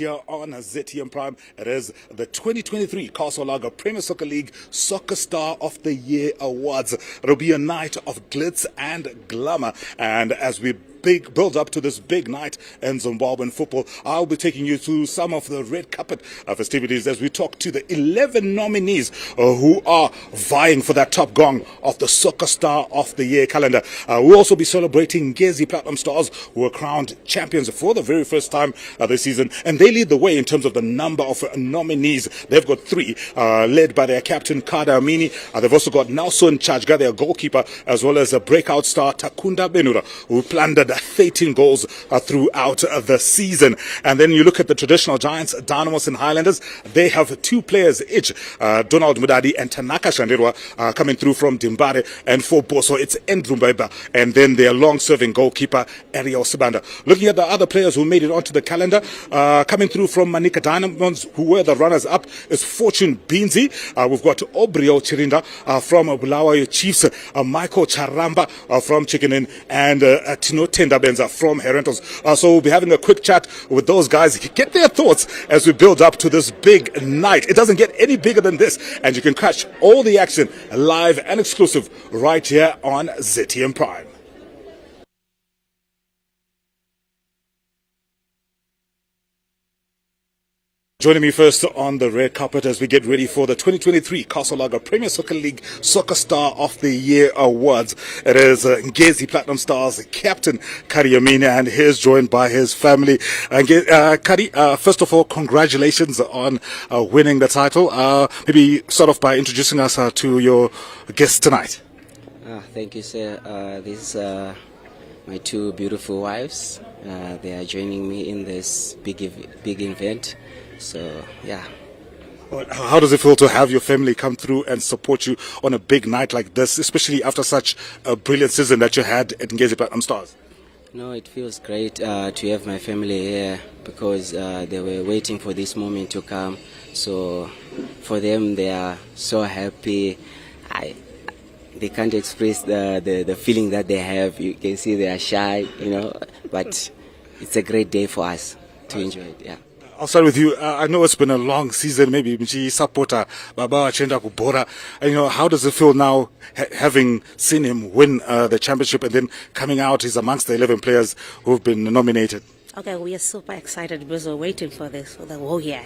here on ZTM Prime. It is the 2023 Castle Lager Premier Soccer League Soccer Star of the Year Awards. It'll be a night of glitz and glamour. And as we build up to this big night in Zimbabwean football, I'll be taking you through some of the red carpet festivities as we talk to the 11 nominees who are vying for that top gong of the Soccer Star of the Year calendar. We'll also be celebrating Ngezi Platinum Stars, who were crowned champions for the very first time this season, and they lead the way in terms of the number of nominees. They've got three, led by their captain Kada Amini. They've also got Nelson Chajga, their goalkeeper, as well as a breakout star Takunda Benura, who plundered 13 goals throughout the season. And then you look at the traditional giants, Dynamos and Highlanders. They have two players each, Donald Mudadi and Tanaka Shandirwa, coming through from Dimbare. And for Boso, it's Andrew Mbaiba, and then their long-serving goalkeeper, Ariel Sibanda. Looking at the other players who made it onto the calendar, coming through from Manika Dynamos, who were the runners-up, is Fortune Binzi. We've got Obrio Chirinda from Bulawayo Chiefs, Michael Charamba from Chicken and Tino Tendabenza from Herentals. So we'll be having a quick chat with those guys, get their thoughts as we build up to this big night. It doesn't get any bigger than this, and you can catch all the action live and exclusive right here on ZTM Prime. Joining me first on the red carpet as we get ready for the 2023 Castle Lager Premier Soccer League Soccer Star of the Year Awards. It is Ngezi Platinum Stars captain Kari Amini, and he is joined by his family. Kari, first of all, congratulations on winning the title. Maybe start off by introducing us to your guests tonight. Thank you, sir. These are my two beautiful wives. They are joining me in this big event. So, yeah. How does it feel to have your family come through and support you on a big night like this, especially after such a brilliant season that you had at Ngezi Platinum Stars? No, it feels great to have my family here because they were waiting for this moment to come. So, for them, they are so happy. They can't express the feeling that they have. You can see they are shy, but it's a great day for us to enjoy it, yeah. I'll start with you. I know it's been a long season, maybe Mchi supporter, Baba Chenda Kubora. How does it feel now having seen him win the championship and then coming out, he's amongst the 11 players who've been nominated? Okay, we are super excited because we're waiting for this for the whole year.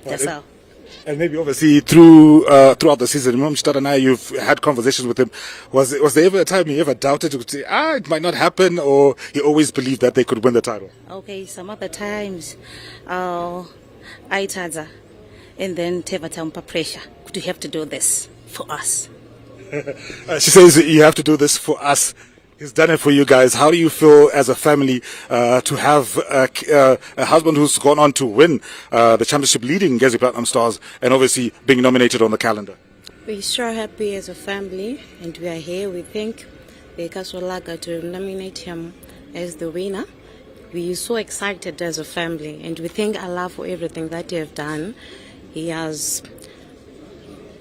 That's all. And maybe obviously throughout the season, Mumshtad and I, you've had conversations with him. Was there ever a time you ever doubted it might not happen, or he always believed that they could win the title? Okay, some other times, I tada, and then Tevatampa pressure. Could you have to do this for us? She says you have to do this for us. He's done it for you guys. How do you feel as a family to have a husband who's gone on to win the championship, leading Ngezi Platinum Stars, and obviously being nominated on the calendar? We're so happy as a family, and we are here. We thank the Castle Lager to nominate him as the winner. We're so excited as a family, and we thank Allah for everything that he has done. He has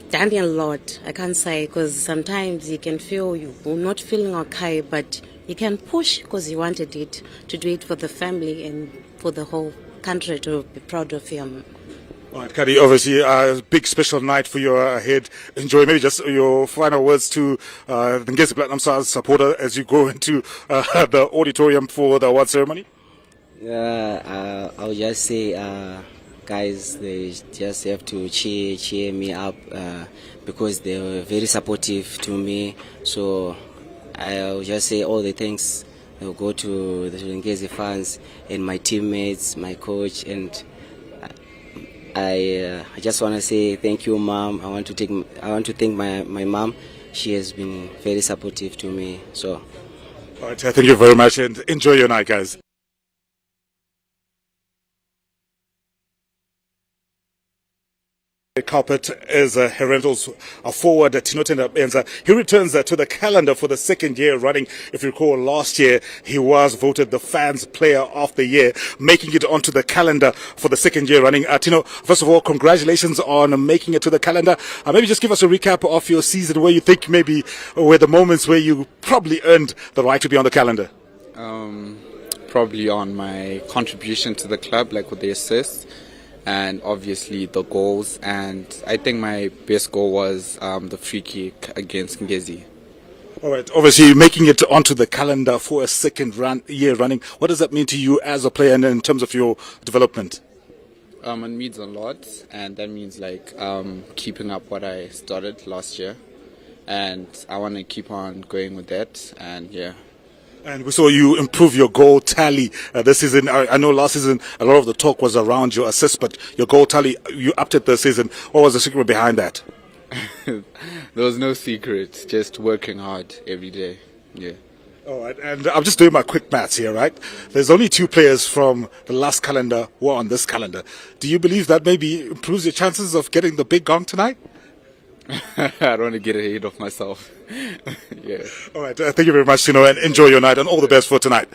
done a lot, I can't say, because sometimes you can feel you're not feeling okay, but you can push because you wanted it, to do it for the family and for the whole country to be proud of him. All right, Kari, obviously a big special night for you ahead. Enjoy. Maybe just your final words to the Ngezi Platinum Stars supporter as you go into the auditorium for the award ceremony. I'll just say, guys, they just have to cheer me up because they were very supportive to me. So I'll just say all the thanks will go to the Ngezi fans and my teammates, my coach, and I just want to say thank you, Mom. I want to thank my mom. She has been very supportive to me. So, all right, thank you very much, and enjoy your night, guys. Carpet is Herentals forward Tino Tendabenza. He returns to the calendar for the second year running. If you recall, last year he was voted the Fans Player of the Year, making it onto the calendar for the second year running. Tino, first of all, congratulations on making it to the calendar. Maybe just give us a recap of your season, where you think maybe were the moments where you probably earned the right to be on the calendar. probably on my contribution to the club, like with the assists and obviously the goals. And I think my best goal was the free kick against Ngezi. All right. Obviously, making it onto the calendar for a second year running. What does that mean to you as a player and in terms of your development? It means a lot, and that means like keeping up what I started last year, and I want to keep on going with that. And yeah. And we saw you improve your goal tally this season. I know last season a lot of the talk was around your assists, but your goal tally, you upped it this season. What was the secret behind that? There was no secret, just working hard every day. Yeah. All right, and I'm just doing my quick maths here, right? There's only 2 players from the last calendar who are on this calendar. Do you believe that maybe improves your chances of getting the big gong tonight? I don't want to get ahead of myself. Yeah. All right, thank you very much, Tino, and enjoy your night, and all the best for tonight.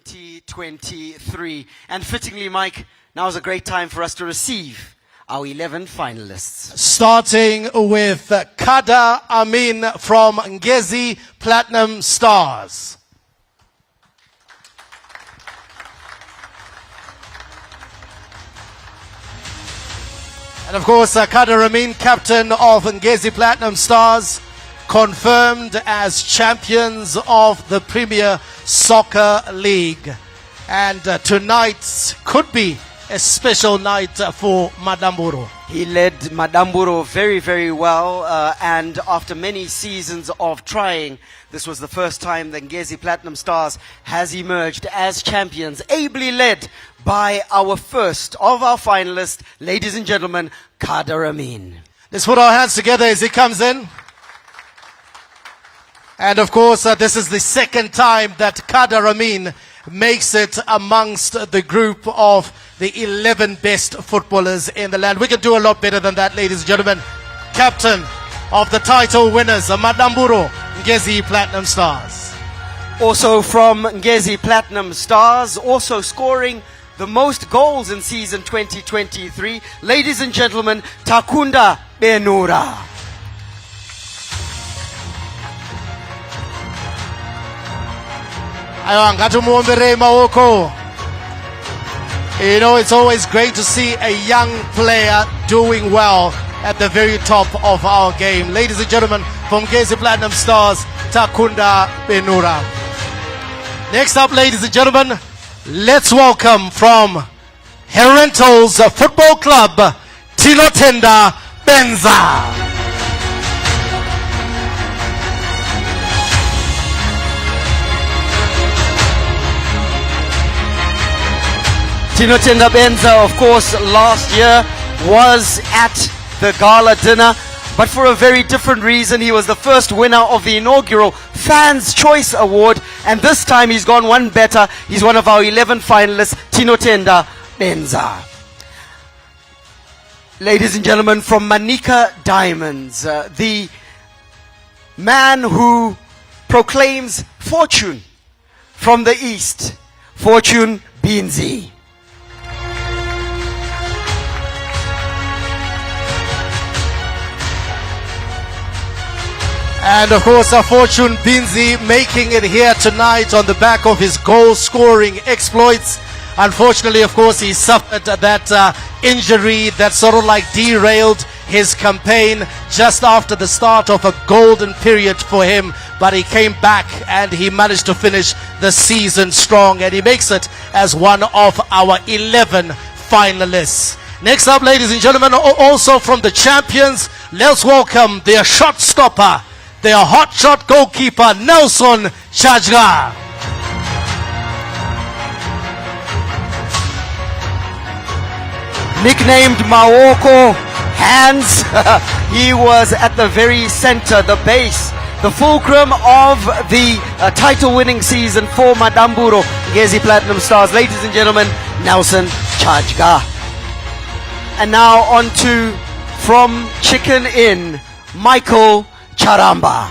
...2023. And fittingly, Mike, now is a great time for us to receive our 11 finalists. Starting with Kada Amin from Ngezi Platinum Stars. And of course, Kada Amin, captain of Ngezi Platinum Stars, confirmed as champions of the Premier Soccer League. And tonight could be a special night for Madamburo. He led Madamburo very, very well, and after many seasons of trying, this was the first time that Ngezi Platinum Stars has emerged as champions, ably led by our first of our finalists, ladies and gentlemen, Kada Amin. Let's put our hands together as he comes in. And of course, this is the second time that Kada Amin makes it amongst the group of the 11 best footballers in the land. We can do a lot better than that, ladies and gentlemen. Captain of the title winners, Madamburo, Ngezi Platinum Stars. Also from Ngezi Platinum Stars, also scoring the most goals in season 2023, ladies and gentlemen, Takunda Benura. You know, it's always great to see a young player doing well at the very top of our game. Ladies and gentlemen, from Ngezi Platinum Stars, Takunda Benura. Next up, ladies and gentlemen, let's welcome from Herentals Football Club, Tinotenda Benza. Tinotenda Benza, of course, last year was at the gala dinner, but for a very different reason. He was the first winner of the inaugural Fans' Choice Award, and this time he's gone one better. He's one of our 11 finalists, Tinotenda Benza. Ladies and gentlemen, from Manika Diamonds, the man who proclaims fortune from the east, Fortune Binzi. And of course, Fortune Binzi making it here tonight on the back of his goal-scoring exploits. Unfortunately, of course, he suffered that injury that sort of like derailed his campaign just after the start of a golden period for him. But he came back and he managed to finish the season strong. And he makes it as one of our 11 finalists. Next up, ladies and gentlemen, also from the champions, let's welcome their shot stopper, their hot shot goalkeeper, Nelson Chajga. Nicknamed Maoko Hands, he was at the very center, the base, the fulcrum of the title-winning season for Madamburo, Ngezi Platinum Stars. Ladies and gentlemen, Nelson Chajga. And now on to, from Chicken Inn, Michael Charamba.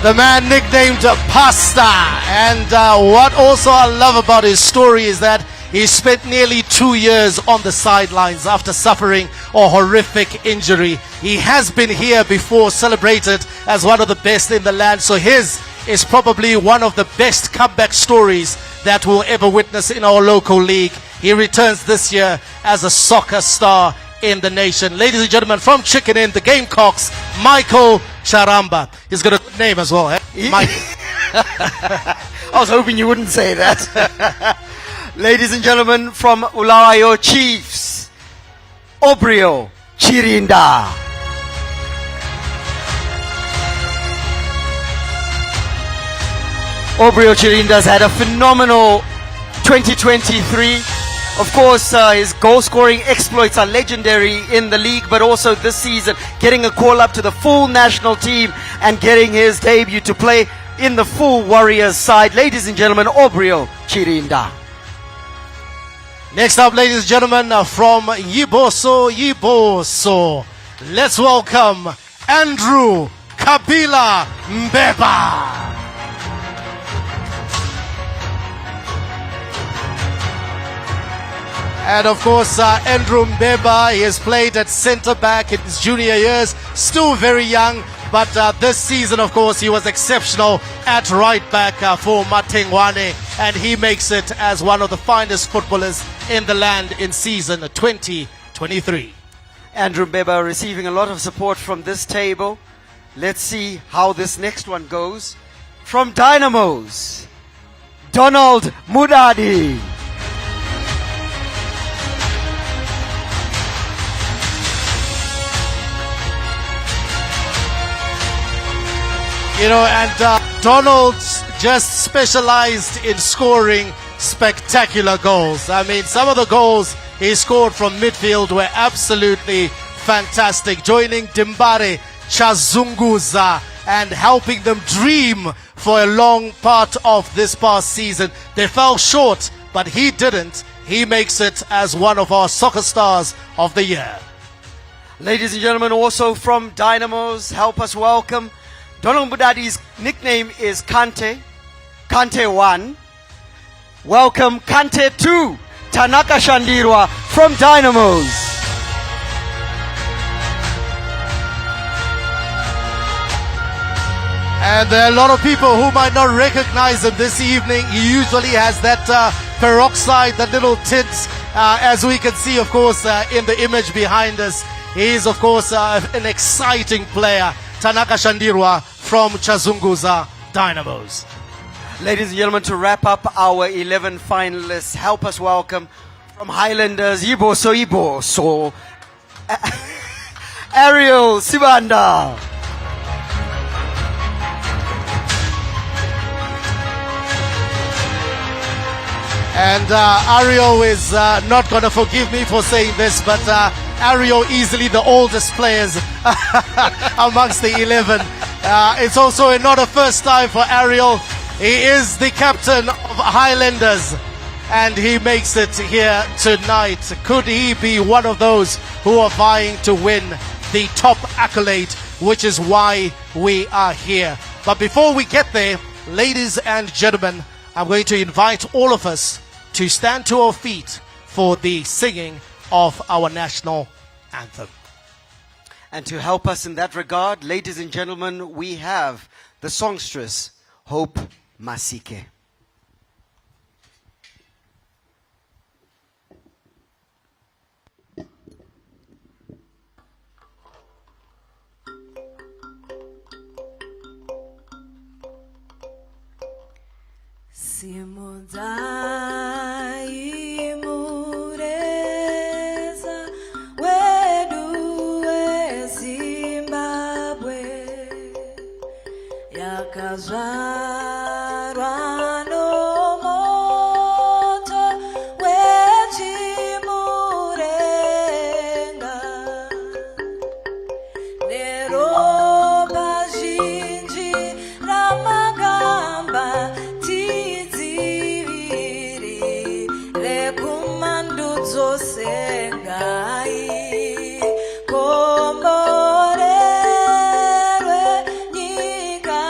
the man nicknamed Pasta. And what also I love about his story is that he spent nearly 2 years on the sidelines after suffering a horrific injury. He has been here before, celebrated as one of the best in the land. So his is probably one of the best comeback stories that we'll ever witness in our local league. He returns this year as a soccer star in the nation. Ladies and gentlemen, from Chicken Inn, the Gamecocks, Michael Charamba. He's got a good name as well, eh? Mike. I was hoping you wouldn't say that. Ladies and gentlemen, from Ulawayo Chiefs, Obrio Chirinda. Obrio Chirinda's had a phenomenal 2023. Of course, his goal-scoring exploits are legendary in the league, but also this season, getting a call-up to the full national team and getting his debut to play in the full Warriors side. Ladies and gentlemen, Obrio Chirinda. Next up, ladies and gentlemen, from Yiboso, let's welcome Andrew Kabila Mbeba. And of course, Andrew Mbeba, he has played at centre-back in his junior years, still very young, but this season, of course, he was exceptional at right-back for Matengwane, and he makes it as one of the finest footballers in the land in season 2023. Andrew Mbeba receiving a lot of support from this table. Let's see how this next one goes. From Dynamos, Donald Mudadi. You know, and Donald just specialized in scoring spectacular goals. I mean, some of the goals he scored from midfield were absolutely fantastic, joining Dimbare Chazunguza and helping them dream for a long part of this past season. They fell short, but he didn't. He makes it as one of our soccer stars of the year. Ladies and gentlemen, also from Dynamos, help us welcome Donald Mudadi's nickname is Kante. Kante 1. Welcome Kante 2. Tanaka Shandirwa from Dynamos. And there are a lot of people who might not recognize him this evening. He usually has that peroxide, that little tint, as we can see, of course, in the image behind us. He is, of course, an exciting player. Tanaka Shandirwa from Chazunguza Dynamos. Ladies and gentlemen, to wrap up our 11 finalists, help us welcome from Highlanders, Yiboso, Ariel Sibanda. And Ariel is not going to forgive me for saying this, but Ariel easily the oldest players amongst the 11. It's also not a first time for Ariel. He is the captain of Highlanders and he makes it here tonight. Could he be one of those who are vying to win the top accolade, which is why we are here? But before we get there, ladies and gentlemen, I'm going to invite all of us to stand to our feet for the singing of our national anthem. And to help us in that regard, ladies and gentlemen, we have the songstress, Hope Masike. Simudai mureza wedu Zimbabwe yakazvarwa nomoto wechimurenga neropa zhinji ramagamba sengai komborerwe nyika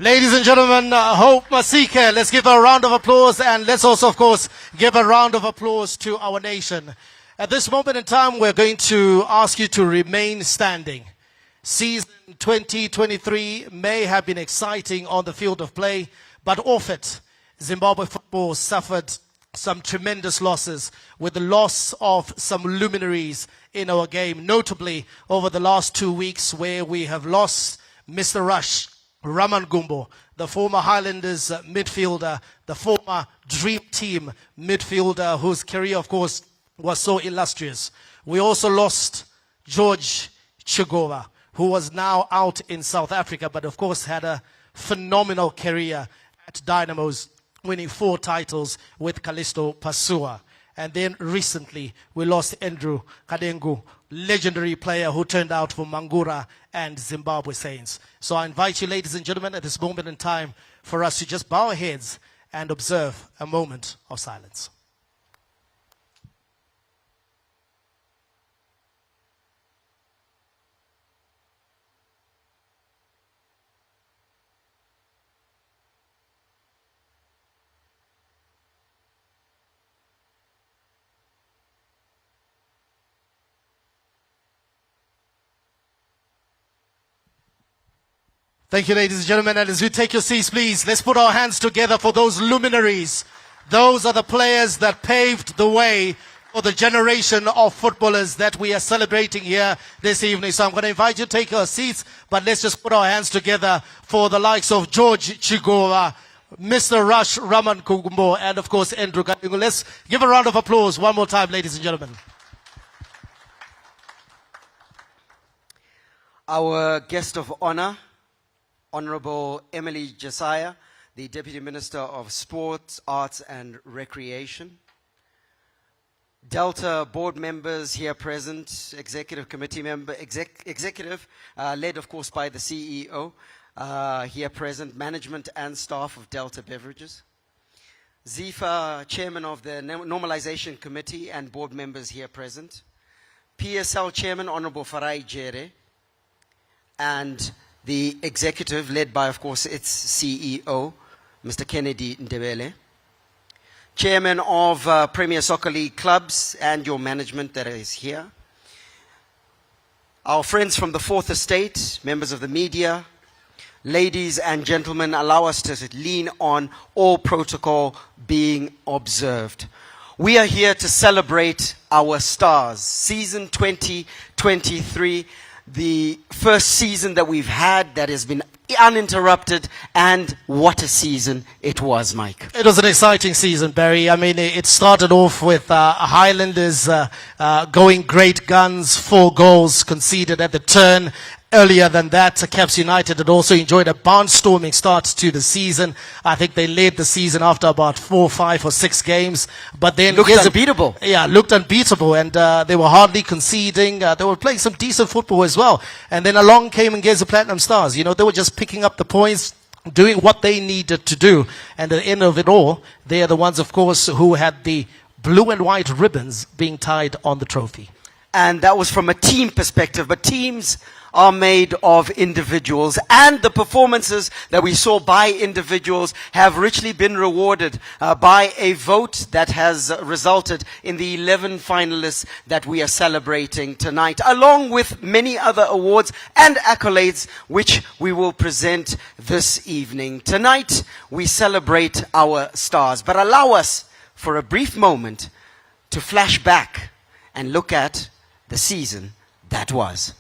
Ladies and gentlemen, Hope Masike, let's give her a round of applause, and let's also, of course, give a round of applause to our nation. At this moment in time, we're going to ask you to remain standing. Season 2023 may have been exciting on the field of play, but off it, Zimbabwe football suffered some tremendous losses, with the loss of some luminaries in our game, notably over the last 2 weeks, where we have lost Mr. Rush Raman Gumbo, the former Highlanders midfielder, the former Dream Team midfielder, whose career, of course, was so illustrious. We also lost George Chigova, who was now out in South Africa, but of course had a phenomenal career at Dynamos, winning 4 titles with Callisto Pasua. And then recently, we lost Andrew Kadengu, legendary player who turned out for Mangura and Zimbabwe Saints. So I invite you, ladies and gentlemen, at this moment in time, for us to just bow our heads and observe a moment of silence. Thank you, ladies and gentlemen. And as you take your seats, please, let's put our hands together for those luminaries. Those are the players that paved the way for the generation of footballers that we are celebrating here this evening. So I'm going to invite you to take your seats, but let's just put our hands together for the likes of George Chigova, Mr. Rush Raman Kugumbo, and of course, Andrew Kadingu. Let's give a round of applause one more time, ladies and gentlemen. Our guest of honor, Honorable Emily Josiah, the Deputy Minister of Sports, Arts and Recreation. Delta board members here present, executive committee member, executive, led of course by the CEO, here present, management and staff of Delta Beverages. ZIFA, chairman of the Normalization Committee and board members here present. PSL chairman, Honorable Farai Jere, and the executive, led by, of course, its CEO, Mr. Kennedy Ndebele. Chairman of Premier Soccer League clubs and your management that is here. Our friends from the Fourth Estate, members of the media, ladies and gentlemen, allow us to lean on all protocol being observed. We are here to celebrate our stars. Season 2023, the first season that we've had that has been uninterrupted, and what a season it was, Mike. It was an exciting season, Barry. I mean, it started off with Highlanders going great guns, 4 goals conceded at the turn. Earlier than that, Caps United had also enjoyed a barnstorming start to the season. I think they led the season after about 4, 5 or 6 games. But then looked unbeatable. Yeah, looked unbeatable, and they were hardly conceding. They were playing some decent football as well. And then along came Ngezi Platinum Stars. You know, they were just picking up the points, doing what they needed to do. And at the end of it all, they are the ones, of course, who had the blue and white ribbons being tied on the trophy. And that was from a team perspective, but teams are made of individuals, and the performances that we saw by individuals have richly been rewarded by a vote that has resulted in the 11 finalists that we are celebrating tonight, along with many other awards and accolades which we will present this evening. Tonight we celebrate our stars, but allow us for a brief moment to flash back and look at the season that was.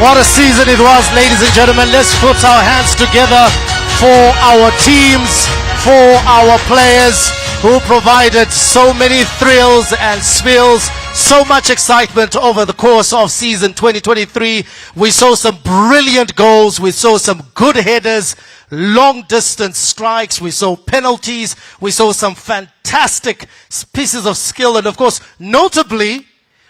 What a season it was, ladies and gentlemen. Let's put our hands together for our teams, for our players who provided so many thrills and spills, so much excitement over the course of season 2023. We saw some brilliant goals. We saw some good headers, long distance strikes. We saw penalties. We saw some fantastic pieces of skill. And of course, notably,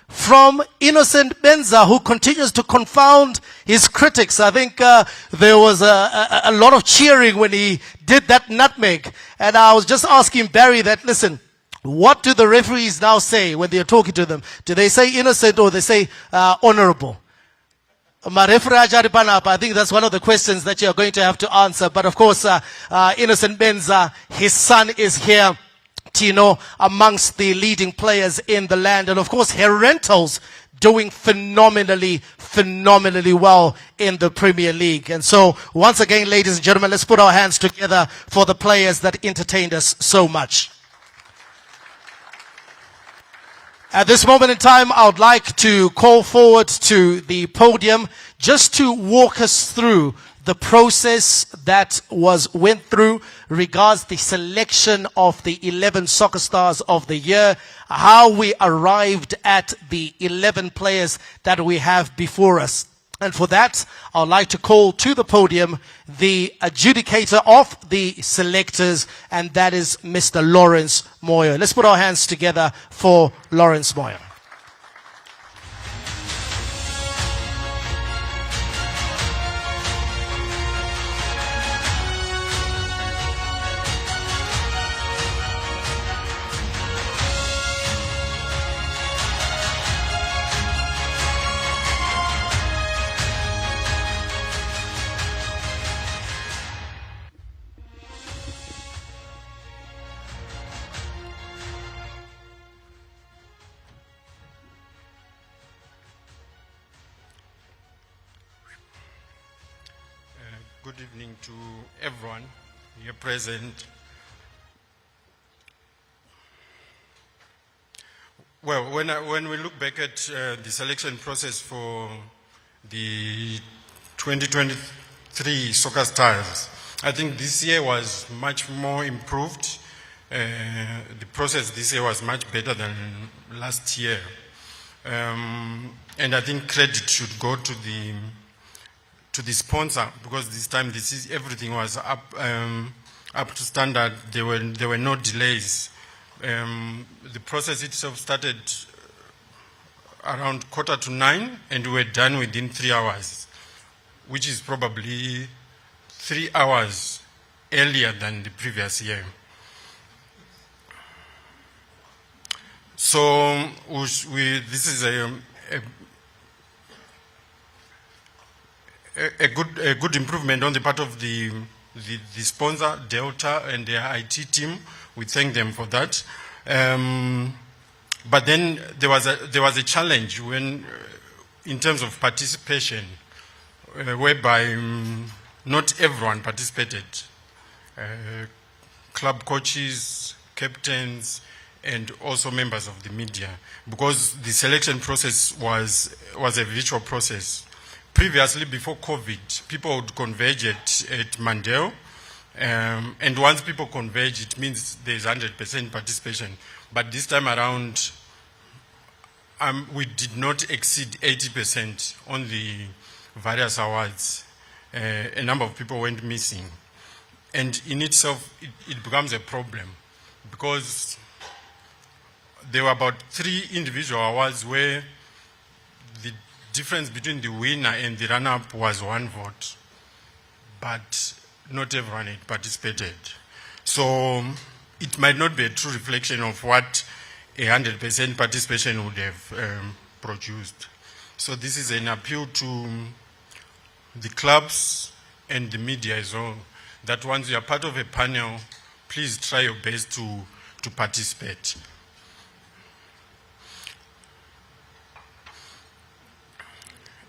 from Innocent Benza, who continues to confound his critics. I think there was a lot of cheering when he did that nutmeg. And I was just asking Barry that, listen, what do the referees now say when they're talking to them? Do they say innocent or they say honorable? I think that's one of the questions that you're going to have to answer. But of course, Innocent Benza, his son is here, Tino, amongst the leading players in the land. And of course, Herentals doing phenomenally well in the Premier League. And so, once again, ladies and gentlemen, let's put our hands together for the players that entertained us so much. At this moment in time, I would like to call forward to the podium just to walk us through the process that went through regards the selection of the 11 soccer stars of the year, how we arrived at the 11 players that we have before us. And for that, I'd like to call to the podium the adjudicator of the selectors, and that is Mr. Lawrence Moyo. Let's put our hands together for Lawrence Moyo. Good evening to everyone here present. Well, when we look back at the selection process for the 2023 Soccer Stars, I think this year was much more improved. The process this year was much better than last year. And I think credit should go to the sponsor, because this time everything was up to standard. There were no delays. The process itself started around 9:15, and we were done within 3 hours, which is probably 3 hours earlier than the previous year. So this is a good improvement on the part of the sponsor, Delta, and their IT team. We thank them for that. But then there was a challenge when, in terms of participation, whereby not everyone participated. Club coaches, captains, and also members of the media, because the selection process was a virtual process. Previously, before COVID, people would converge at Mandel, and once people converge, it means there's 100% participation. But this time around, we did not exceed 80% on the various awards. A number of people went missing. And in itself, it becomes a problem, because there were about 3 individual awards where the difference between the winner and the runner-up was 1 vote, but not everyone had participated. So it might not be a true reflection of what 100% participation would have produced. So this is an appeal to the clubs and the media as well, that once you are part of a panel, please try your best to participate.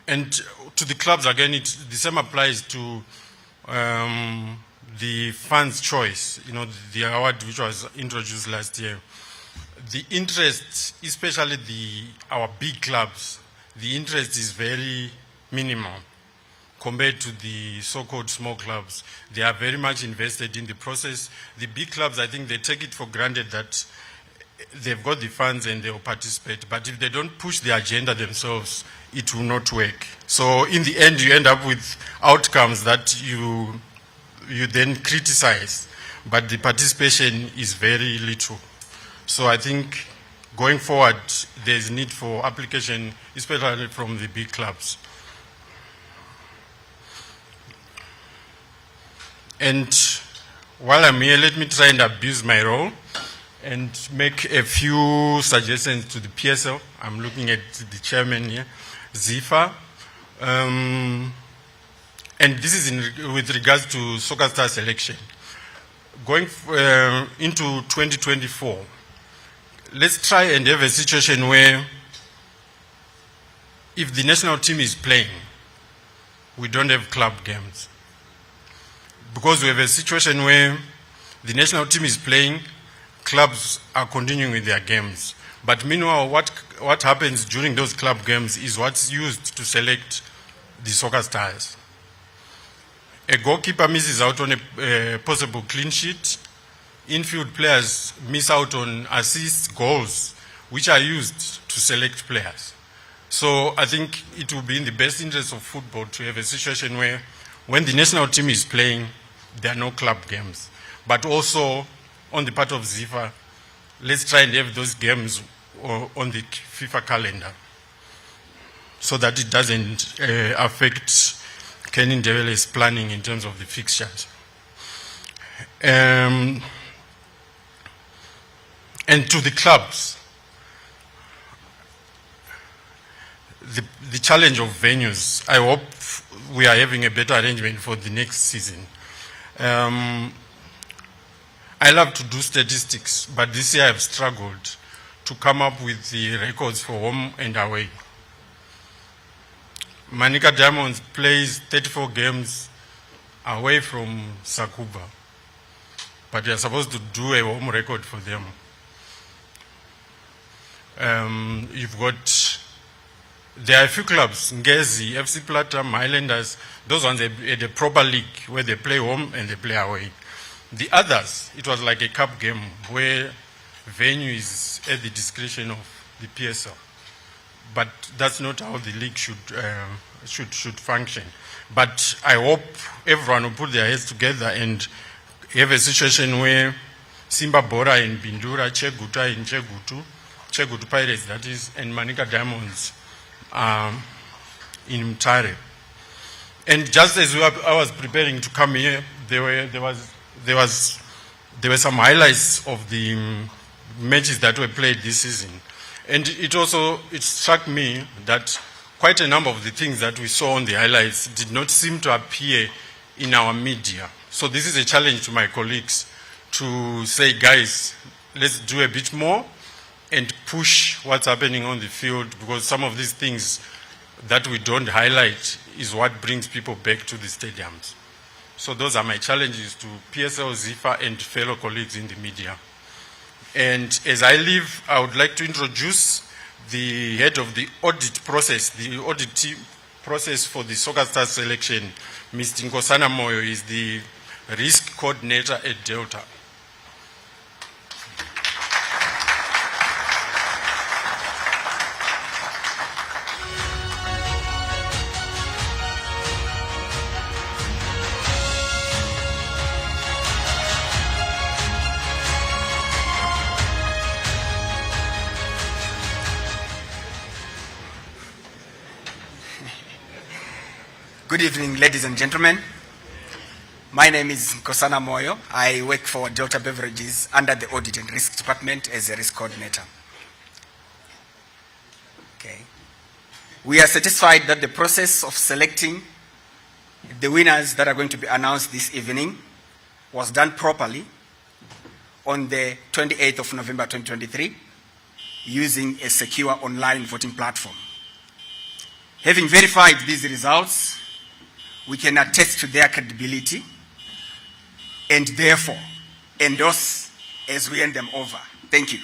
And to the clubs, again, the same applies to the fans' choice, the award which was introduced last year. The interest, especially our big clubs, the interest is very minimum compared to the so-called small clubs. They are very much invested in the process. The big clubs, I think they take it for granted that they've got the funds and they'll participate. But if they don't push the agenda themselves, it will not work. So in the end, you end up with outcomes that you then criticize, but the participation is very little. So I think going forward, there's need for application, especially from the big clubs. And while I'm here, let me try and abuse my role and make a few suggestions to the PSL. I'm looking at the chairman here, Zifa. And this is with regards to Soccer Star selection. Going into 2024, let's try and have a situation where if the national team is playing, we don't have club games. Because we have a situation where the national team is playing, clubs are continuing with their games. But meanwhile, what happens during those club games is what's used to select the soccer stars. A goalkeeper misses out on a possible clean sheet. Infield players miss out on assists, goals, which are used to select players. So I think it will be in the best interest of football to have a situation where when the national team is playing, there are no club games. But also, on the part of Zifa, let's try and have those games on the FIFA calendar so that it doesn't affect Kenny Ndebele's planning in terms of the fixtures. And to the clubs, the challenge of venues, I hope we are having a better arrangement for the next season. I love to do statistics, but this year I've struggled to come up with the records for home and away. Manica Diamonds plays 34 games away from Sakuba, but we are supposed to do a home record for them. There are a few clubs, Ngezi, FC Platinum, Highlanders, those ones at a proper league where they play home and they play away. The others, it was like a cup game where venue is at the discretion of the PSL. But that's not how the league should function. But I hope everyone will put their heads together and have a situation where Simba Bora in Bindura, Cheguta in Chegutu Pirates, that is, and Manica Diamonds in Mtare. And just as I was preparing to come here, there were some highlights of the matches that were played this season. And it struck me that quite a number of the things that we saw on the highlights did not seem to appear in our media. So this is a challenge to my colleagues to say, guys, let's do a bit more and push what's happening on the field, because some of these things that we don't highlight is what brings people back to the stadiums. So those are my challenges to PSL, Zifa, and fellow colleagues in the media. And as I leave, I would like to introduce the head of the audit process, the audit team process for the Soccer Stars selection. Mr. Nkosana Moyo is the risk coordinator at Delta. Good evening, ladies and gentlemen. My name is Nkosana Moyo. I work for Delta Beverages under the Audit and Risk Department as a risk coordinator. Okay. We are satisfied that the process of selecting the winners that are going to be announced this evening was done properly on the 28th of November 2023 using a secure online voting platform. Having verified these results, we can attest to their credibility and therefore endorse as we hand them over. Thank you.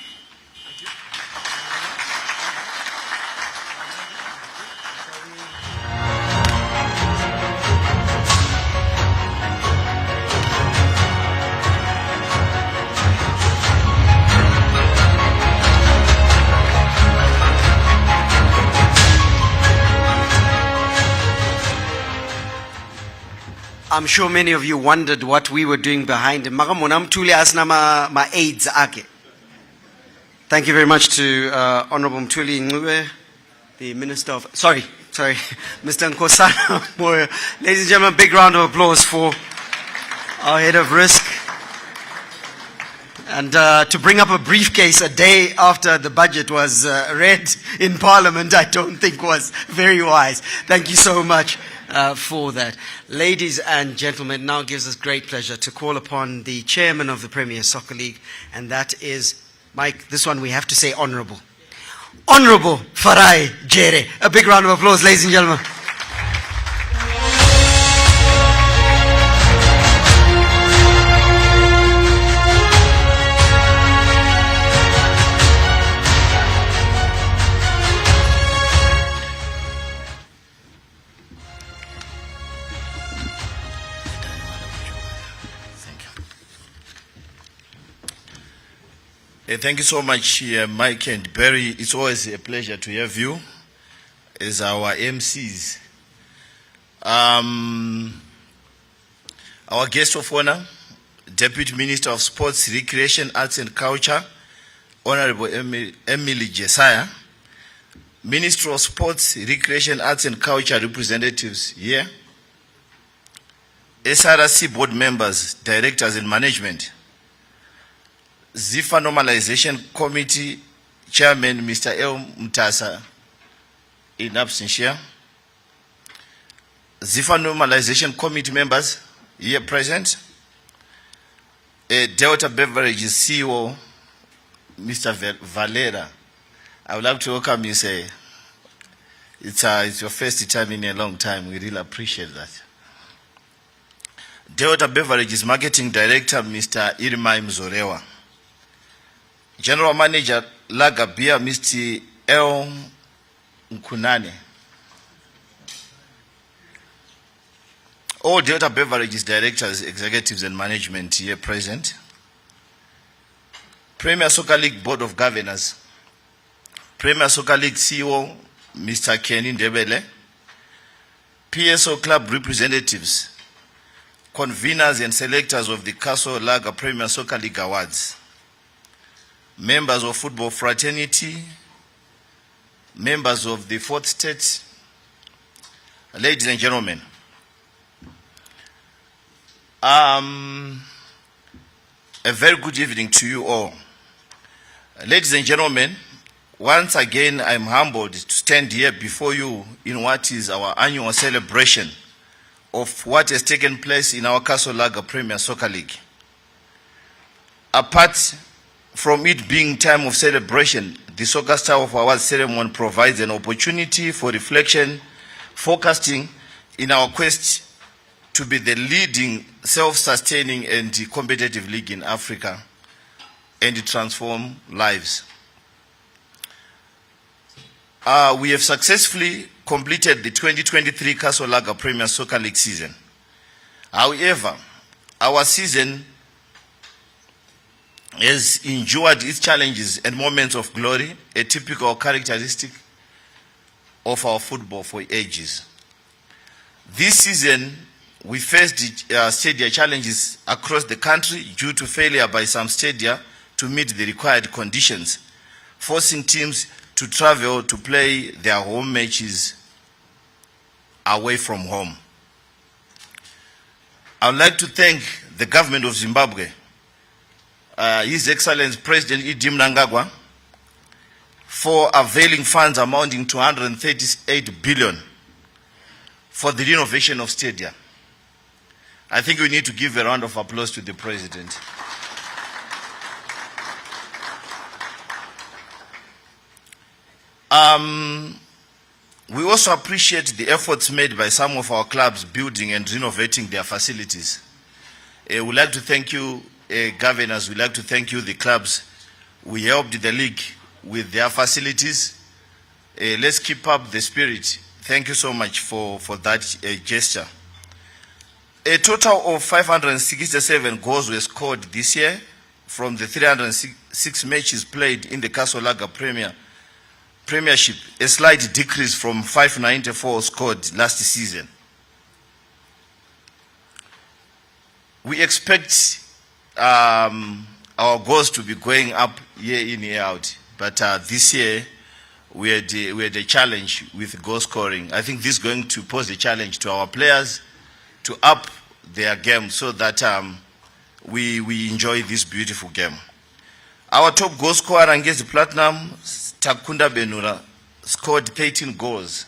I'm sure many of you wondered what we were doing behind him. Ma aids ake. Thank you very much to Honorable Mtuli Ngube, the Minister of... Sorry, Mr. Nkosana Moyo. Ladies and gentlemen, big round of applause for our head of risk. And to bring up a briefcase a day after the budget was read in Parliament, I don't think was very wise. Thank you so much for that. Ladies and gentlemen, it now gives us great pleasure to call upon the chairman of the Premier Soccer League, and that is, Mike, this one we have to say honorable. Honorable Farai Jere. A big round of applause, ladies and gentlemen. Thank you so much, Mike and Barry. It's always a pleasure to have you as our MCs. Our guest of honor, Deputy Minister of Sports, Recreation, Arts and Culture, Honorable Emily Jesaya, Minister of Sports, Recreation, Arts and Culture representatives here, SRC board members, directors and management, ZIFA Normalization Committee Chairman Mr. El Mtasa in absentia, ZIFA Normalization Committee members here present, Delta Beverages CEO Mr. Valera. I would like to welcome you, say it's your first time in a long time. We really appreciate that. Delta Beverages Marketing Director Mr. Irmai Mzorewa. General Manager Lager Beer, Mr. El Nkunane. All Delta Beverages directors, executives and management here present. Premier Soccer League Board of Governors. Premier Soccer League CEO Mr. Kenny Ndebele. PSO Club representatives. Conveners and selectors of the Castle Lager Premier Soccer League Awards. Members of Football Fraternity, members of the Fourth State, ladies and gentlemen, a very good evening to you all. Ladies and gentlemen, once again I'm humbled to stand here before you in what is our annual celebration of what has taken place in our Castle Lager Premier Soccer League. Apart from it being time of celebration, the Soccer Star of Awards ceremony provides an opportunity for reflection, forecasting in our quest to be the leading self-sustaining and competitive league in Africa and transform lives. We have successfully completed the 2023 Castle Lager Premier Soccer League season. However, our season has endured its challenges and moments of glory, a typical characteristic of our football for ages. This season, we faced stadia challenges across the country due to failure by some stadia to meet the required conditions, forcing teams to travel to play their home matches away from home. I would like to thank the government of Zimbabwe, His Excellency President Idi Mnangagwa, for availing funds amounting to 138 billion for the renovation of stadia. I think we need to give a round of applause to the President. We also appreciate the efforts made by some of our clubs building and renovating their facilities. We'd like to thank you, governors. We'd like to thank you, the clubs. We helped the league with their facilities. Let's keep up the spirit. Thank you so much for that gesture. A total of 567 goals were scored this year from the 306 matches played in the Castle Lager Premiership, a slight decrease from 594 scored last season. we expect our goals to be going up year in, year out. But this year, we had a challenge with goal scoring. I think this is going to pose a challenge to our players to up their game so that we enjoy this beautiful game. Our top goal scorer, Ngezi Platinum, Takunda Benura, scored 13 goals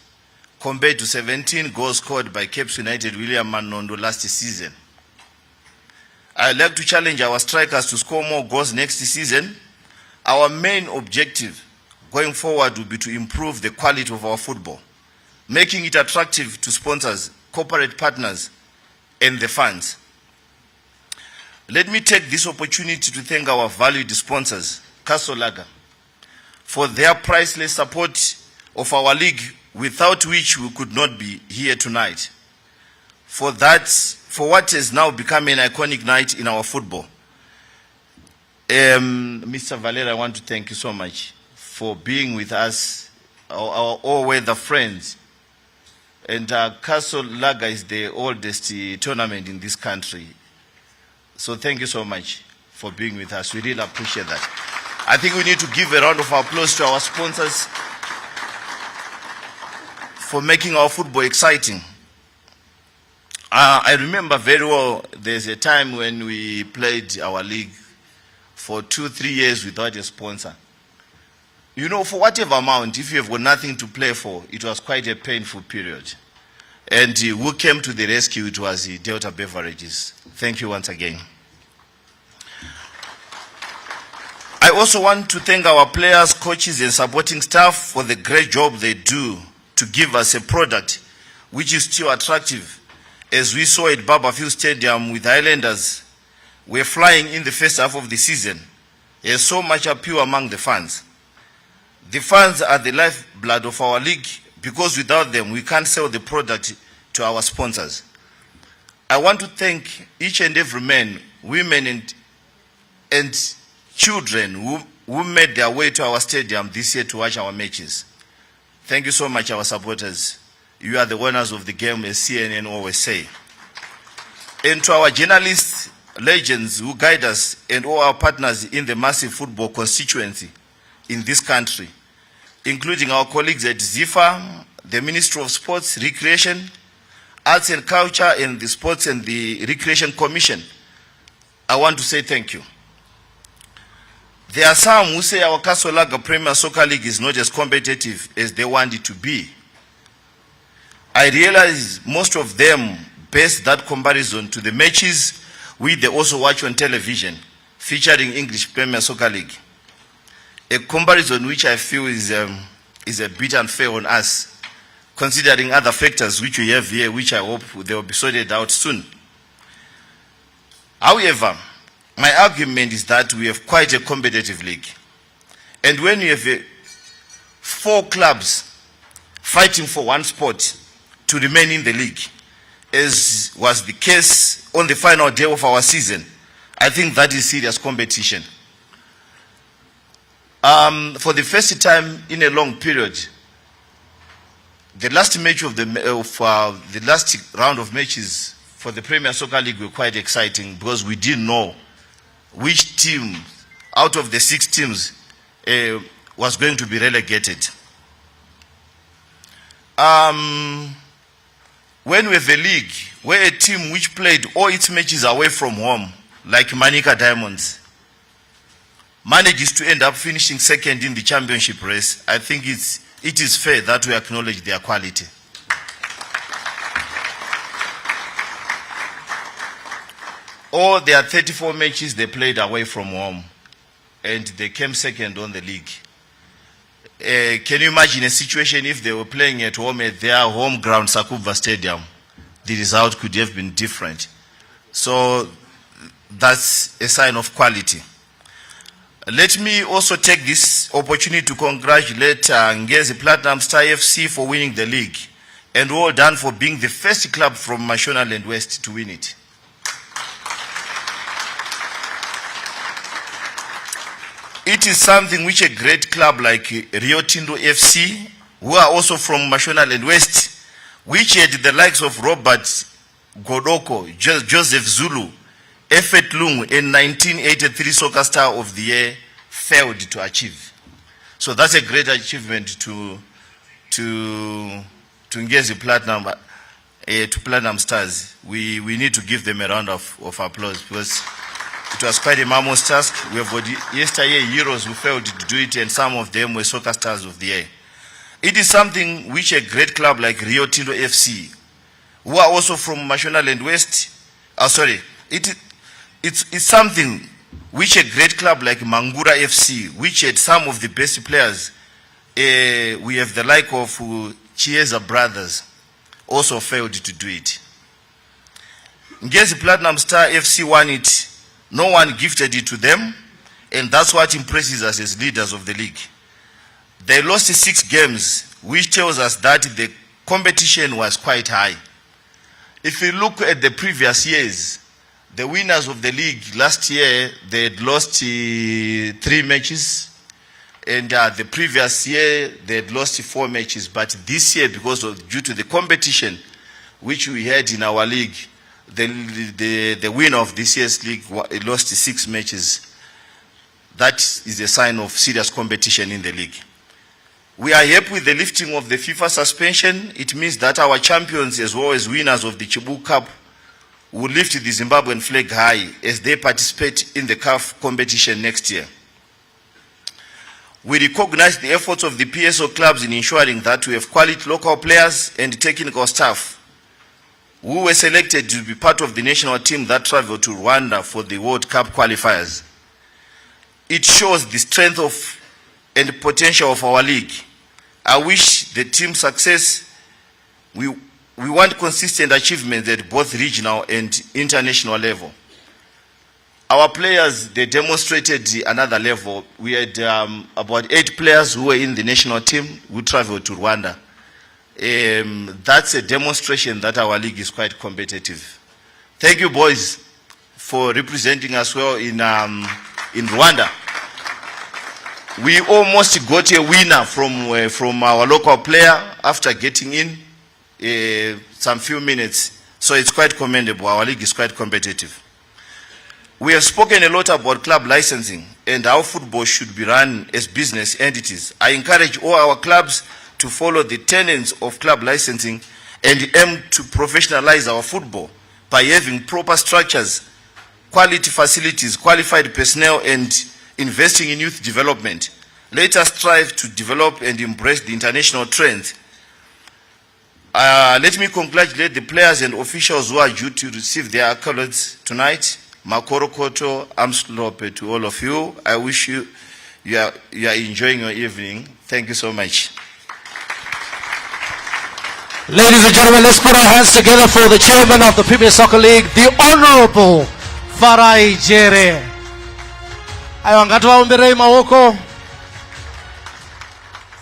compared to 17 goals scored by Cape United William Manondo last season. I'd like to challenge our strikers to score more goals next season. Our main objective going forward will be to improve the quality of our football, making it attractive to sponsors, corporate partners, and the fans. Let me take this opportunity to thank our valued sponsors, Kasolaga, for their priceless support of our league, without which we could not be here tonight. For what has now become an iconic night in our football. Mr. Valera, I want to thank you so much for being with us, our all-weather friends. And Castle Lager is the oldest tournament in this country. So thank you so much for being with us. We really appreciate that. I think we need to give a round of applause to our sponsors for making our football exciting. I remember very well, there's a time when we played our league for 2-3 years without a sponsor. You know, for whatever amount, if you have got nothing to play for, it was quite a painful period. And who came to the rescue, it was Delta Beverages. Thank you once again. I also want to thank our players, coaches, and supporting staff for the great job they do to give us a product which is still attractive. As we saw at Barberfield Stadium with Highlanders, we're flying in the first half of the season. There's so much appeal among the fans. The fans are the lifeblood of our league, because without them, we can't sell the product to our sponsors. I want to thank each and every man, women, and children who made their way to our stadium this year to watch our matches. Thank you so much, our supporters. You are the winners of the game, as CNN always say. And to our journalists, legends who guide us, and all our partners in the massive football constituency in this country, including our colleagues at ZIFA, the Ministry of Sports, Recreation, Arts and Culture, and the Sports and the Recreation Commission, I want to say thank you. There are some who say our Kasolaga Premier Soccer League is not as competitive as they want it to be. I realize most of them base that comparison to the matches which they also watch on television featuring English Premier Soccer League. A comparison which I feel is a bit unfair on us, considering other factors which we have here, which I hope they will be sorted out soon. However, my argument is that we have quite a competitive league. And when you have 4 clubs fighting for one spot to remain in the league, as was the case on the final day of our season, I think that is serious competition. For the first time in a long period, the last match of the last round of matches for the Premier Soccer League were quite exciting, because we didn't know which team out of the 6 teams was going to be relegated. When we have a league where a team which played all its matches away from home, like Manica Diamonds, manages to end up finishing second in the championship race, I think it is fair that we acknowledge their quality. All their 34 matches they played away from home, and they came second on the league. Can you imagine a situation if they were playing at home at their home ground, Sakuba Stadium? The result could have been different. So that's a sign of quality. Let me also take this opportunity to congratulate Ngezi Platinum Star FC for winning the league, and well done for being the first club from Mashonaland West to win it. It is something which a great club like Rio Tinto FC, who are also from Mashonaland West, which had the likes of Robert Godoko, Joseph Zulu, Effet Lungu, a 1983 Soccer Star of the Year, failed to achieve. So that's a great achievement to Ngezi Platinum, to Platinum Stars. We need to give them a round of applause because it was quite a mammoth task. We have got yesterday heroes who failed to do it, and some of them were Soccer Stars of the Year. It is something which a great club like Rio Tinto FC, who are also from Mashonaland West, it's something which a great club like Mangura FC, which had some of the best players, we have the like of Chiesa brothers, also failed to do it. Ngezi Platinum Star FC won it. No one gifted it to them, and that's what impresses us as leaders of the league. They lost 6 games, which tells us that the competition was quite high. If you look at the previous years, the winners of the league last year, they had lost 3 matches. And the previous year, they had lost 4 matches. But this year, due to the competition which we had in our league, the winner of this year's league lost 6 matches. That is a sign of serious competition in the league. We are happy with the lifting of the FIFA suspension. It means that our champions, as well as winners of the Chibu Cup, will lift the Zimbabwean flag high as they participate in the CAF competition next year. We recognize the efforts of the PSO clubs in ensuring that we have quality local players and technical staff who were selected to be part of the national team that traveled to Rwanda for the World Cup qualifiers. It shows the strength of and potential of our league. I wish the team success. We want consistent achievements at both regional and international level. Our players, they demonstrated another level. We had about 8 players who were in the national team who traveled to Rwanda. That's a demonstration that our league is quite competitive. Thank you, boys, for representing us well in Rwanda. We almost got a winner from our local player after getting in some few minutes. So it's quite commendable. Our league is quite competitive. We have spoken a lot about club licensing and how football should be run as business entities. I encourage all our clubs to follow the tenets of club licensing and aim to professionalize our football by having proper structures, quality facilities, qualified personnel, and investing in youth development. Let us strive to develop and embrace the international trends. Let me congratulate the players and officials who are due to receive their accolades tonight. Makoro Koto, Amslope to all of you. I wish you are enjoying your evening. Thank you so much. Ladies and gentlemen, let's put our hands together for the chairman of the Premier Soccer League, the Honorable Farai Jere.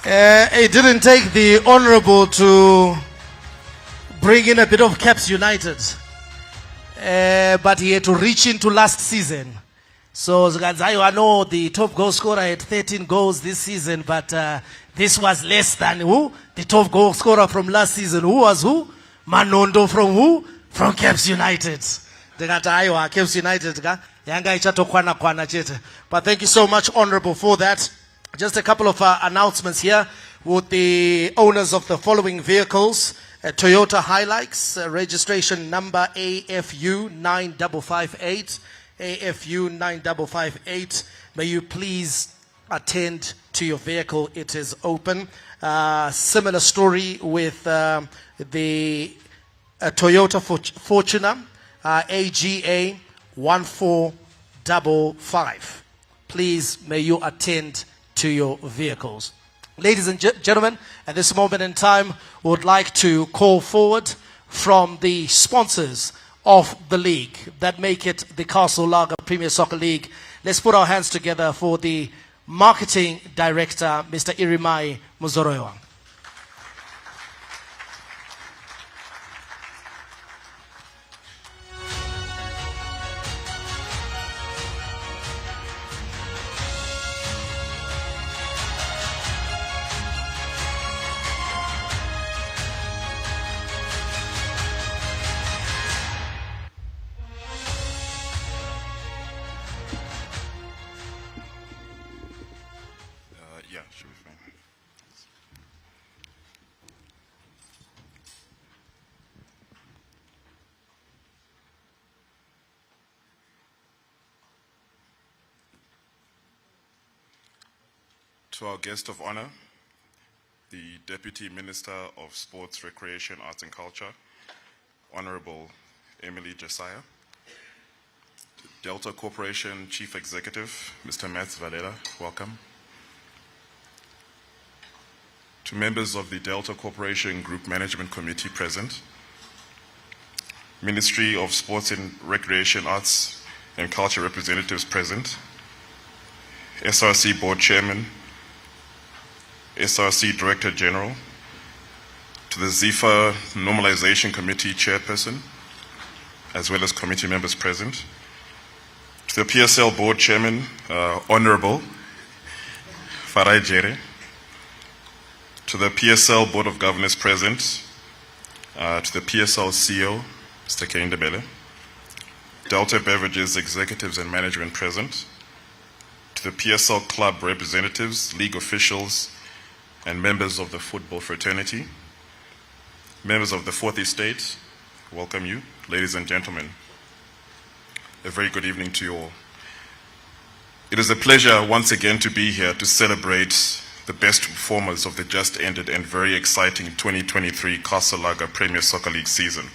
It didn't take the Honorable to bring in a bit of Caps United. But he had to reach into last season. So I know the top goal scorer had 13 goals this season, but this was less than who? The top goal scorer from last season. Who was who? Manondo from who? From Caps United. Caps United. But thank you so much, Honorable, for that. Just a couple of announcements here with the owners of the following vehicles. Toyota Hilux, registration number AFU 9558. AFU 9558. May you please attend to your vehicle. It is open. Similar story with the Toyota Fortuner, AGA 1455. Please, may you attend to your vehicles. Ladies and gentlemen, at this moment in time, we would like to call forward from the sponsors of the league that make it the Castle Lager Premier Soccer League. Let's put our hands together for the marketing director, Mr. Irimai Muzoroiwa. To our guest of honor, the Deputy Minister of Sports, Recreation, Arts and Culture, Honorable Emily Josiah. Delta Corporation Chief Executive, Mr. Mats Valera, welcome. To members of the Delta Corporation Group Management Committee present, Ministry of Sports and Recreation, Arts and Culture representatives present, SRC Board Chairman, SRC Director General, to the ZIFA Normalization Committee Chairperson, as well as committee members present, to the PSL Board Chairman, Honorable Farai Jere, to the PSL Board of Governors present, to the PSL CEO, Mr. Keindebele, Delta Beverages Executives and Management present, to the PSL Club representatives, league officials, and members of the football fraternity, members of the Fourth Estate, welcome you, ladies and gentlemen. A very good evening to you all. It is a pleasure once again to be here to celebrate the best performers of the just ended and very exciting 2023 Casalaga Premier Soccer League season.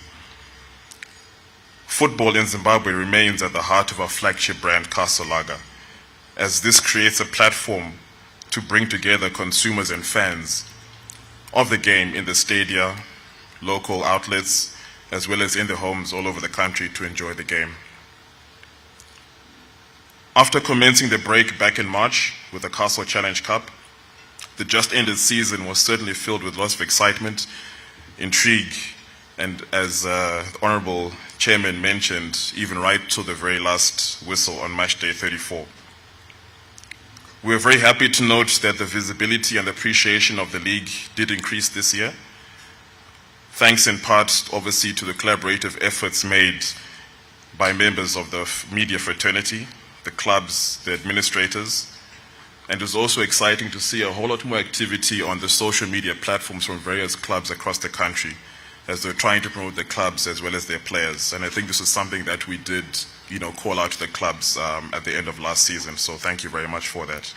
Football in Zimbabwe remains at the heart of our flagship brand, Casalaga, as this creates a platform to bring together consumers and fans of the game in the stadia, local outlets, as well as in the homes all over the country to enjoy the game. After commencing the break back in March with the Castle Challenge Cup, the just ended season was certainly filled with lots of excitement, intrigue, and as the Honorable Chairman mentioned, even right to the very last whistle on match day 34. We are very happy to note that the visibility and appreciation of the league did increase this year, thanks in part, obviously, to the collaborative efforts made by members of the media fraternity, the clubs, the administrators, and it was also exciting to see a whole lot more activity on the social media platforms from various clubs across the country as they're trying to promote the clubs as well as their players. And I think this is something that we did, call out to the clubs at the end of last season. So thank you very much for that.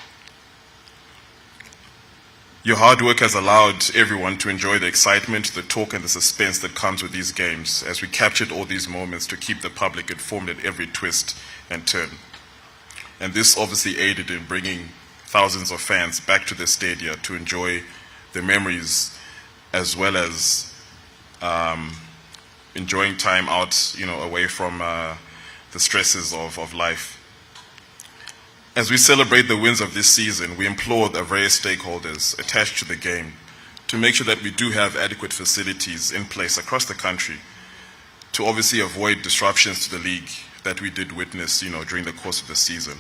Your hard work has allowed everyone to enjoy the excitement, the talk, and the suspense that comes with these games as we captured all these moments to keep the public informed at every twist and turn. And this obviously aided in bringing thousands of fans back to the stadia to enjoy the memories as well as enjoying time out, away from the stresses of life. As we celebrate the wins of this season, we implore the various stakeholders attached to the game to make sure that we do have adequate facilities in place across the country to obviously avoid disruptions to the league that we did witness, during the course of the season.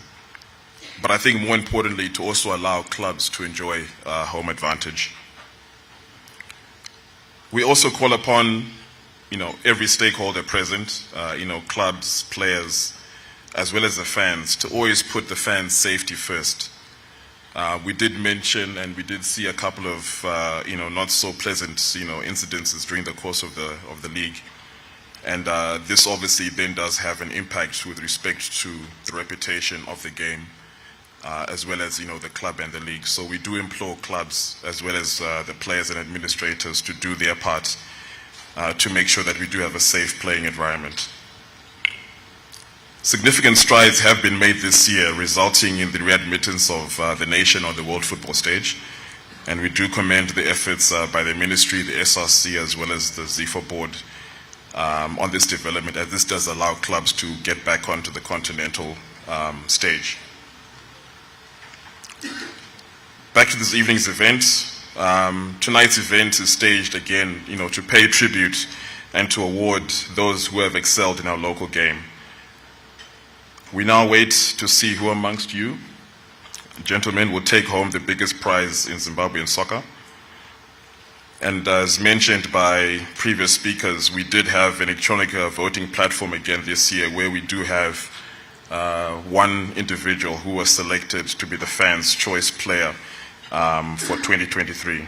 But I think more importantly, to also allow clubs to enjoy home advantage. We also call upon, every stakeholder present, clubs, players, as well as the fans, to always put the fans' safety first. We did mention and we did see a couple of, not so pleasant, incidences during the course of the league. And this obviously then does have an impact with respect to the reputation of the game, as well as, the club and the league. So we do implore clubs, as well as the players and administrators, to do their part to make sure that we do have a safe playing environment. Significant strides have been made this year, resulting in the readmittance of the nation on the world football stage. And we do commend the efforts by the ministry, the SRC, as well as the ZIFA board on this development, as this does allow clubs to get back onto the continental stage. Back to this evening's event. Tonight's event is staged again, to pay tribute and to award those who have excelled in our local game. We now wait to see who amongst you, gentlemen, will take home the biggest prize in Zimbabwean soccer. And as mentioned by previous speakers, we did have an electronic voting platform again this year, where we do have one individual who was selected to be the fans' choice player for 2023.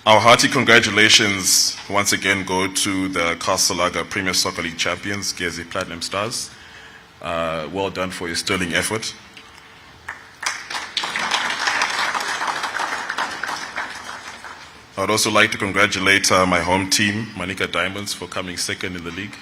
Our hearty congratulations once again go to the Casalaga Premier Soccer League champions, Gezi Platinum Stars. Well done for your sterling effort. I'd also like to congratulate my home team, Manica Diamonds, for coming second in the league.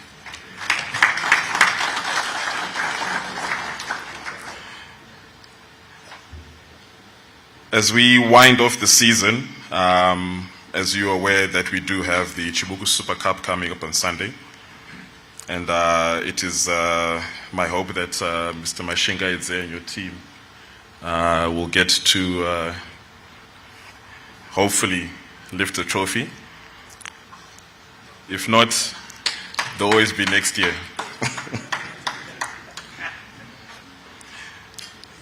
As we wind off the season, as you're aware that we do have the Chibuku Super Cup coming up on Sunday. And it is my hope that Mr. Mashinga is there and your team will get to hopefully lift the trophy. If not, there'll always be next year.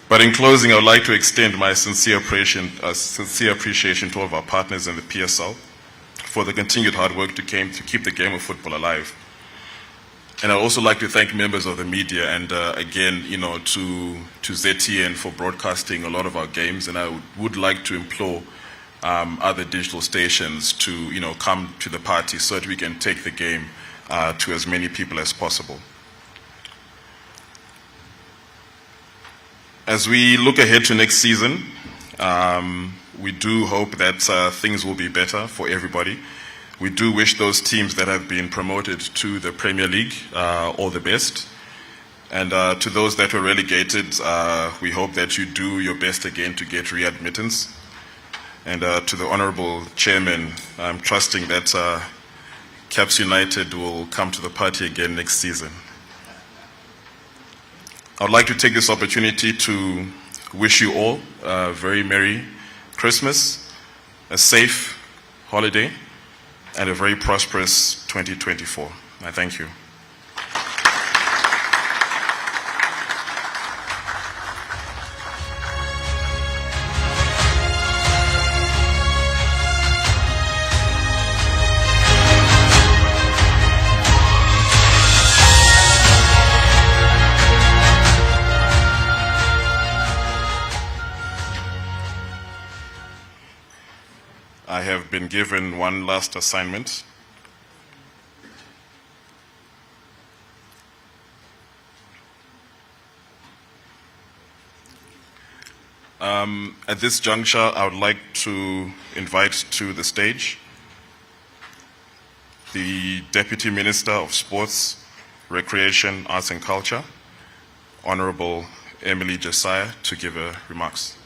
But in closing, I would like to extend my sincere appreciation to all of our partners in the PSL for the continued hard work to keep the game of football alive. And I'd also like to thank members of the media and again, to ZTN for broadcasting a lot of our games. And I would like to implore other digital stations to, come to the party so that we can take the game to as many people as possible. As we look ahead to next season, we do hope that things will be better for everybody. We do wish those teams that have been promoted to the Premier League all the best. And to those that were relegated, we hope that you do your best again to get readmittance. And to the Honourable Chairman, I'm trusting that Caps United will come to the party again next season. I would like to take this opportunity to wish you all a very Merry Christmas, a safe holiday, and a very prosperous 2024. I thank you. I have been given one last assignment. At this juncture, I would like to invite to the stage the Deputy Minister of Sports, Recreation, Arts and Culture, Honorable Emily Josiah, to give her remarks.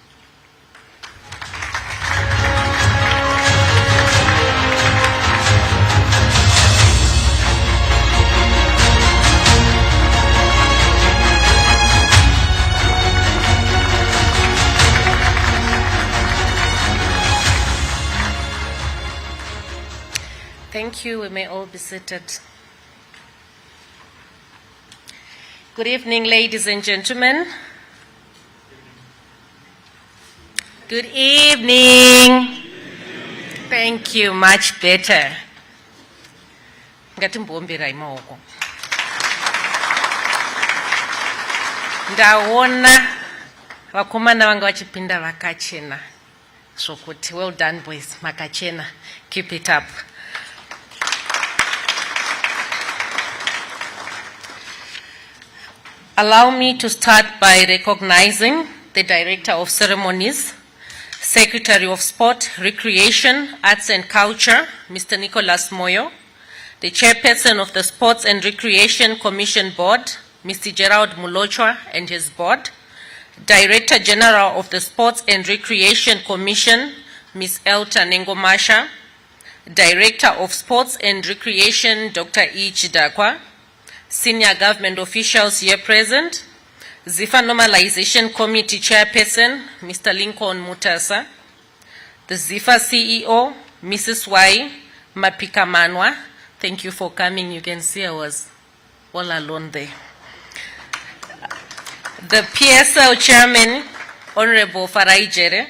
Thank you. We may all be seated. Good evening, ladies and gentlemen. Good evening. Thank you. Much better. Ngatimbombera imaoko. Ndaona vakomana vanga vachipinda vakachena. Sokuti, well done, boys. Makachena. Keep it up. Allow me to start by recognizing the Director of Ceremonies, Secretary of Sport, Recreation, Arts and Culture, Mr. Nicholas Moyo, the Chairperson of the Sports and Recreation Commission Board, Mr. Gerald Mulochwa and his board, Director General of the Sports and Recreation Commission, Ms. Elta Nengomasha, Director of Sports and Recreation, Dr. E. Chidakwa, Senior government officials here present, ZIFA Normalization Committee Chairperson, Mr. Lincoln Mutasa, the ZIFA CEO, Mrs. Y. Mapika Manwa. Thank you for coming. You can see I was all alone there. The PSL Chairman, Honorable Farai Jere,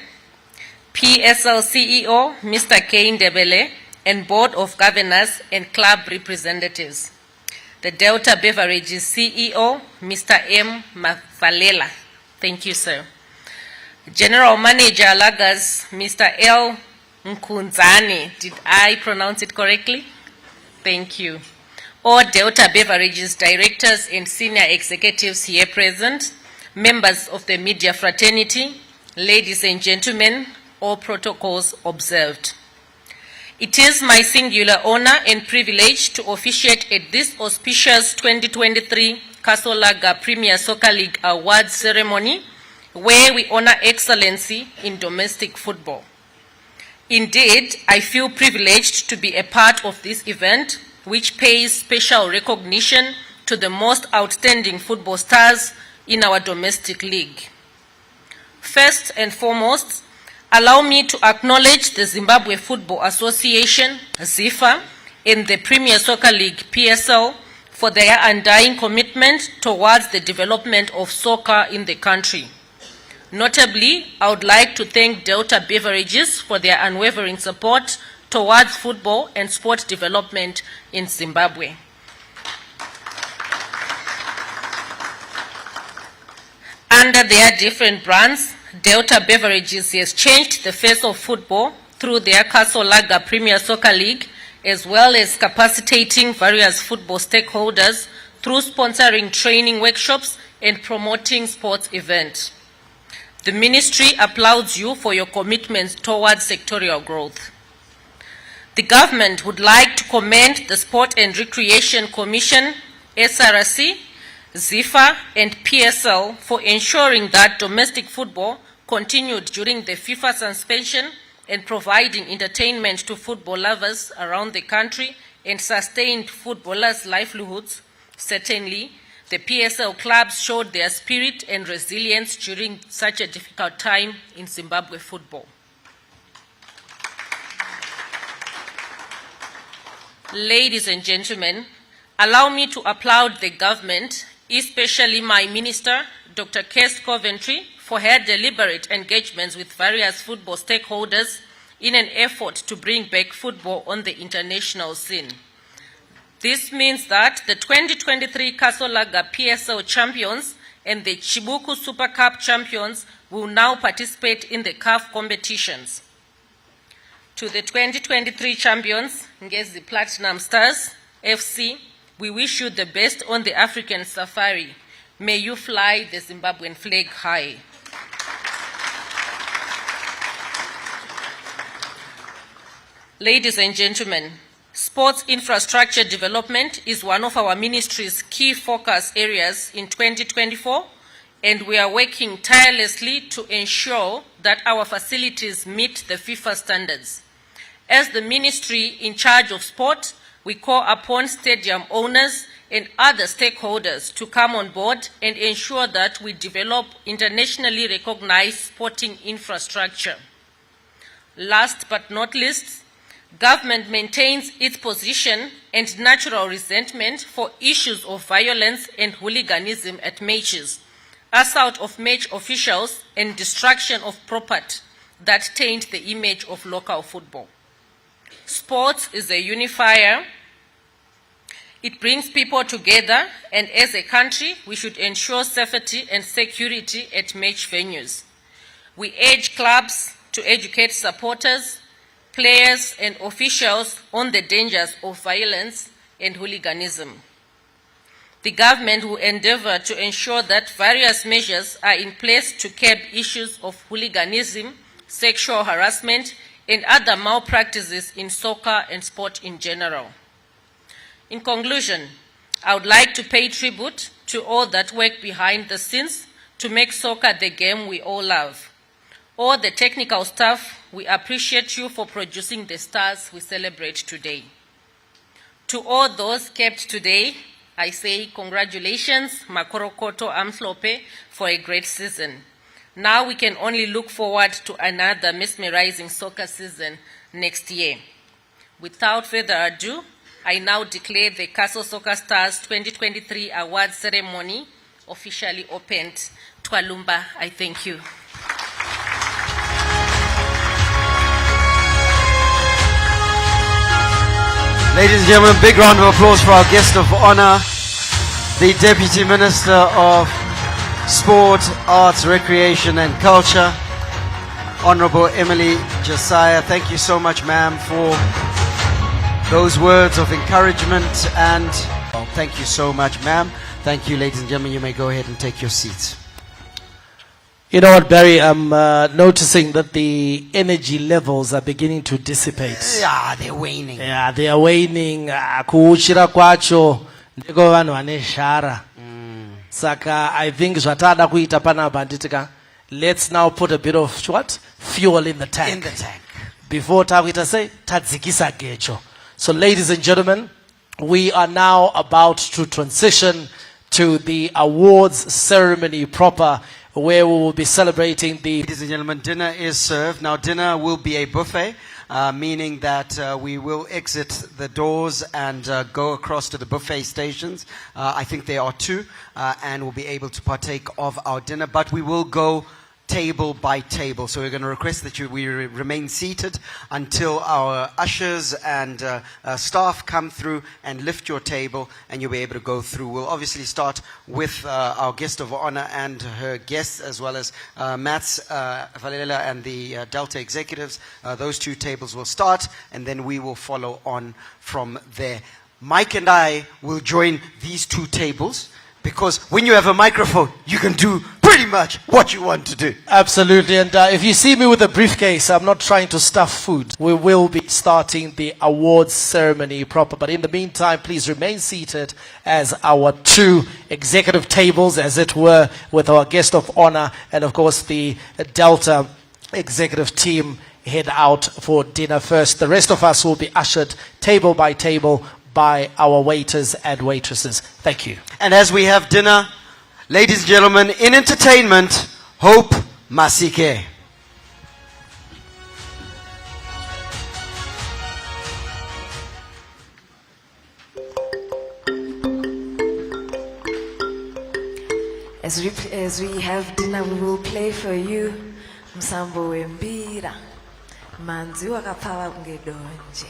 PSL CEO, Mr. Kane Debele, and Board of Governors and Club Representatives. The Delta Beverages CEO, Mr. M. Mavalela. Thank you, sir. General Manager Lagas, Mr. L. Nkunzani. Did I pronounce it correctly? Thank you. All Delta Beverages directors and senior executives here present, members of the media fraternity, ladies and gentlemen, all protocols observed. It is my singular honor and privilege to officiate at this auspicious 2023 Kasolaga Premier Soccer League Awards ceremony, where we honor excellency in domestic football. Indeed, I feel privileged to be a part of this event, which pays special recognition to the most outstanding football stars in our domestic league. First and foremost, allow me to acknowledge the Zimbabwe Football Association, ZIFA, and the Premier Soccer League, PSL, for their undying commitment towards the development of soccer in the country. Notably, I would like to thank Delta Beverages for their unwavering support towards football and sport development in Zimbabwe. Under their different brands, Delta Beverages has changed the face of football through their Kasolaga Premier Soccer League, as well as capacitating various football stakeholders through sponsoring training workshops and promoting sports events. The ministry applauds you for your commitment towards sectorial growth. The government would like to commend the Sport and Recreation Commission, SRC, ZIFA, and PSL for ensuring that domestic football continued during the FIFA suspension and providing entertainment to football lovers around the country and sustained footballers' livelihoods. Certainly, the PSL clubs showed their spirit and resilience during such a difficult time in Zimbabwe football. Ladies and gentlemen, allow me to applaud the government, especially my minister, Dr. Kes Coventry, for her deliberate engagements with various football stakeholders in an effort to bring back football on the international scene. This means that the 2023 Kasolaga PSL champions and the Chibuku Super Cup champions will now participate in the CAF competitions. To the 2023 champions, Ngezi Platinum Stars, FC, we wish you the best on the African safari. May you fly the Zimbabwean flag high. Ladies and gentlemen, sports infrastructure development is one of our ministry's key focus areas in 2024, and we are working tirelessly to ensure that our facilities meet the FIFA standards. As the ministry in charge of sport, we call upon stadium owners and other stakeholders to come on board and ensure that we develop internationally recognized sporting infrastructure. Last but not least, government maintains its position and natural resentment for issues of violence and hooliganism at matches, assault of match officials, and destruction of property that taint the image of local football. Sports is a unifier. It brings people together, and as a country, we should ensure safety and security at match venues. We urge clubs to educate supporters, players, and officials on the dangers of violence and hooliganism. The government will endeavor to ensure that various measures are in place to curb issues of hooliganism, sexual harassment, and other malpractices in soccer and sport in general. In conclusion, I would like to pay tribute to all that work behind the scenes to make soccer the game we all love. All the technical staff, we appreciate you for producing the stars we celebrate today. To all those kept today, I say congratulations, Makorokoto Amslope, for a great season. Now we can only look forward to another mesmerizing soccer season next year. Without further ado, I now declare the Castle Soccer Stars 2023 Awards ceremony officially opened. Twalumba, I thank you. Ladies and gentlemen, big round of applause for our guest of honor, the Deputy Minister of Sport, Arts, Recreation and Culture, Honorable Emily Josiah. Thank you so much, ma'am, for those words of encouragement, and thank you so much, ma'am. Thank you, ladies and gentlemen. You may go ahead and take your seats. You know what, Barry? I'm noticing that the energy levels are beginning to dissipate. Yeah, they're waning. Yeah, they are waning. Kuuchira kwacho ndiko vanhu vane shara. Saka, I think zvatada kuita panapa nditika. Let's now put a bit of what? Fuel in the tank. In the tank. Before takuita say tadzikisa gecho. So, ladies and gentlemen, we are now about to transition to the awards ceremony proper, where we will be celebrating the... Ladies and gentlemen, dinner is served. Now, dinner will be a buffet, meaning that we will exit the doors and go across to the buffet stations. I think there are 2, and we'll be able to partake of our dinner, but we will go table by table. So we're going to request that we remain seated until our ushers and staff come through and lift your table, and you'll be able to go through. We'll obviously start with our guest of honor and her guests, as well as Mats Valela and the Delta executives. Those 2 tables will start, and then we will follow on from there. Mike and I will join these 2 tables, because when you have a microphone, you can do pretty much what you want to do. Absolutely. And if you see me with a briefcase, I'm not trying to stuff food. We will be starting the awards ceremony proper. But in the meantime, please remain seated as our 2 executive tables, as it were, with our guest of honor and, of course, the Delta executive team head out for dinner first. The rest of us will be ushered table by table by our waiters and waitresses. Thank you. And as we have dinner, ladies and gentlemen, in entertainment, Hope Masike. As we have dinner, we will play for you Msambo Wembira Manzi Wakapawa Ngedonje.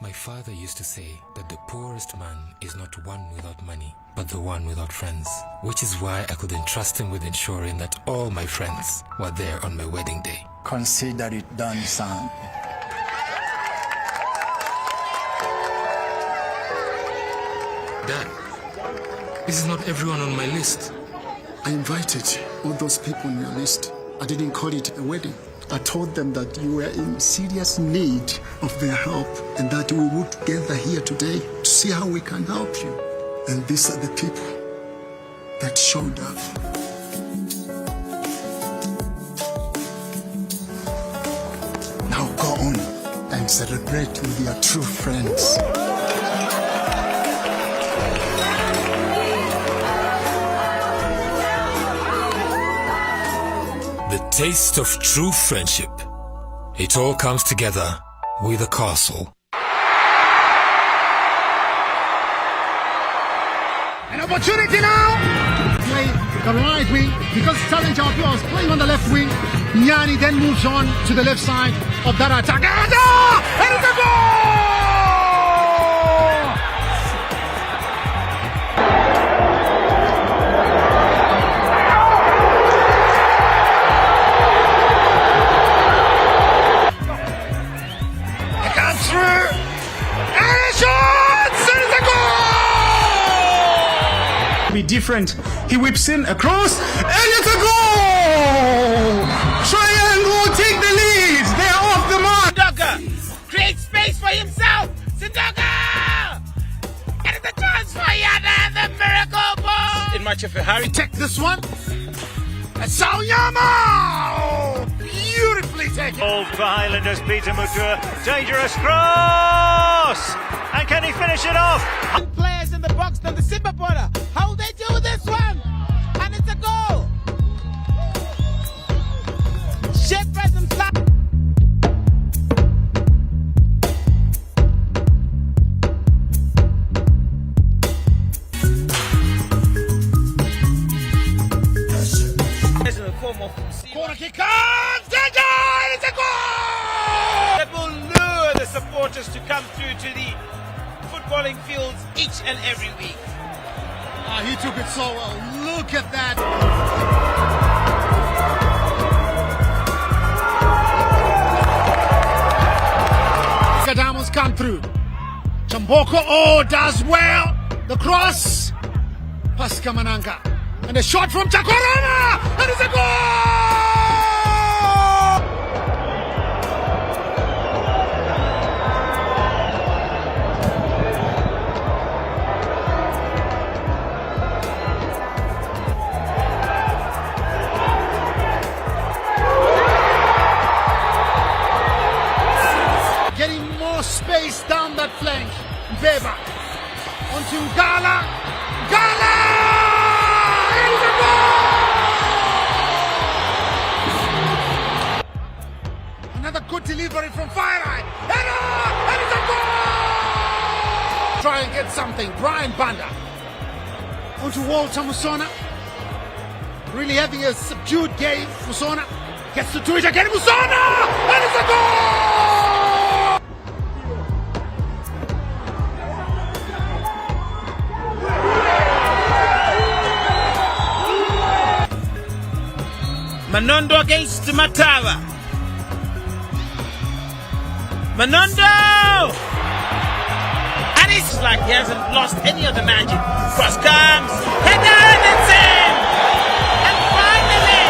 My father used to say that the poorest man is not one without money, but the one without friends, which is why I could entrust him with ensuring that all my friends were there on my wedding day. Consider it done, son. Dad, this is not everyone on my list. I invited all those people on your list. I didn't call it a wedding. I told them that you were in serious need of their help and that we would gather here today to see how we can help you. And these are the people that showed up. Now go on and celebrate with your true friends. The taste of true friendship. It all comes together with a castle. An opportunity now! Play the right wing because Challenge Outlaw is playing on the left wing. Nyani then moves on to the left side of that attack. And it's a goal! Be different. He whips in across, and it's a goal! Triangle take the lead. They're off the mark. Sindoka creates space for himself. Sindoka, and it's a chance for Yana, the miracle ball. In much of a hurry, take this one. Sauyama! Oh, beautifully taken. Ball for Highlanders, Peter Mutua. Dangerous cross! And can he finish it off? Players in the box on the Simba border. How they do this one? And it's a goal. Shepherd and Fly. Corner kick on! Danger! It's a goal! That will lure the supporters to come through to the footballing fields each and every week. He took it so well. Look at that. Diamonds come through. Chamboko, does well. The cross. Pascal Mananga. And a shot from Chakorama! And it's a goal! Getting more space down that flank. Weber onto Gala. Gala! Another good delivery from Fire-Eye. And it's a goal! Try and get something. Brian Banda. Onto Walter Musona. Really having a subdued game. Musona gets to do it again. Musona! And it's a goal! Manondo against Matawa. Manondo! And it's like he hasn't lost any of the magic. Cross comes. Header and it's in! And finally!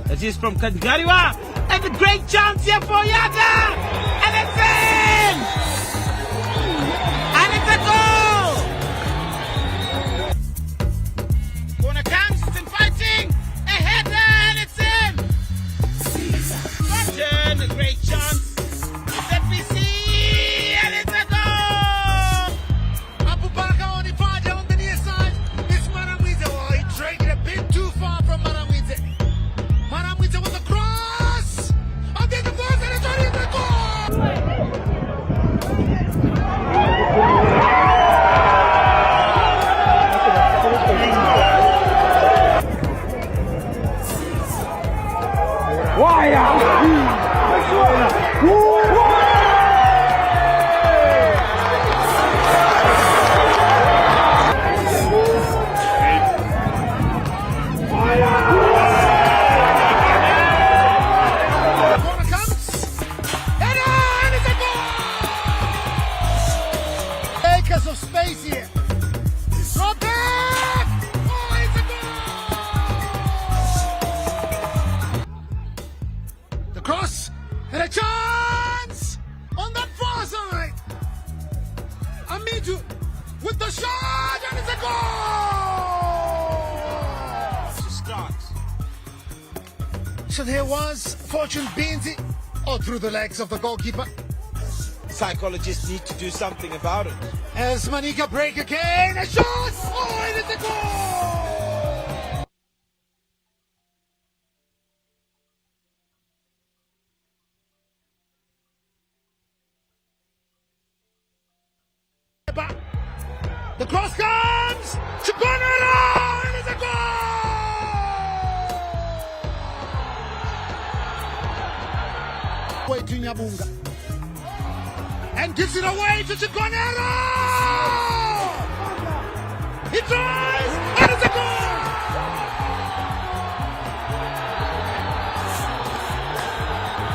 That is from Kangariwa, and a great chance here for Yaga, and it's in! And it's a goal! Corner comes, it's in fighting, a header, and it's in! Button, a great chance, let me see, and it's a goal! Abubakar on the far down the near side. It's Maramwize. Oh, he dragged it a bit too far from Maramwize. Maramwize with the cross! And then the ball and it's already the goal! Of space here. Drop back! Oh, it's a goal! The cross and a chance on that far side. Amidu with the shot and it's a goal! To start. So there was Fortune Binzi all through the legs of the goalkeeper. Psychologists need to do something about it. As Manika break again, a shot! Oh, it is a goal! The cross comes! Chikonara! It is a goal! Way to Nyabunga. and gives it away to Chigonero! He tries, and it's a goal!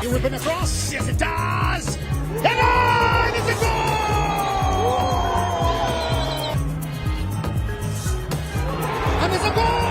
He whipping across, yes it does! And it's a goal! And it's a goal!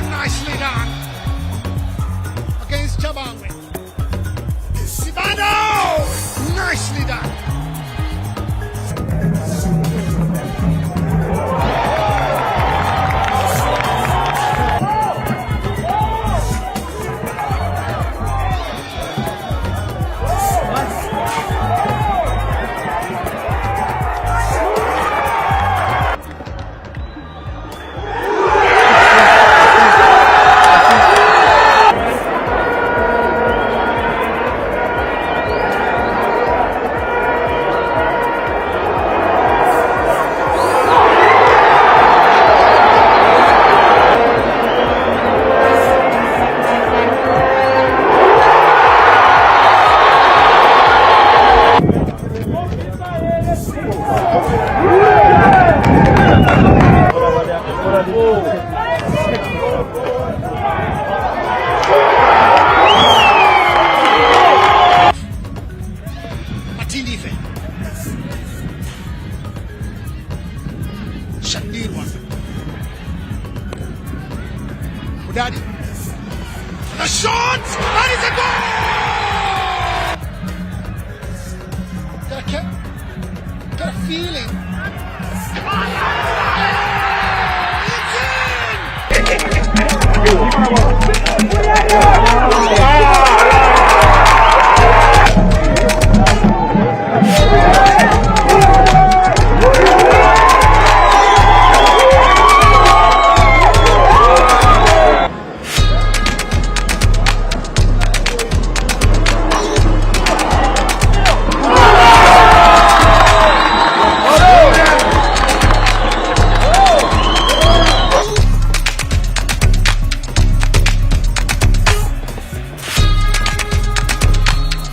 Nicely done against Chabangwe. Sibano! Nicely done. Udadi. The shot! That is a goal! Got a feeling.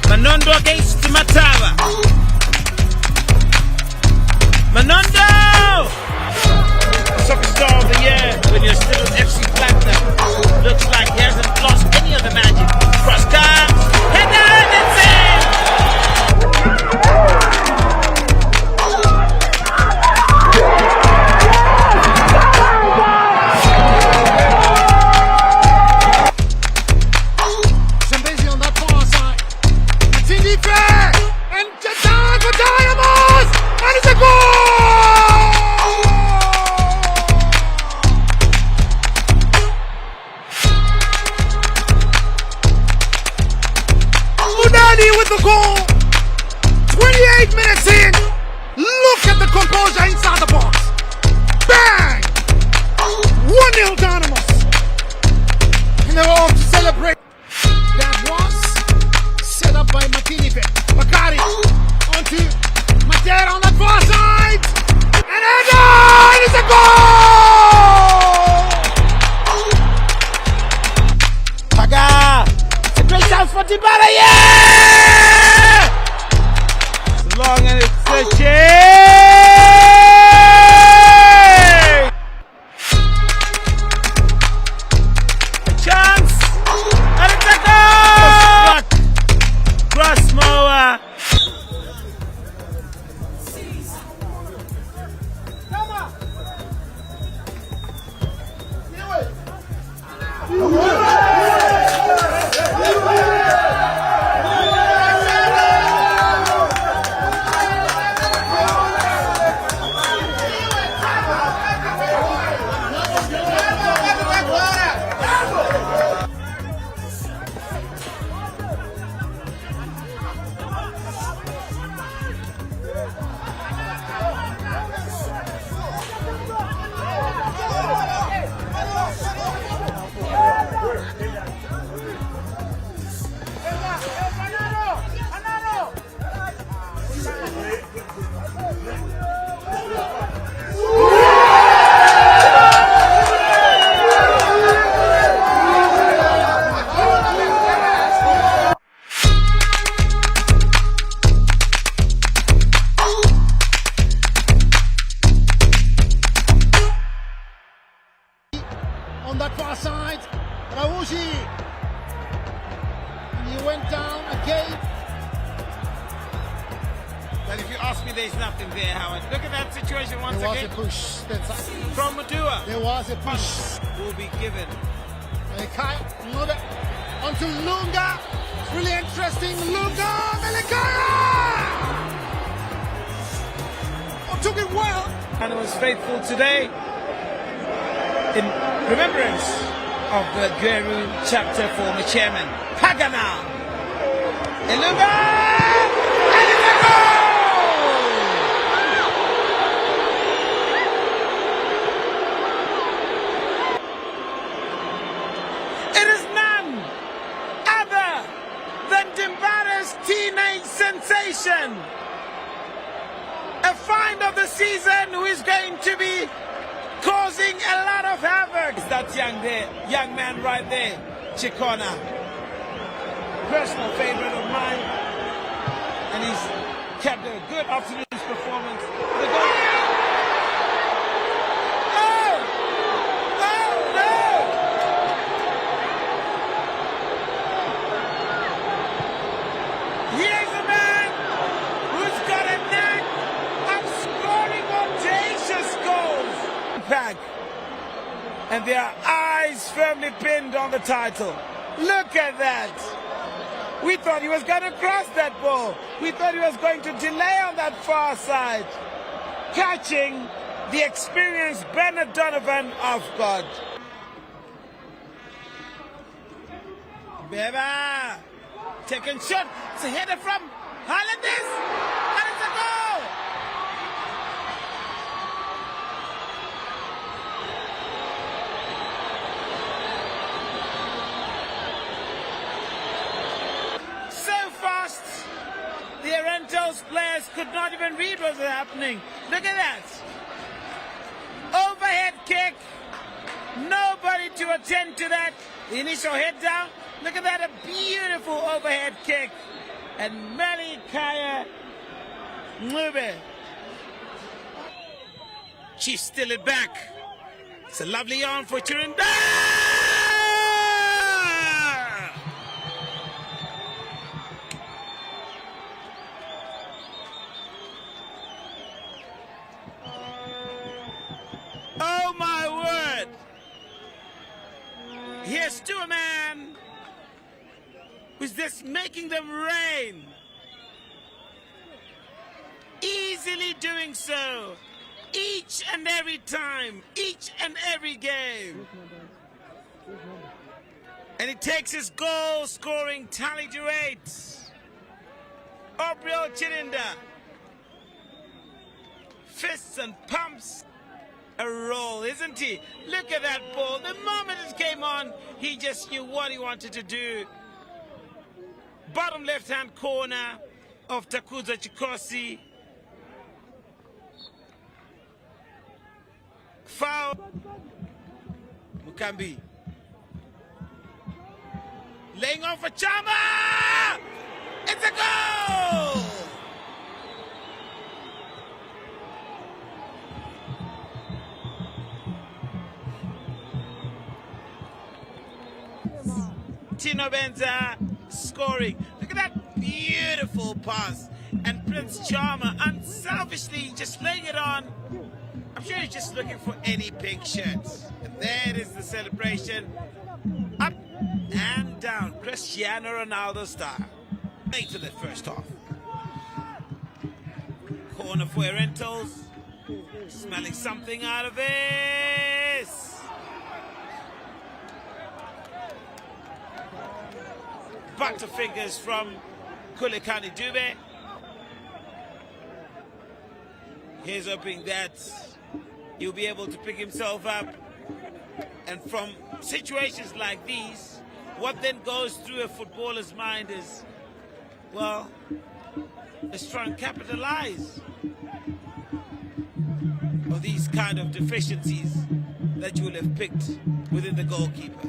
Manondo against Matava. Manondo! Soccer star of the year when you're still at FC Platinum. Looks like he hasn't lost any of the magic. Cross comes, header, and it's in! Zambezi on that far side. Matinife! And Jatan for Dynamos! And it's a goal! Udani with the goal! 28 minutes in! Look at the composure inside the box! Bang! 1-0 Dynamos! And they're off to celebrate. That was set up by Matinife. Bakari onto Matera on the far side. And it is a goal! Paga! It's a great chance for Dybala, yeah! It's long and it's a change! A chance! And it's a goal! side. Rauji. And he went down again. But if you ask me, there's nothing there, Howard. Look at that situation once There was again. a push, Spencer. From Madua. There was a push. Will be given. Onto Lunga. It's really interesting. Lunga. Melikaya! Oh, took it well. And was faithful today in remembrance of the Guru chapter former chairman, Pagana. Ilunga! And it's a goal! It is none other than Dimbara's teenage sensation. A find of the season who is going to be causing a lot of havoc. It's that young man right there, Chikona. Personal favorite of mine. And he's kept a good afternoon's performance. Here's a man who's got a knack of scoring audacious goals. Pack. And their eyes firmly pinned on the title. Look at that. We thought he was going to cross that ball. We thought he was going to delay on that far side. Catching the experienced Bernard Donovan off guard. Beba. Taking shot. It's a header from Hollandis. And it's a goal. So fast, the Orientals players could not even read what was happening. Look at that. Overhead kick. Nobody to attend to that. The initial head down. Look at that, a beautiful overhead kick. And Melikaya Mube. Chiefs still it back. It's a lovely yarn for Chirinda. Oh my word. Here's to a man who's just making them rain. Easily doing so. Each and every time. Each and every game. And he takes his goal scoring tally to 8. Obriel Chirinda. Fists and pumps. A roll, isn't he? Look at that ball. The moment it came on, he just knew what he wanted to do. Bottom left-hand corner of Takuza Chikosi. Foul. Mukambi. Laying off for Chama! It's a goal! Tino Benza scoring. Look at that beautiful pass. And Prince Charmer unselfishly just laying it on. I'm sure he's just looking for any pink shirts. And there is the celebration. Up and down. Cristiano Ronaldo style. Late to the first half. Corner for Orientals. Smelling something out of this. Butterfingers from Kulikani Dube. Here's hoping that he'll be able to pick himself up. And from situations like these, what then goes through a footballer's mind is, well, let's try and capitalize on these kind of deficiencies that you will have picked within the goalkeeper.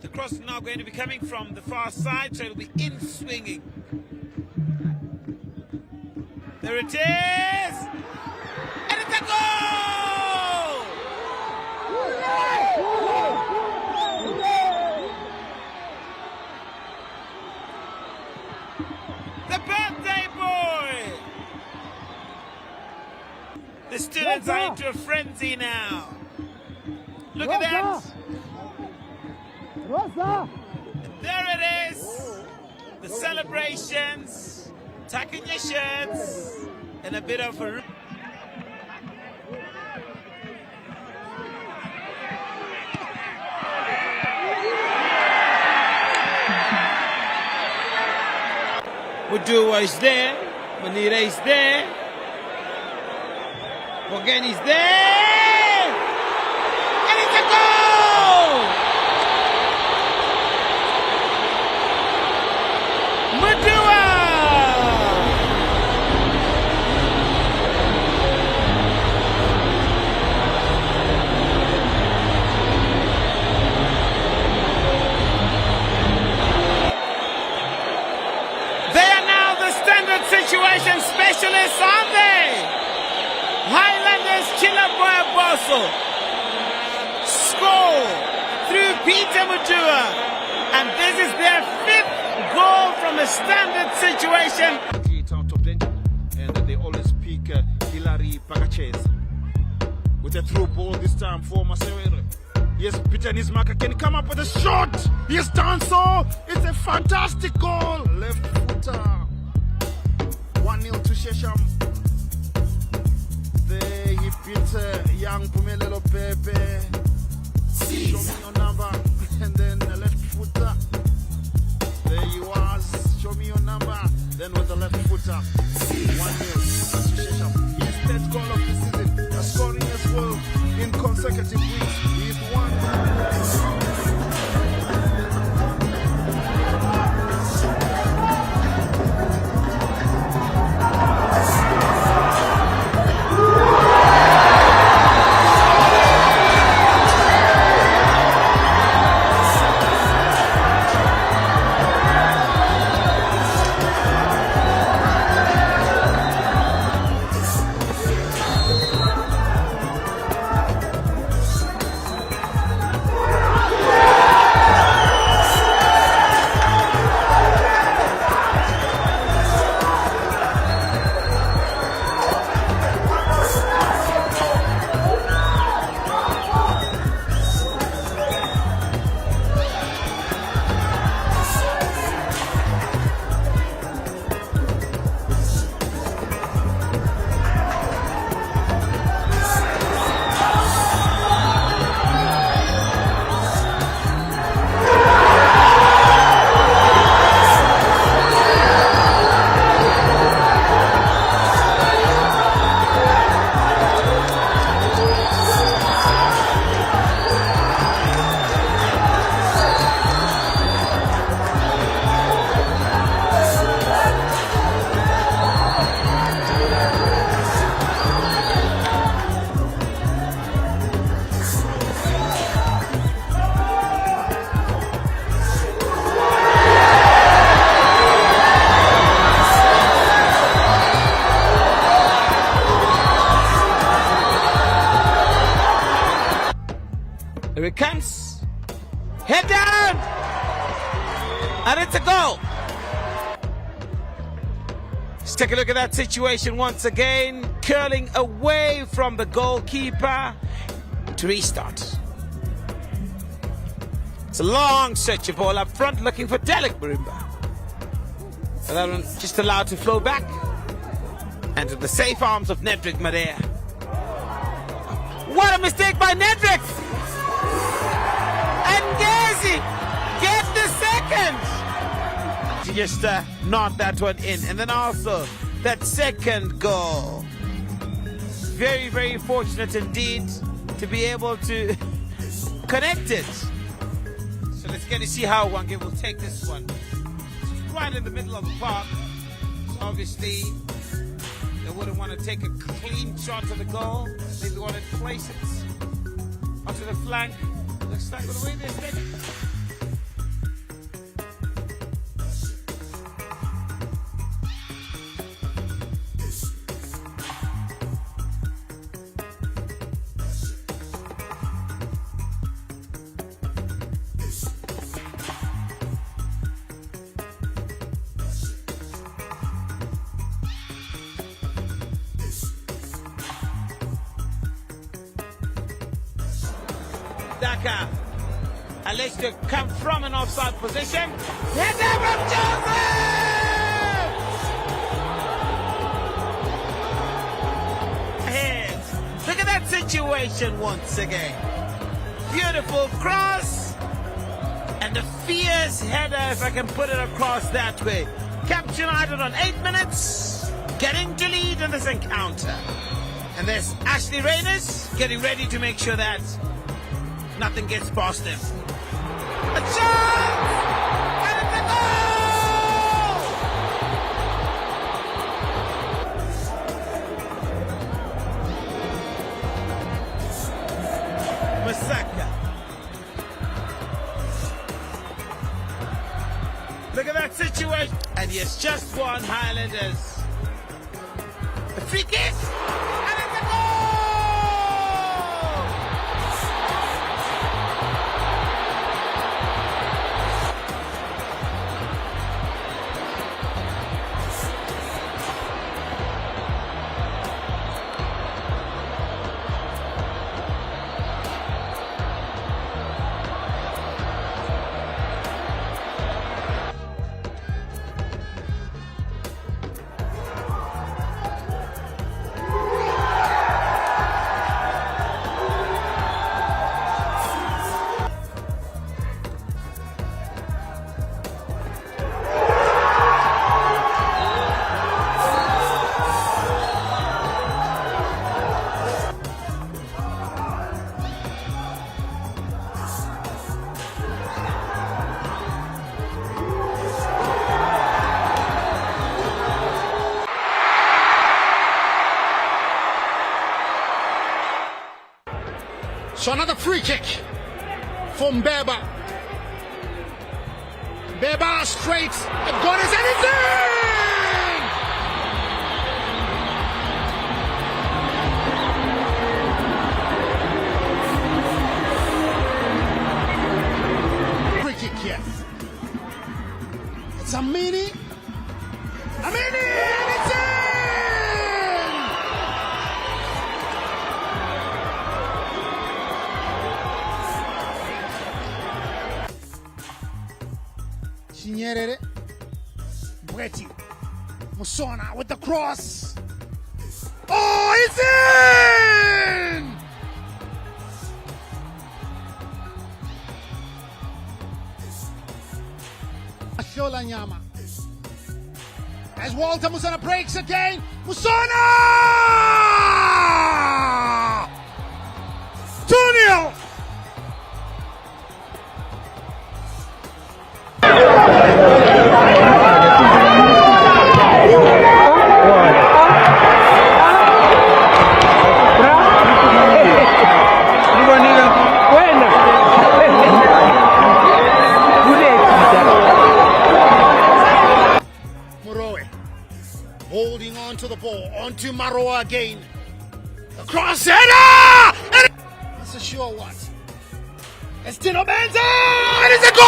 The cross is now going to be coming from the far side, so it'll be in swinging. There it is! And it's a goal! The birthday boy! The students are into a frenzy now. Look at that. There it is. The celebrations. Tucking your shirts. And a bit of a... Mudua is there. Manira is there. Morgan is there. And it's a goal! Mudua! Situation specialists, aren't they? Highlanders Chilaboya Bosso score through Peter Mutua, and this is their 5th goal from a standard situation. Out of danger, and they always pick Hilary Pagachez with a through ball this time for Masewere. Yes, Peter Nismaka can come up with a shot. He has done so. It's a fantastic goal. Left footer. 1-0 to Shesham. There he beat young Pumelelo Pepe. Show me your number. And then the left footer. There he was. Show me your number. Then with the left footer. 1-0 to Shesham. His 3rd goal of the season. Scoring as well in consecutive weeks. He's won. Here it comes. Head down! And it's a goal. Let's take a look at that situation once again. Curling away from the goalkeeper to restart. It's a long stretch of ball up front looking for Dalek Marimba. But that one just allowed to flow back and to the safe arms of Nedrick Madea. What a mistake by Nedrick! And Gazi get the second! To just nod that one in. And then also that second goal. Very, very fortunate indeed to be able to connect it. So let's get to see how Wange will take this one. It's right in the middle of the park. So obviously, they wouldn't want to take a clean shot to the goal. Maybe want to place it onto the flank. Looks like the way they're taking. Daka. Alleged to come from an offside position. Header from Joseph! Ahead. Look at that situation once again. Beautiful cross. And a fierce header, if I can put it across that way. Capture United on 8 minutes. Getting to lead in this encounter. And there's Ashley Rayners getting ready to make sure that nothing gets past him. A chance! And it's a goal! Masaka. Look at that situation. And yes, just one Highlanders. The free kick! And it's a goal! So another free kick from Beba. Beba straight. The goal is anything! Free kick here. It's a mini. And it's in! Nyerere, Bweti, Musona with the cross. Oh, it's in! Shola Nyama. As Walter Musona breaks again. Musona! 2-0! Holding on to the ball, onto Maroa again. The cross header! It's a sure one. It's Tino Benza! And it's a goal!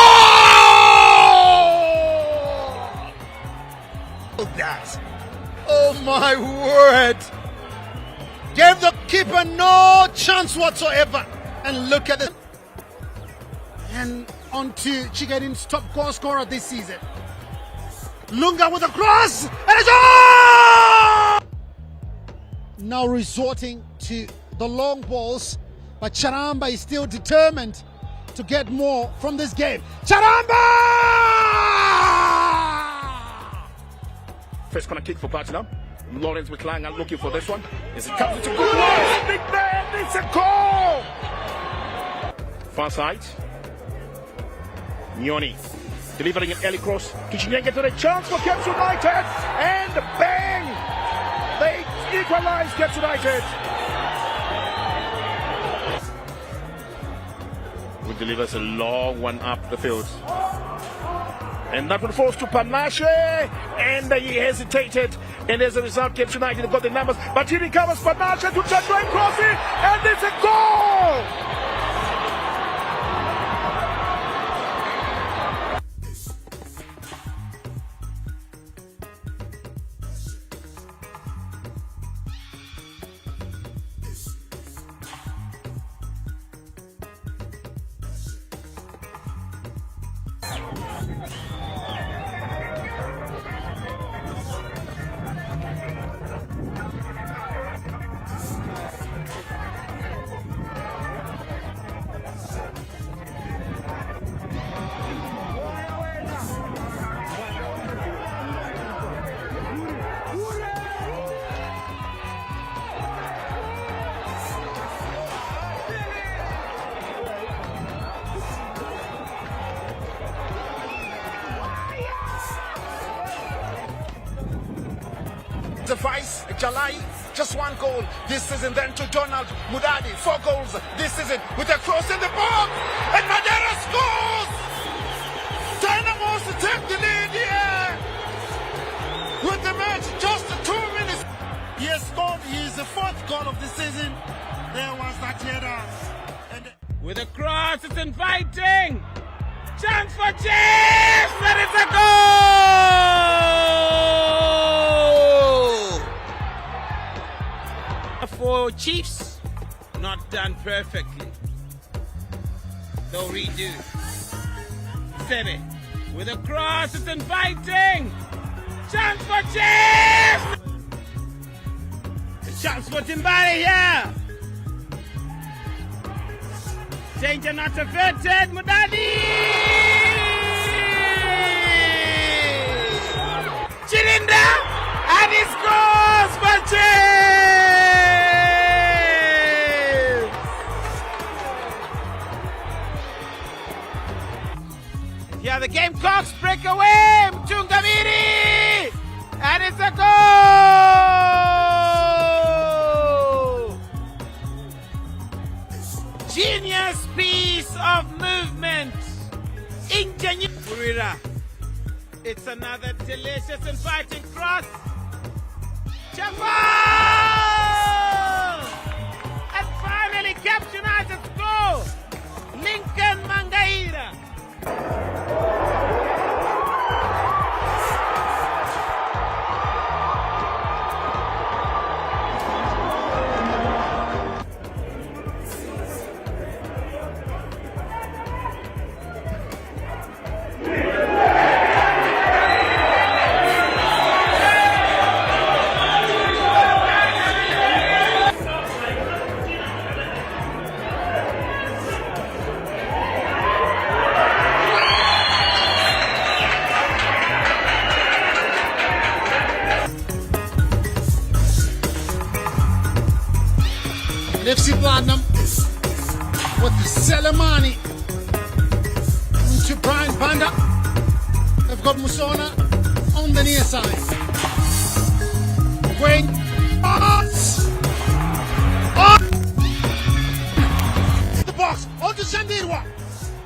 That. Oh my word! Gave the keeper no chance whatsoever. And look at it. And on to Chigarin's top goal scorer this season. Lunga with a cross, and it's on! Now resorting to the long balls, but Charamba is still determined to get more from this game. Charamba! First corner kick for Platinum. Lawrence McClang are looking for this one. As it comes, it's a good one. Big man, it's a goal! Far side. Nyoni. Delivering an early cross to Chinyenge to the chance for Caps United, and bang! They equalize Caps United. Who delivers a long one up the field. And that one falls to Panache, and he hesitated, and as a result Caps United got the numbers, but he recovers Panache to Chandra crossing, and it's a goal! The Vice, Jalai, just one goal this season. Then to Donald Mudadi, 4 goals this season with a cross in the box. And Madera scores! Dynamos to take the lead here. With the match just 2 minutes. He has scored his 4th goal of the season. There was that header. With a cross, it's inviting. Chance for Chiefs, and it's a goal! For Chiefs, not done perfectly. They'll redo. Sebe, with a cross, it's inviting. Chance for Chiefs! A chance for Timbari here. Danger not averted, Mudadi! Chirinda! And he scores for Chiefs! Here the Gamecocks break away! Mtungamiri! And it's a goal! Genius piece of movement. Ingenious. It's another delicious inviting cross. Jamal! And finally Caps United score. Lincoln Mangaira. FC Platinum with the Selemani into Brian Panda. They've got Musona on the near side. Going pass on the box onto Shandirwa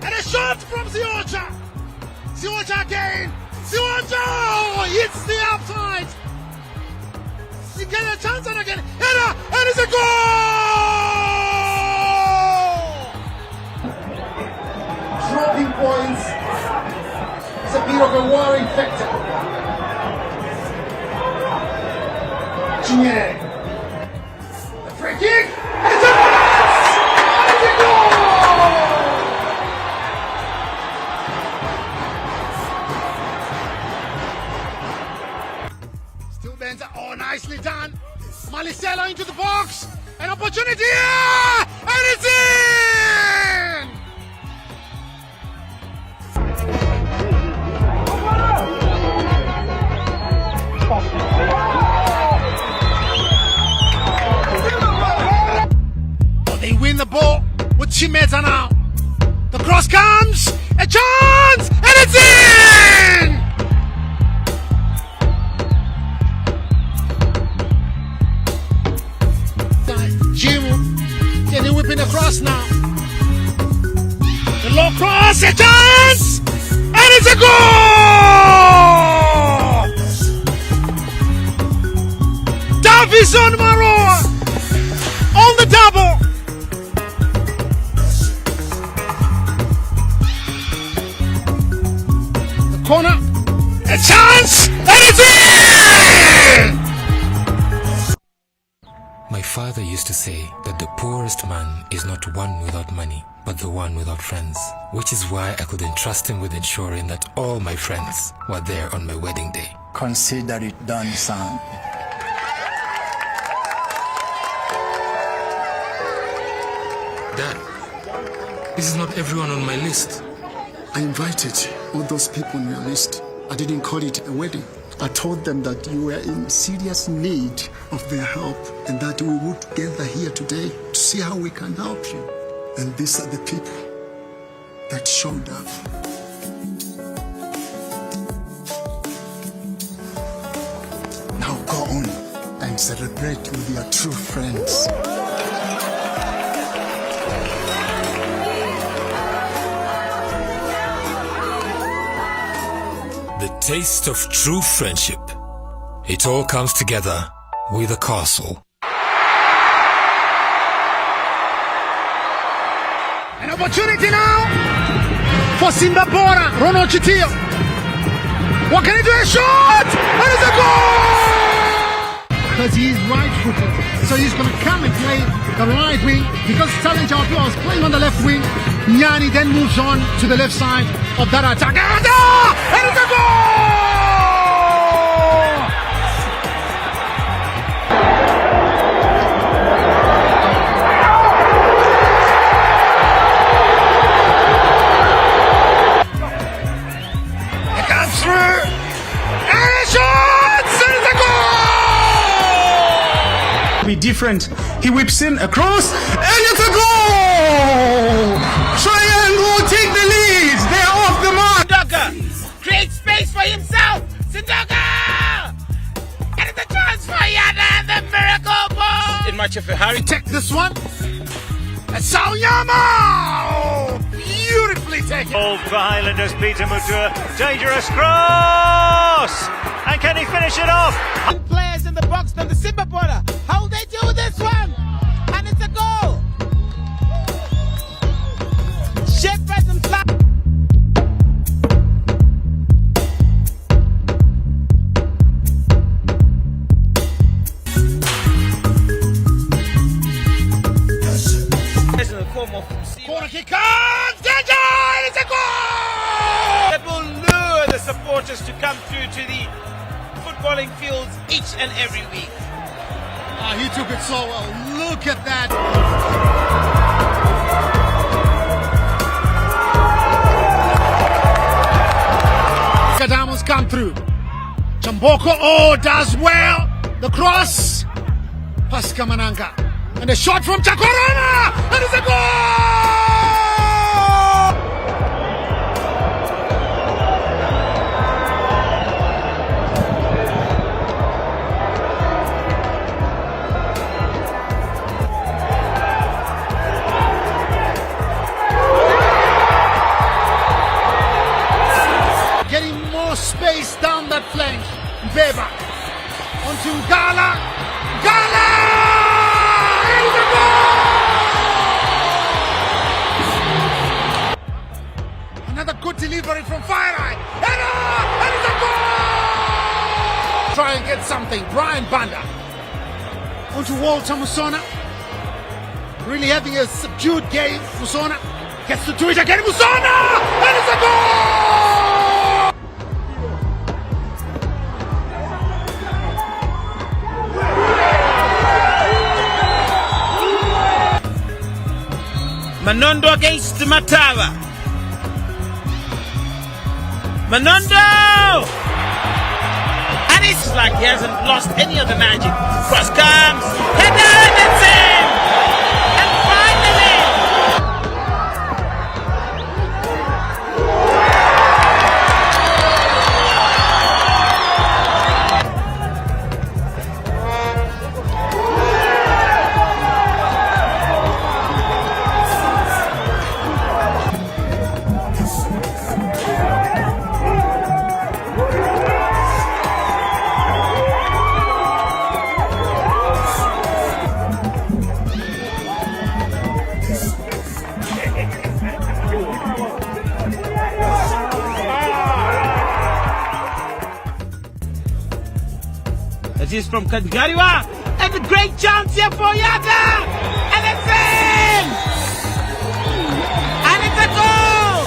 and a shot from Siocha. Siocha again. Siocha hits the outside. He gets a chance and again. Header and it's a goal! Dropping points. It's a bit of a worrying factor. Chinyere. The free kick. It's a pass! And it's a goal! Still Benza. Oh, nicely done. Malicella into the box. An opportunity here! And it's in! They win the ball with Chimeza now. The cross comes, a chance, and it's in! Jimu, getting whipping across now. The low cross, a chance, and it's a goal! Davison Maroa on the double. Corner, a chance, and it's in! My father father used to say that the poorest man is not one without money, but the one without friends, which is why I could entrust him with ensuring that all my friends were there on my wedding day. Consider it done, son. Dad, this is not everyone on my list. I invited all those people on your list. I didn't call it a wedding. I told them that you were in serious need of their help and that we would gather here today to see how we can help you. And these are the people that showed up. Now go on and celebrate with your true friends. The taste of true friendship. It all comes together with a castle. An opportunity now for Simba Bora, Ronald Chitio. What can he do? A shot! And it's a goal! Because he's right-footed. So he's going to come and play the right wing. Because Challenge Our was playing on the left wing. Nyani then moves on to the left side of that attack. And it's a goal! Be different. He whips in across, and it's a goal! Triangle take the lead. They're off the mark. Sindoka creates space for himself. Sindoka! And it's a chance for Yana, the miracle ball. In much of a hurry, take this one. And Sauyama! Beautifully taken. Ball for the Highlanders, Peter Mutua. Dangerous cross! And can he finish it off? Players in the box than the Simba Bora. How they do this one? And it's a goal. Shepherd and Flat. In the form of corner kick comes danger! It's a goal! That will lure the supporters to come through to the footballing fields each and every week. He took it so well. Look at that. Kadamo's come through. Chamboko, does well. The cross. Pascal Mananga. And a shot from Chakorana. And it's a goal! Space down that flank. Beba onto Gala. Gala! And it's a goal! Another good delivery from FireEye. And it's a goal! Try and get something. Brian Banda onto Walter Musona. Really having a subdued game. Musona gets to do it again. Musona! And it's a goal! Manondo against Matawa. Manondo! And it's like he hasn't lost any of the magic. Cross comes. Header, that's it! And finally! It is from Kangariwa, And a great chance here for Yaga. And it's in. And it's a goal.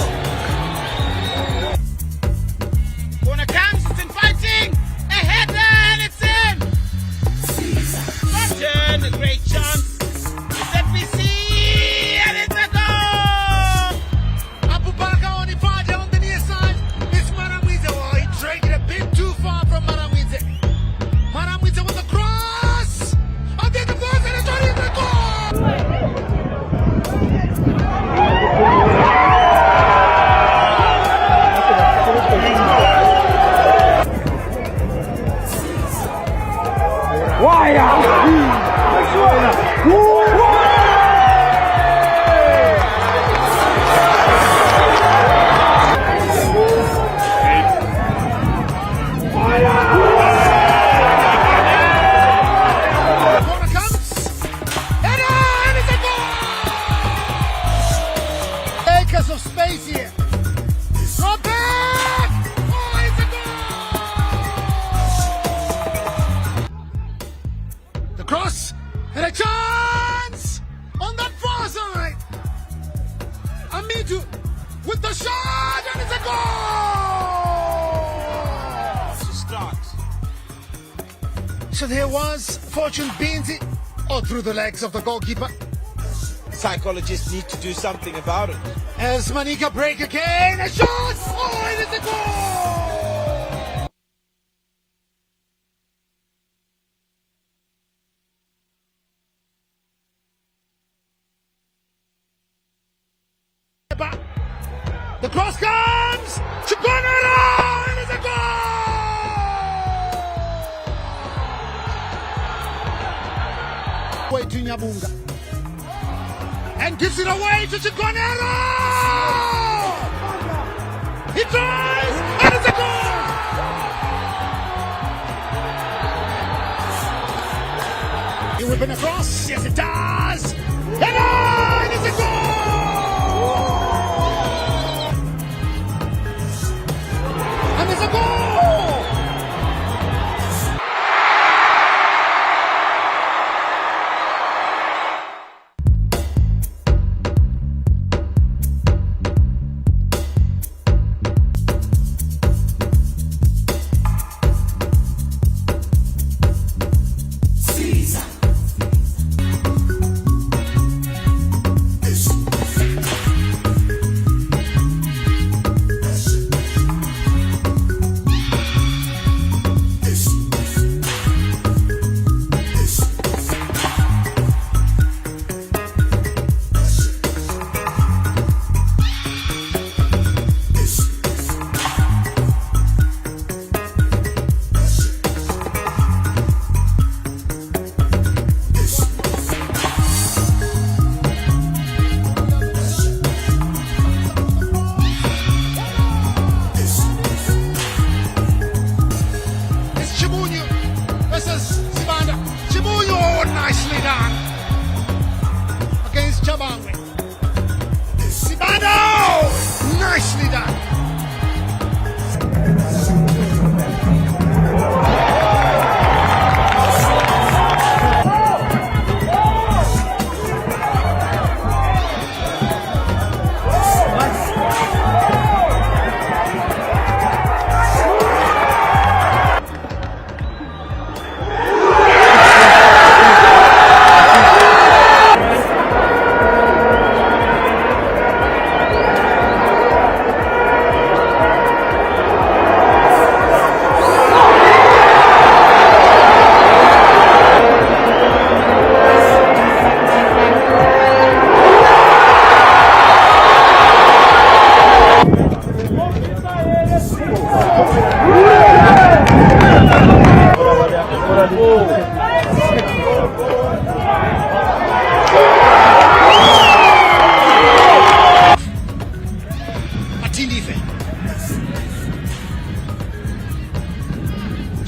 Corner comes, it's in fighting. A header and it's in. Turn, a great chance. It's FBC and it's a goal. Abubakar on the far down the near side. It's Maramwize. Oh, he dragged it a bit too far from Maramwize. Maramwize with the cross. And then the ball and it's on the goal. Acres of space here. Drop back! Oh, it's a goal! The cross and a chance on that far side. Amidu with the shot and it's a goal! To start. So there was Fortune Binzi all through the legs of the goalkeeper. Psychologists need to do something about it. As Manika break again, a shot! Oh, it is a goal! The cross comes! Chigonara! It is a goal! Way to Nyabunga. And gives it away to Chigonero! He tries! And it's a goal! He whipping across. Yes, it does! And it's a goal! And it's a goal! Nicely done against Chabangwe. Sibano! Nicely done.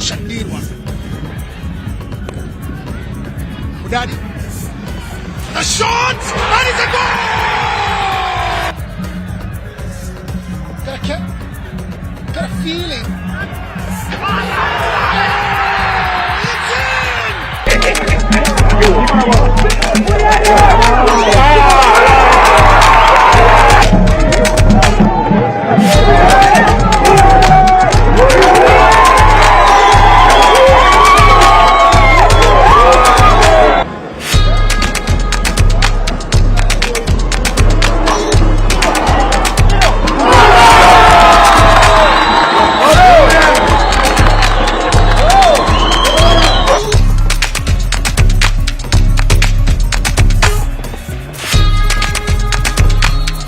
Shandirwa. Udadi. The shot! And it's a goal! Got a feeling. It's in!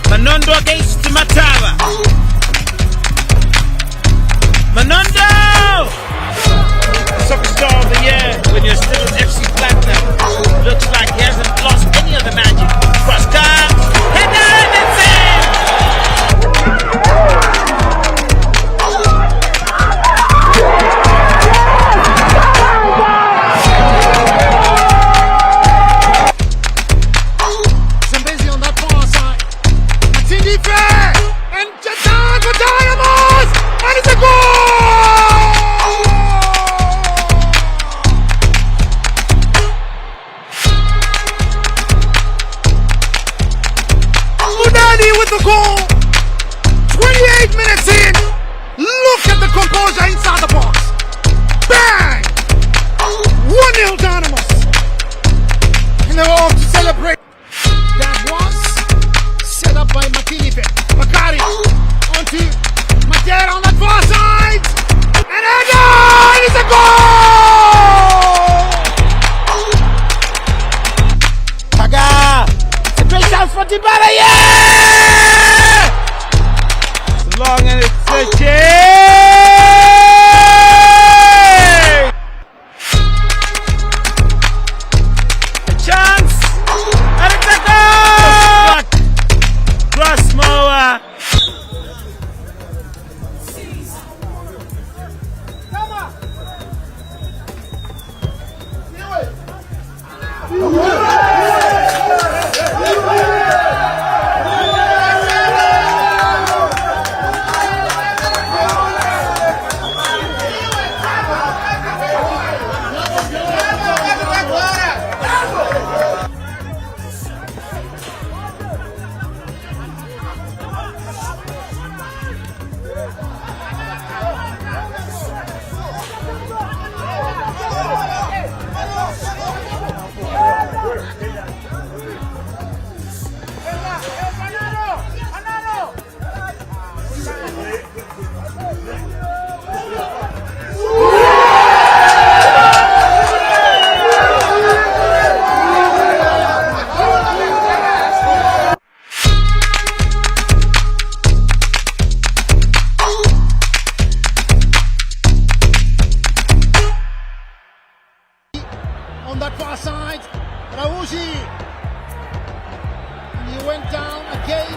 Manondo against Matava. Manondo! Superstar of the year when you're still in FC Platinum. Looks like he hasn't lost any of the magic. Cross comes, header, and it's Zambezi on that far side. Matindi fair and Jatan for Dynamos, and it's a goal! Udani with the goal. 28 minutes in. Look at the composure inside the box. Bang! 1-0 Dynamos. And they're off to celebrate. That was set up by Matinife. Bakari onto Matera on that far side. And Eden is a goal! Paga! It's a great chance for Dybala, yeah! It's long and it's a chase! A chance! And it's a goal! Crossmower! On that far side, Rauji. And he went down again.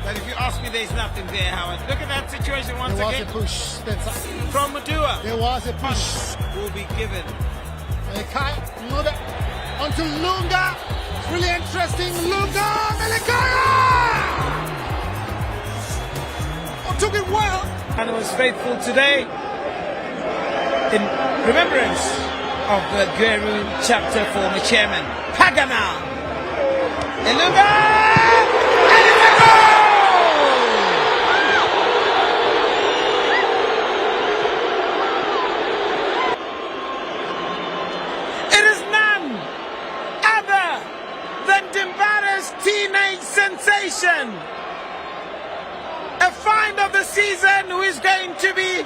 But if you ask me, there's nothing there, Howard. Look at that situation once There was again. a push. From Madua. There was a push. Will be given. Melekai, Lunga, onto Lunga. It's really interesting. Lunga, Melekai! Oh, took it well. And was faithful today in remembrance of the Guru chapter for the chairman. Pagana! Ilunga! And it's a goal! It is none other than Dimbara's teenage sensation. A find of the season who is going to be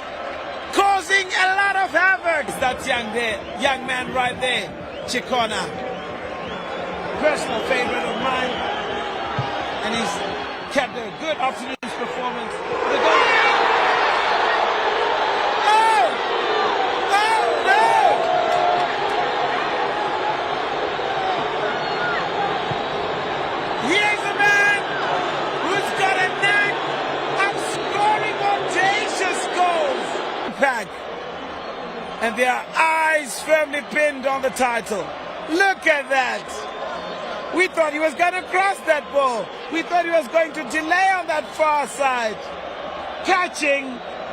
causing a lot of havoc. It's that young man right there, Chikona. Personal favorite of mine. And he's kept a good afternoon's performance. The goal. Oh! Oh no! Here's a man who's got a knack of scoring audacious goals. Pack. And their eyes firmly pinned on the title. Look at that. We thought he was going to cross that ball. We thought he was going to delay on that far side. Catching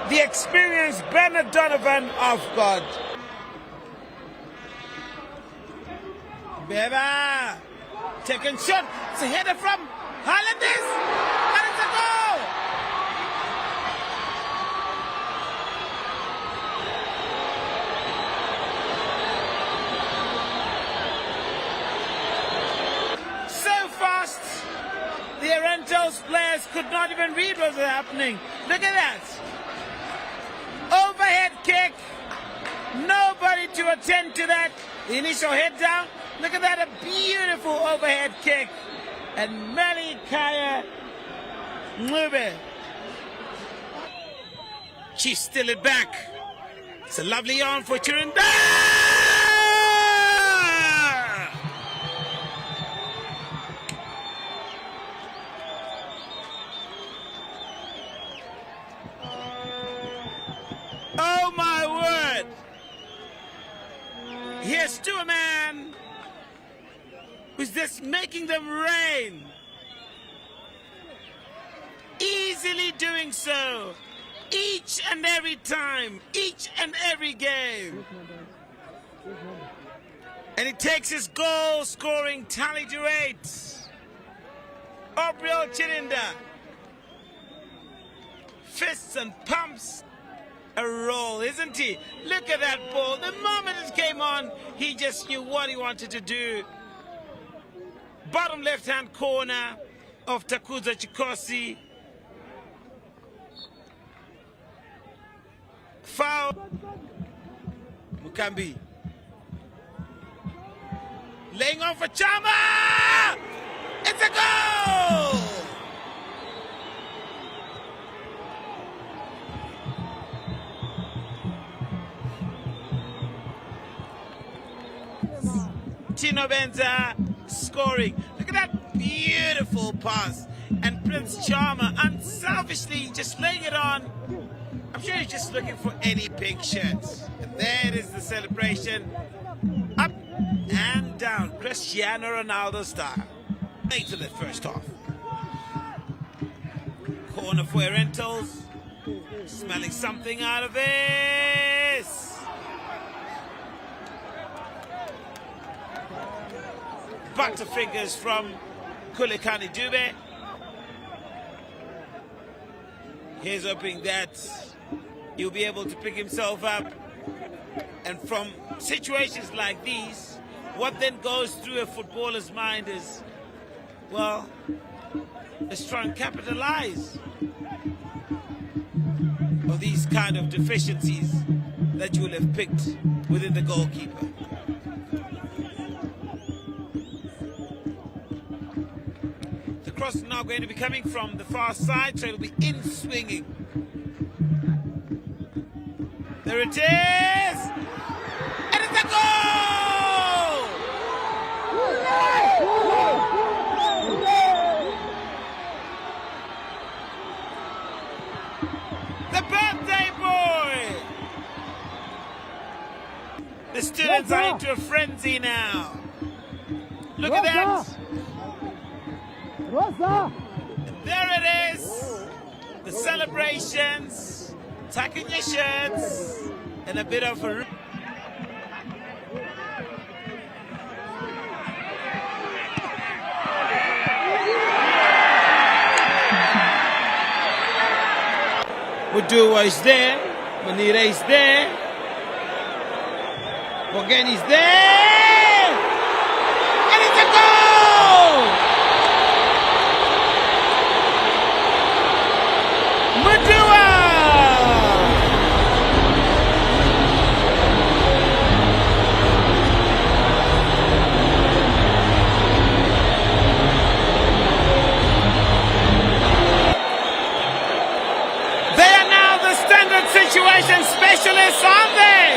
the experienced Bernard Donovan off guard. Beba. Taking shot. It's a header from Highlanders. And it's a goal. So fast. The Orientals players could not even read what was happening. Look at that. Overhead kick. Nobody to attend to that. The initial head down. Look at that, a beautiful overhead kick. And Meli Kaya Ngube. Chiefs still it back. It's a lovely arm for Chirinda. Oh my word. Here's to a man who's just making them rain. Easily doing so. Each and every time. Each and every game. And he takes his goal scoring tally to 8. Obriel Chirinda. Fists and pumps. A roll, isn't he? Look at that ball. The moment it came on, he just knew what he wanted to do. Bottom left-hand corner of Takuza Chikosi. Foul. Mukambi. Laying on for Chama! It's a goal! Tino Benza scoring. Look at that beautiful pass. And Prince Chama unselfishly just laying it on. I'm sure he's just looking for any pink shirts. And there is the celebration. Up and down. Cristiano Ronaldo style. Late in the first half. Corner for Orientals. Smelling something out of this. Butterfingers from Kulekani Dube. Here's hoping that he'll be able to pick himself up. And from situations like these, what then goes through a footballer's mind is, well, let's try and capitalize on these kind of deficiencies that you will have picked within the goalkeeper. Cross is now going to be coming from the far side, so it'll be in swinging. There it is! And it's a goal! The birthday boy! The students are into a frenzy now. Look at that! There it is, the celebrations, tucking your shirts, and a bit of a... Mudua is there, Manira is there, Morgan is there, and it's a goal! Situation specialists, aren't they?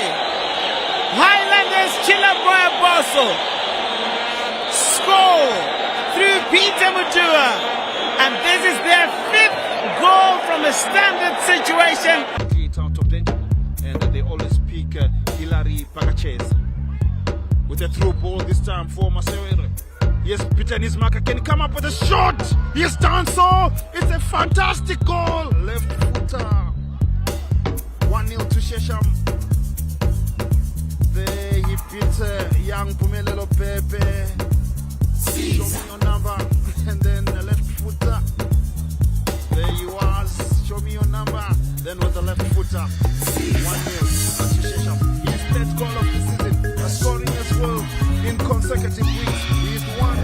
Highlanders Chilaboya Bosso score through Peter Mutua, and this is their 5th goal from a standard situation. Out of danger, and they always pick Hilary Pagachez with a through ball this time for Masewere. Yes, Peter Nismaka can come up with a shot. He has done so. It's a fantastic goal. Left footer. 1-0 to Shesham. There he feature young Pumelelo Pepe. Show me your number, and then the left footer. There you are. Show me your number, then with the left footer. 1-0. His third goal of the season, scoring as well in consecutive weeks. He's won.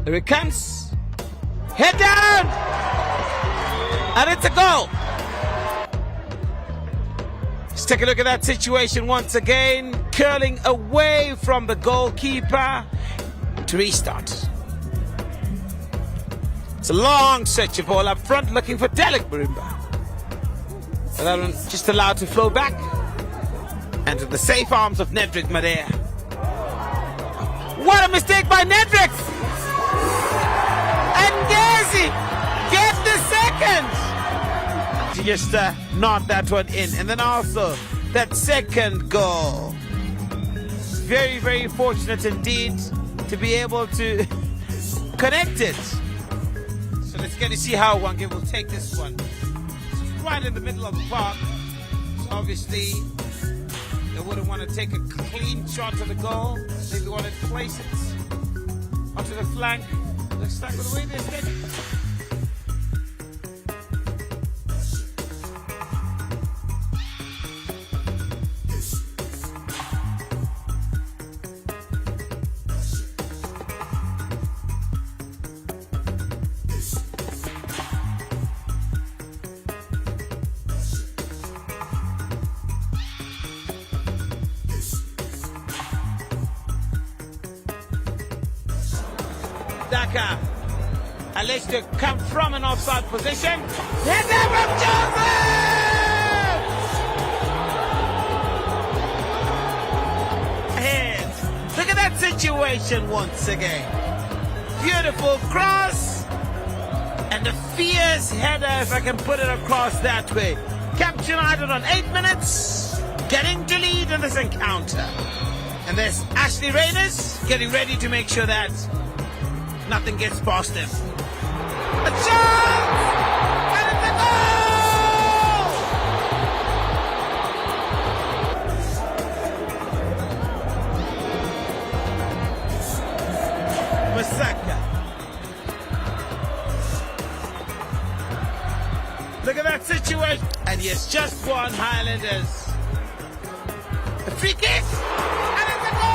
Here it comes. Head down! And it's a goal. Let's take a look at that situation once again. Curling away from the goalkeeper to restart. It's a long search ball up front looking for Dalek Marimba. But that one just allowed to flow back. And to the safe arms of Nedrick Madea. What a mistake by Nedrick! And Gazi get the second! To just nod that one in. And then also that second goal. Very, very fortunate indeed to be able to connect it. So let's get to see how Wange will take this one. It's right in the middle of the park. So obviously, they wouldn't want to take a clean shot to the goal. They want to place it onto the flank. Looks like with the way they're standing. Daka alleged to come from an offside position. Here's from Joseph! Ahead. Look at that situation once again. Beautiful cross. And a fierce header, if I can put it across that way. Capture United on 8 minutes. Getting to lead in this encounter. And there's Ashley Raiders getting ready to make sure that nothing gets past them. A chance! And it's a goal! Masaka. Look at that situation. And yes, just one Highlanders. A free kick! And it's a goal!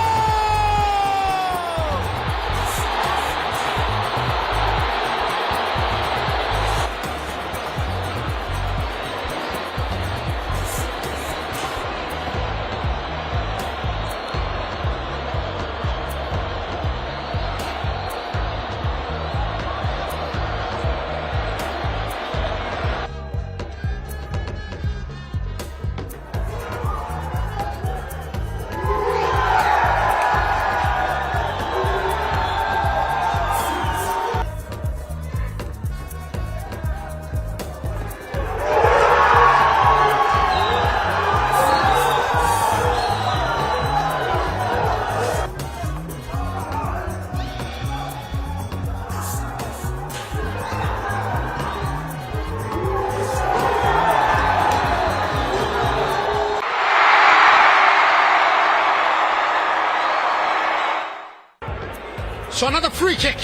So another free kick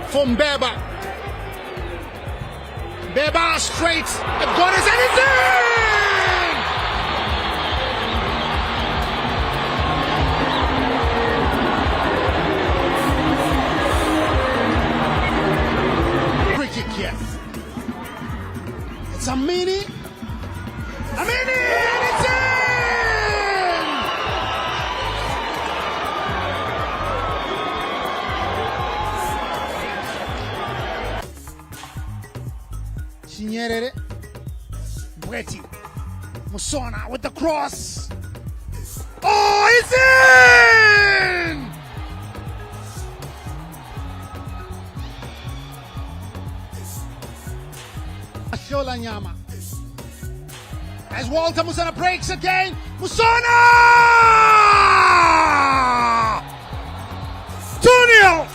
from Beba. Beba straight. The goal is anything! Free kick here. It's a mini. And it's in! Chinyerere, Bweti, Musona with the cross. Oh, it's in! Shola Nyama. As Walter Musona breaks again. Musona! 2-0!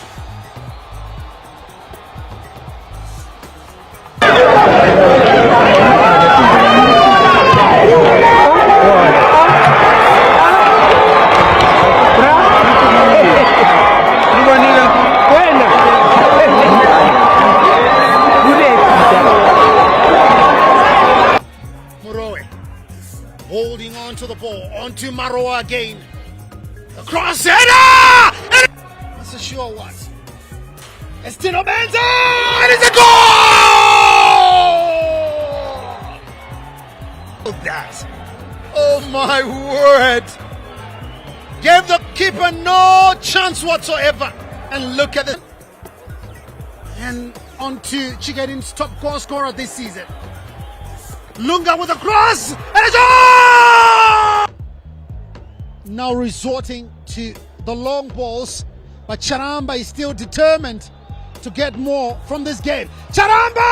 Holding on to the ball, onto Maroa again. The cross header! That's a sure one. It's Tino Benza! And it's a goal! That. Oh my word! Gave the keeper no chance whatsoever. And look at it. And onto Chigadin's top goal scorer this season. Lunga with a cross, and it's on! Now resorting to the long balls, but Charamba is still determined to get more from this game. Charamba!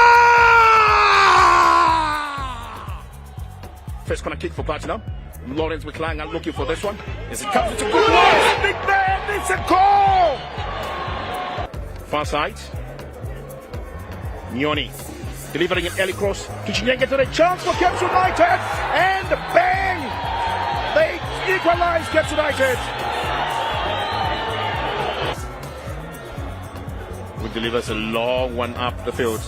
First corner kick for Platinum. Lawrence McClang are looking for this one. As it comes, it's a good one. Big man, it's a goal! Far side. Nyoni. Delivering an early cross to Chinyenge to the chance for Caps United, and bang! They equalize Caps United. Who delivers a long one up the field.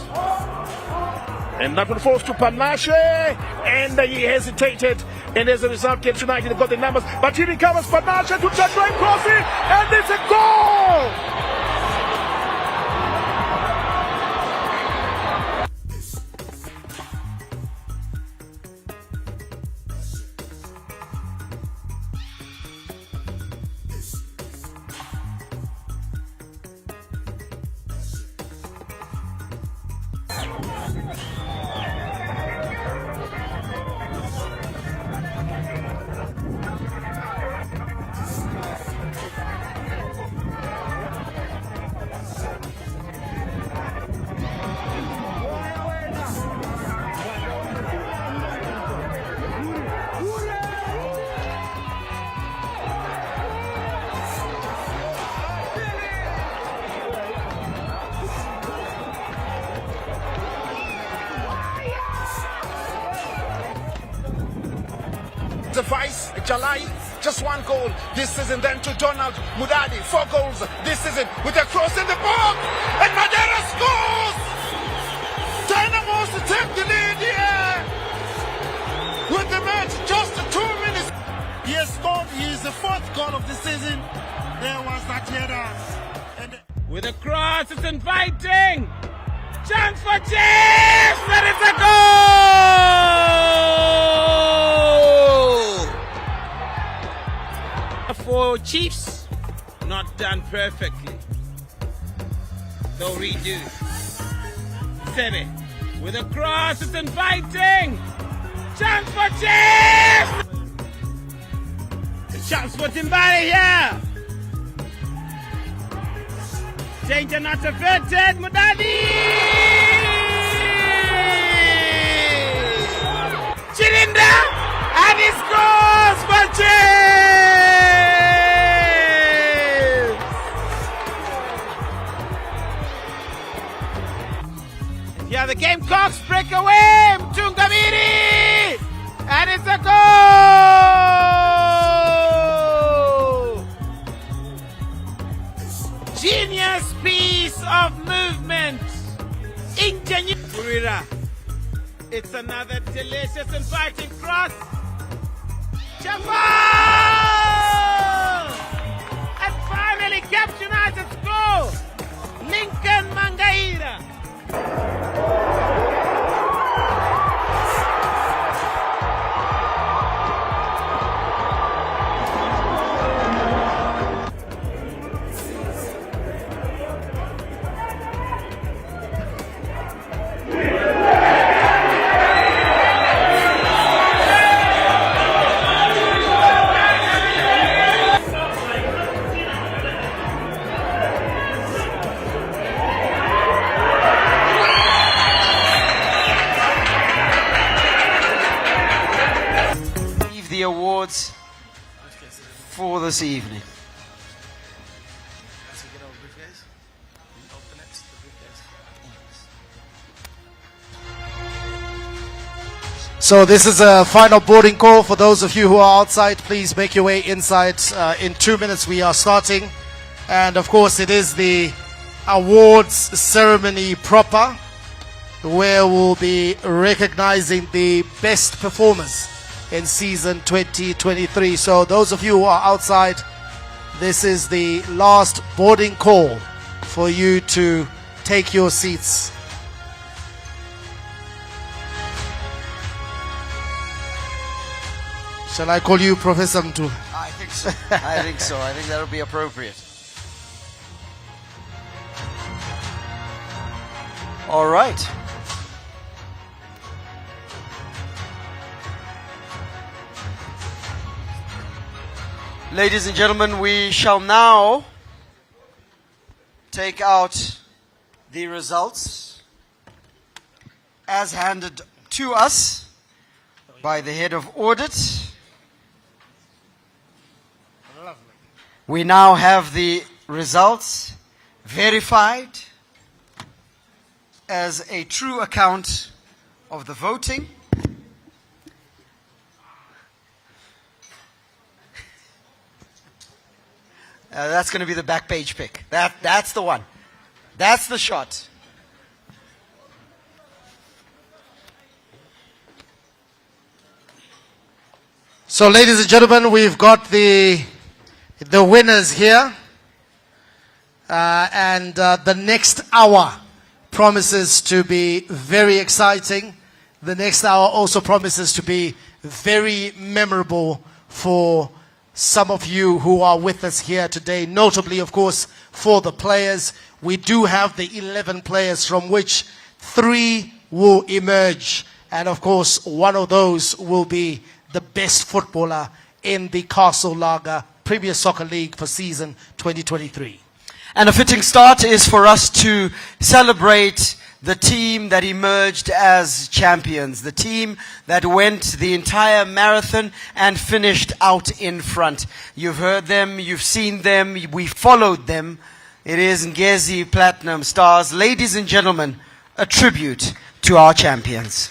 And that one falls to Panache, and he hesitated, and as a result Caps United got the numbers, but here recovers Panache to Chadway crossing, and it's a goal! The Vice, Jalai, just one goal this season. Then to Donald Mudadi, 4 goals this season with a cross in the box, and Madera scores! Dynamos to take the lead here with the match just 2 minutes. He has scored his 4th goal of the season. There was that header. With a cross, it's inviting. Chance for Chiefs, and it's a goal! For Chiefs, not done perfectly. They'll redo. Sebe, with a cross, it's inviting. Chance for Chiefs! A chance for Timbari here. Danger not averted, Mudadi! Chilinda! And he scores for Chiefs! Yeah, the Gamecocks break away! Mtungabiri! And it's a goal! Gene Urira. It's another delicious and biting cross. Chapa! And finally, Caps United score. Lincoln Mangaira. The awards for this evening. So this is a final boarding call for those of you who are outside. Please make your way inside. In 2 minutes we are starting, and of course it is the awards ceremony proper, where we'll be recognizing the best performers in season 2023. So those of you who are outside, this is the last boarding call for you to take your seats. Shall I call you Professor Mtu? I think so. I think so. I think that'll be appropriate. All right. Ladies and gentlemen, we shall now take out the results as handed to us by the head of audit. We now have the results verified as a true account of the voting. That's going to be the back page pick. That's the one. That's the shot. So, ladies and gentlemen, we've got the winners here, and the next hour promises to be very exciting. The next hour also promises to be very memorable for some of you who are with us here today, notably, of course, for the players. We do have the 11 players from which 3 will emerge, and of course, one of those will be the best footballer in the Castle Lager Premier Soccer League for season 2023. And a fitting start is for us to celebrate the team that emerged as champions, the team that went the entire marathon and finished out in front. You've heard them, you've seen them, we followed them. It is Ngezi Platinum Stars. Ladies and gentlemen, a tribute to our champions.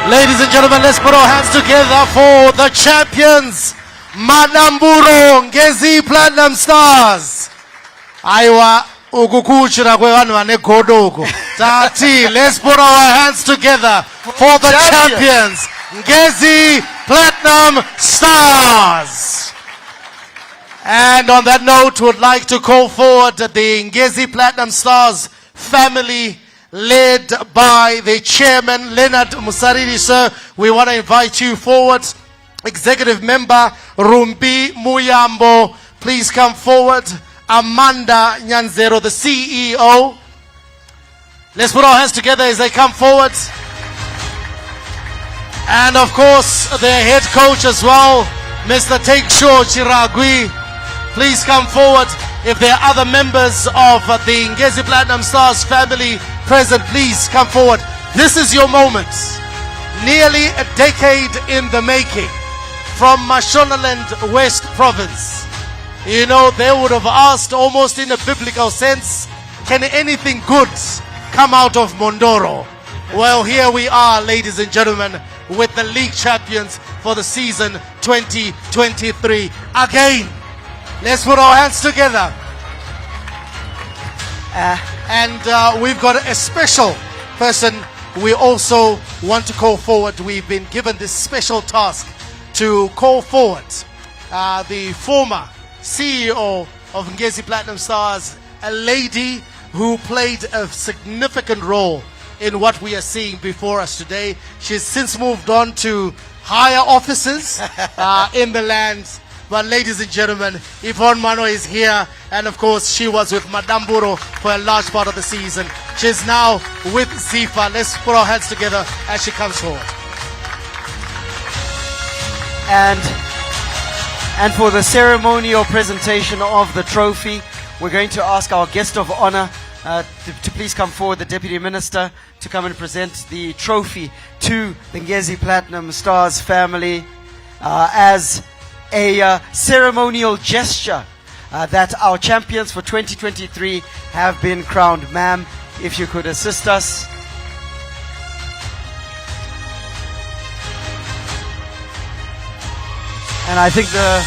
Ladies and gentlemen, let's put our hands together for the champions, Madamburo Ngezi Platinum Stars. Aiwa ukukuchira kwevanhu vane godoko. Tati, let's put our hands together for the champions, Ngezi Platinum Stars. And on that note, would like to call forward the Ngezi Platinum Stars family, led by the chairman, Leonard Musariri. Sir, we want to invite you forward. Executive member, Rumbi Muyambo, please come forward. Amanda Nyanzero, the CEO. Let's put our hands together as they come forward. And of course, their head coach as well, Mr. Tekesho Chiragui. Please come forward. If there are other members of the Ngezi Platinum Stars family present, please come forward. This is your moment. Nearly a decade in the making. From Mashonaland West Province. You know, they would have asked almost in a biblical sense, can anything good come out of Mondoro? Well, here we are, ladies and gentlemen, with the league champions for the season 2023. Again, let's put our hands together. And we've got a special person we also want to call forward. We've been given this special task to call forward the former CEO of Ngezi Platinum Stars, a lady who played a significant role in what we are seeing before us today. She's since moved on to higher offices in the land. But ladies and gentlemen, Yvonne Mano is here, and of course she was with Madamburo for a large part of the season. She's now with Zifa. Let's put our hands together as she comes forward. And for the ceremonial presentation of the trophy, we're going to ask our guest of honor to please come forward, the Deputy Minister, to come and present the trophy to the Ngezi Platinum Stars family as a ceremonial gesture that our champions for 2023 have been crowned. Ma'am, if you could assist us. And I think the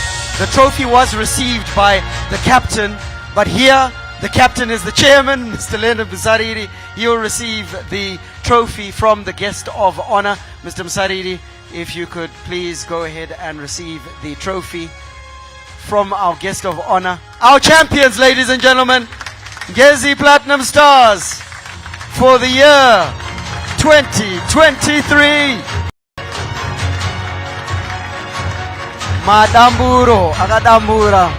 trophy was received by the captain, but here the captain is the chairman, Mr. Leonard Musariri. He will receive the trophy from the guest of honor. Mr. Musariri, if you could please go ahead and receive the trophy from our guest of honor. Our champions, ladies and gentlemen, Ngezi Platinum Stars for the year 2023. Madamburo, Agadambura.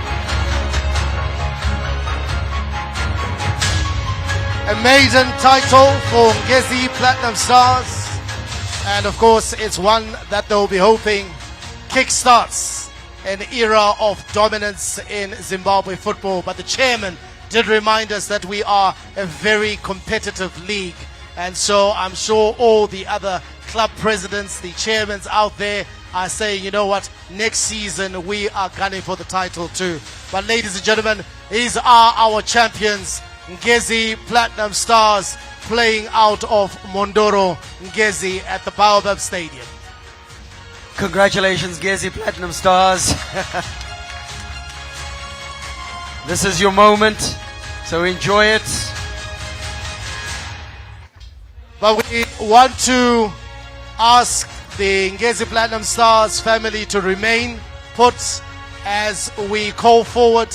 A maiden title for Ngezi Platinum Stars. And of course, it's one that they'll be hoping kickstarts an era of dominance in Zimbabwe football. But the chairman did remind us that we are a very competitive league. And so I'm sure all the other club presidents, the chairmen out there are saying, you know what, next season we are gunning for the title too. But ladies and gentlemen, these are our champions, Ngezi Platinum Stars, playing out of Mondoro, Ngezi at the Baobab Stadium. Congratulations, Ngezi Platinum Stars. This is your moment, so enjoy it. But we want to ask the Ngezi Platinum Stars family to remain put as we call forward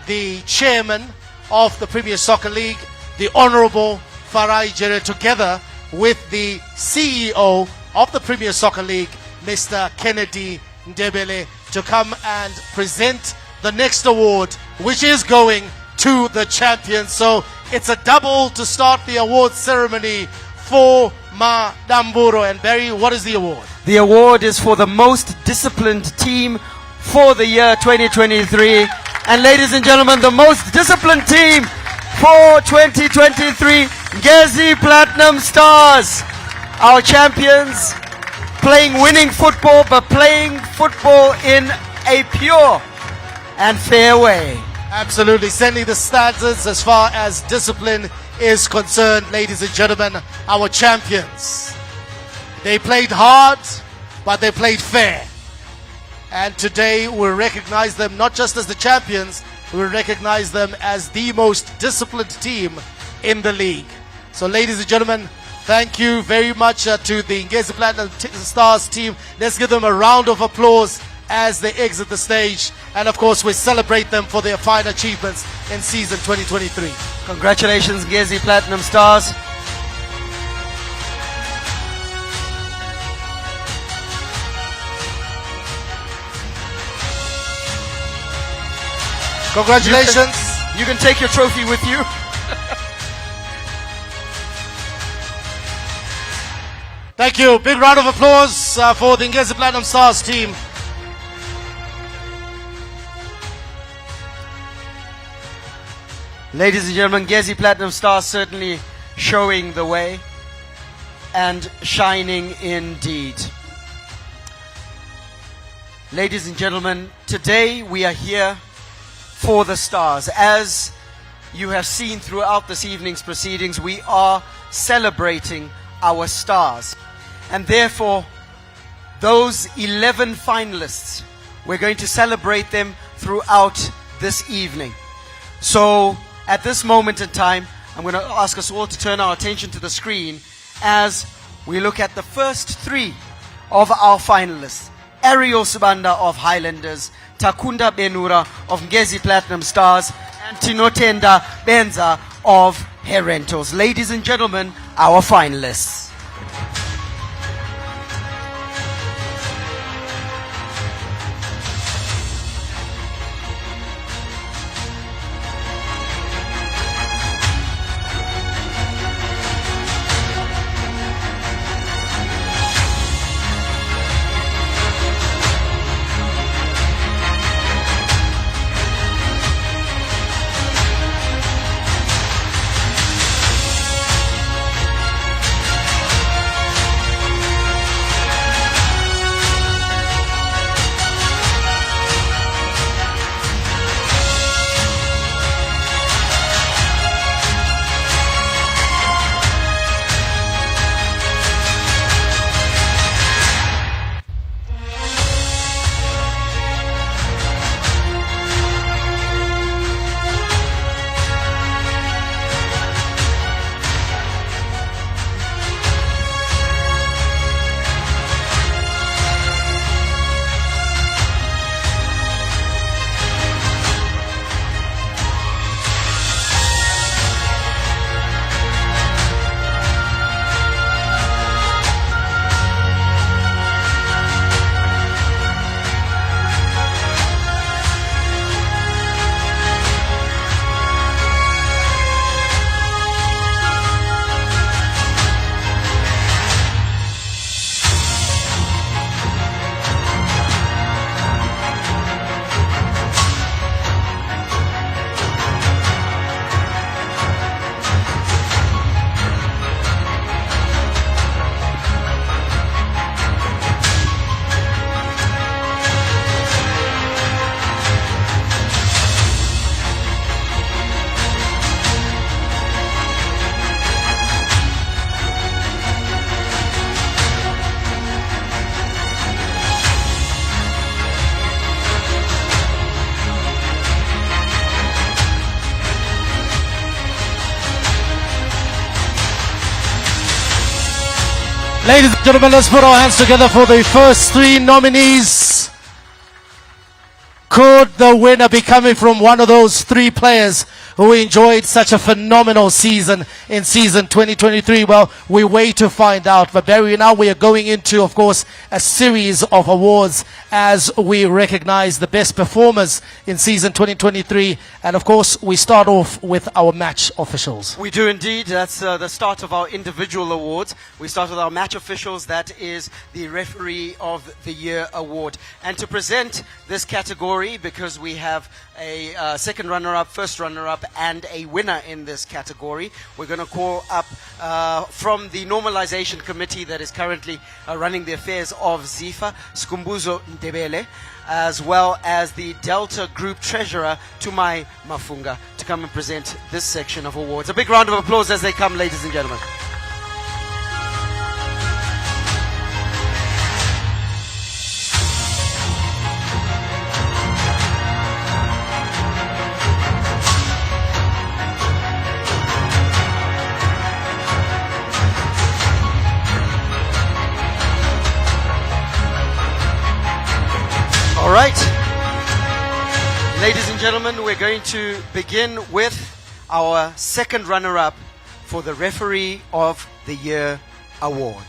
the chairman of the Premier Soccer League, the Honorable Farai Jere, together with the CEO of the Premier Soccer League, Mr. Kennedy Ndebele, to come and present the next award, which is going to the champions. So it's a double to start the award ceremony for Madamburo. And Barry, what is the award? The award is for the most disciplined team for the year 2023. And ladies and gentlemen, the most disciplined team for 2023, Ngezi Platinum Stars. Our champions, playing winning football, but playing football in a pure and fair way. Absolutely, setting the standards as far as discipline is concerned, ladies and gentlemen, our champions. They played hard, but they played fair. And today we recognize them not just as the champions, we recognize them as the most disciplined team in the league. So ladies and gentlemen, thank you very much to the Ngezi Platinum Stars team. Let's give them a round of applause as they exit the stage. And of course, we celebrate them for their fine achievements in season 2023. Congratulations, Ngezi Platinum Stars. Congratulations. You can take your trophy with you. Thank you. Big round of applause for the Ngezi Platinum Stars team. Ladies and gentlemen, Ngezi Platinum Stars certainly showing the way and shining indeed. Ladies and gentlemen, today we are here for the Stars. As you have seen throughout this evening's proceedings, we are celebrating our Stars. And therefore, those 11 finalists, we're going to celebrate them throughout this evening. So, at this moment in time, I'm going to ask us all to turn our attention to the screen as we look at the first three of our finalists. Ariel Subanda of Highlanders, Takunda Benura of Ngezi Platinum Stars, and Tinotenda Benza of Herentos. Ladies and gentlemen, our finalists. Ladies and gentlemen, let's put our hands together for the first three nominees. Could the winner be coming from one of those three players who enjoyed such a phenomenal season in season 2023? Well, we wait to find out. But Barry, now we are going into, of course, a series of awards as we recognize the best performers in season 2023. And of course, we start off with our match officials. We do indeed. That's the start of our individual awards. We start with our match officials. That is the Referee of the Year award. And to present this category, because we have a second runner-up, first runner-up, and a winner in this category, we're going to call up from the normalization committee that is currently running the affairs of ZIFA, Skumbuzo Ndebele, as well as the Delta Group Treasurer, Tumai Mafunga, to come and present this section of awards. A big round of applause as they come, ladies and gentlemen. gentlemen, we're going to begin with our second runner-up for the Referee of the Year award.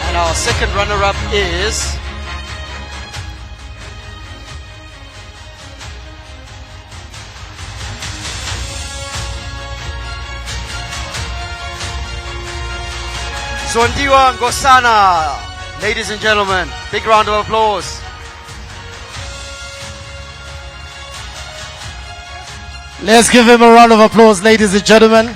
And our second runner-up is Zondiwa Ngosana. Ladies and gentlemen, big round of applause. Let's give him a round of applause, ladies and gentlemen.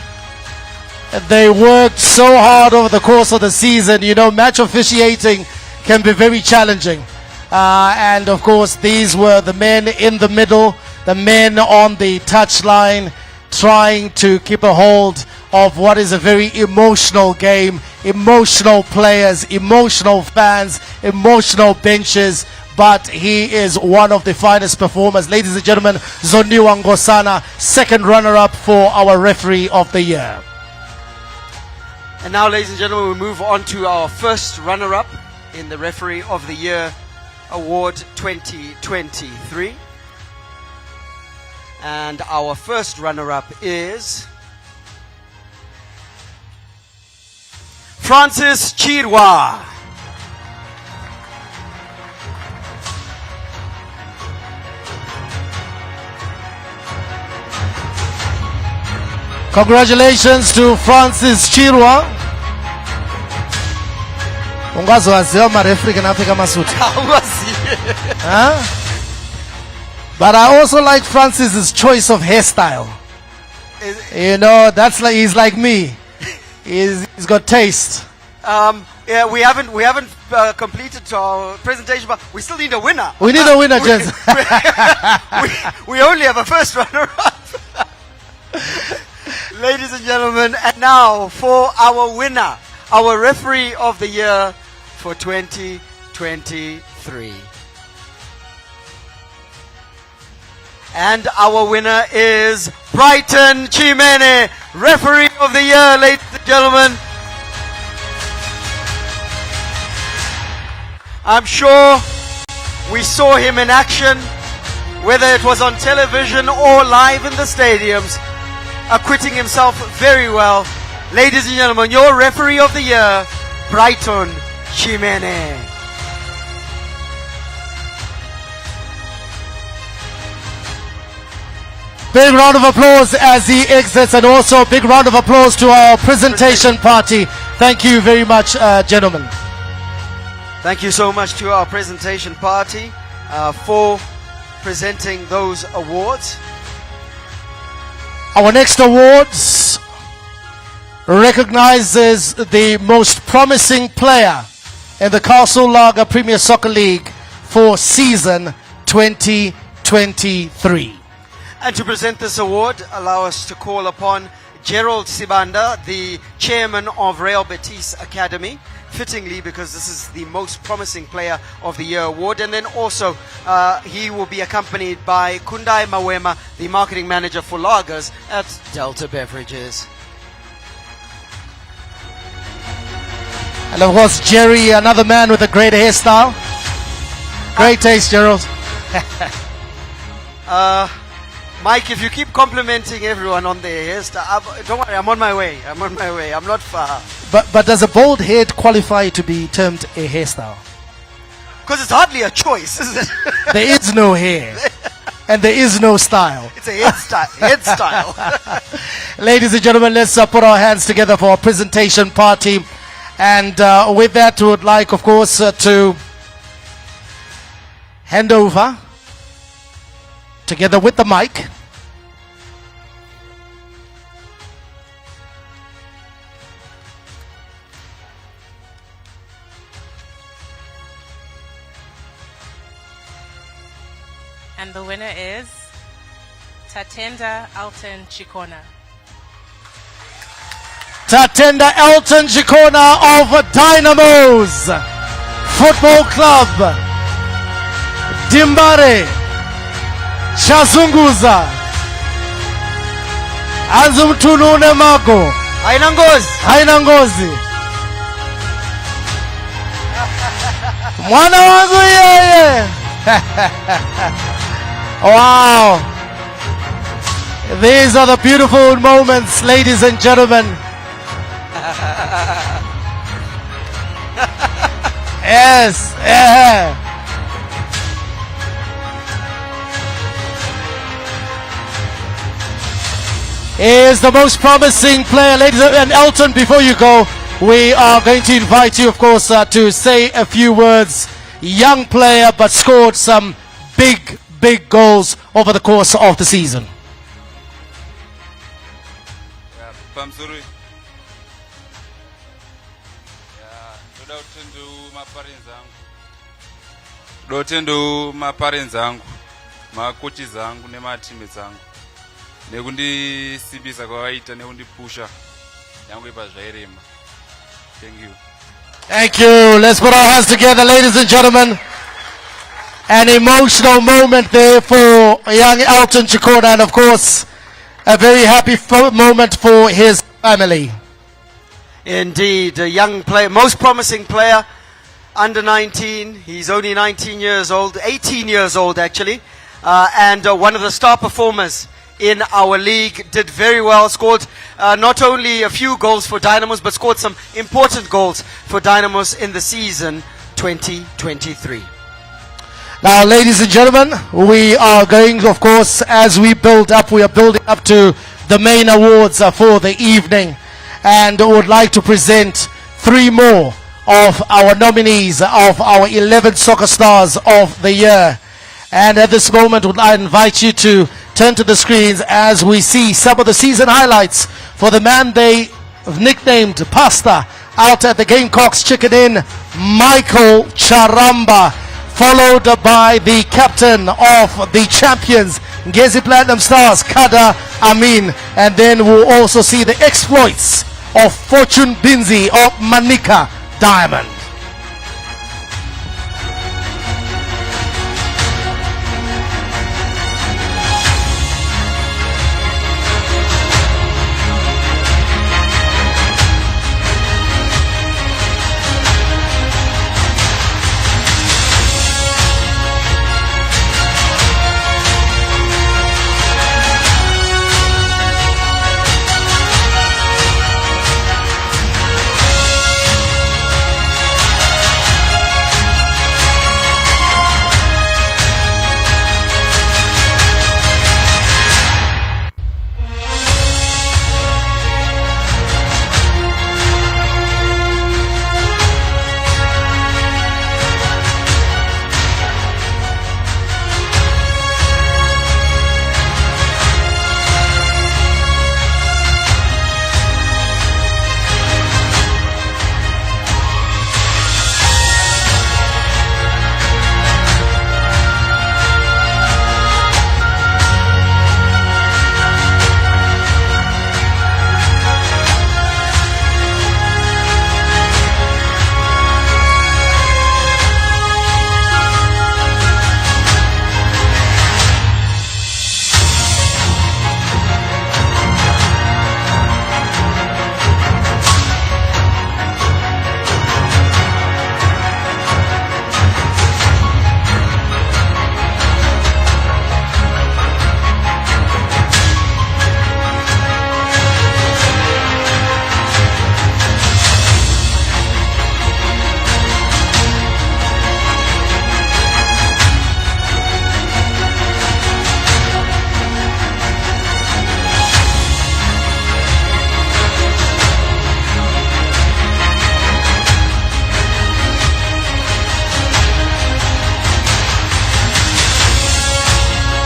They worked so hard over the course of the season. You know, match officiating can be very challenging. And of course, these were the men in the middle, the men on the touchline, trying to keep a hold of what is a very emotional game, emotional players, emotional fans, emotional benches, but he is one of the finest performers. Ladies and gentlemen, Zondiwa Ngosana, second runner-up for our Referee of the Year. And now, ladies and gentlemen, we move on to our first runner-up in the Referee of the Year Award 2023. And our first runner-up is Francis Chirwa. Congratulations to Francis Chirwa. Ungazowaziwa marefri kanapfeka masuti. Huh? But I also like Francis's choice of hairstyle. You know, that's like he's like me. He's got taste. Yeah, we haven't completed our presentation, but we still need a winner. We need a winner, gents. we only have a first runner-up. Ladies and gentlemen, and now for our winner, our Referee of the Year for 2023. And our winner is Brighton Chimene, Referee of the Year, ladies and gentlemen. I'm sure we saw him in action, whether it was on television or live in the stadiums, acquitting himself very well. Ladies and gentlemen, your Referee of the Year, Brighton Chimene. Big round of applause as he exits, and also big round of applause to our presentation party. Thank you very much, gentlemen. Thank you so much to our presentation party for presenting those awards. Our next awards recognizes the most promising player in the Castle Lager Premier Soccer League for season 2023. And to present this award, allow us to call upon Gerald Sibanda, the chairman of Real Betis Academy, fittingly because this is the most promising player of the year award. And then also he will be accompanied by Kundai Mawema, the marketing manager for lagers at Delta Beverages. And of course, Jerry, another man with a great hairstyle. Great taste, Gerald. Mike, if you keep complimenting everyone on their hairstyle, don't worry, I'm on my way. I'm not far. But does a bald head qualify to be termed a hairstyle? Because it's hardly a choice, is it? There is no hair. And there is no style. It's a hairstyle. Ladies and gentlemen, let's put our hands together for our presentation party. And with that, we would like, of course, to hand over, together with the mic, and the winner is Tatenda Alton Chikona. Tatenda Elton Chikona of Dynamos Football Club, Dimbare, Chazunguza, Azumtunune Mago, Haina ngozi. Mwana wangu yeye. Wow. These are the beautiful moments, ladies and gentlemen. Yes. Yeah. Is the most promising player, ladies and Elton, before you go, we are going to invite you, of course, to say a few words. Young player, but scored some big goals over the course of the season. Pamsuri. Dotendo maparents angu, makochi zangu nemateammates angu. Nekundisibisa kwaita nekundipusha yangu ipazvairema. Thank you. Thank you. Let's put our hands together, ladies and gentlemen. An emotional moment there for young Elton Chikona, and of course, a very happy moment for his family. Indeed, a young player, most promising player, under 19. He's only 19 years old, 18 years old actually, and one of the star performers in our league. Did very well, scored not only a few goals for Dynamos, but scored some important goals for Dynamos in the season 2023. Now, ladies and gentlemen, we are going, of course, as we build up, we are building up to the main awards for the evening, and would like to present 3 more of our nominees of our 11 soccer stars of the year. And at this moment, would I invite you to turn to the screens as we see some of the season highlights for the man they nicknamed Pasta out at the Gamecocks Chicken Inn, Michael Charamba, followed by the captain of the champions, Ngezi Platinum Stars, Kada Amin, and then we'll also see the exploits of Fortune Binzi of Manika Diamond.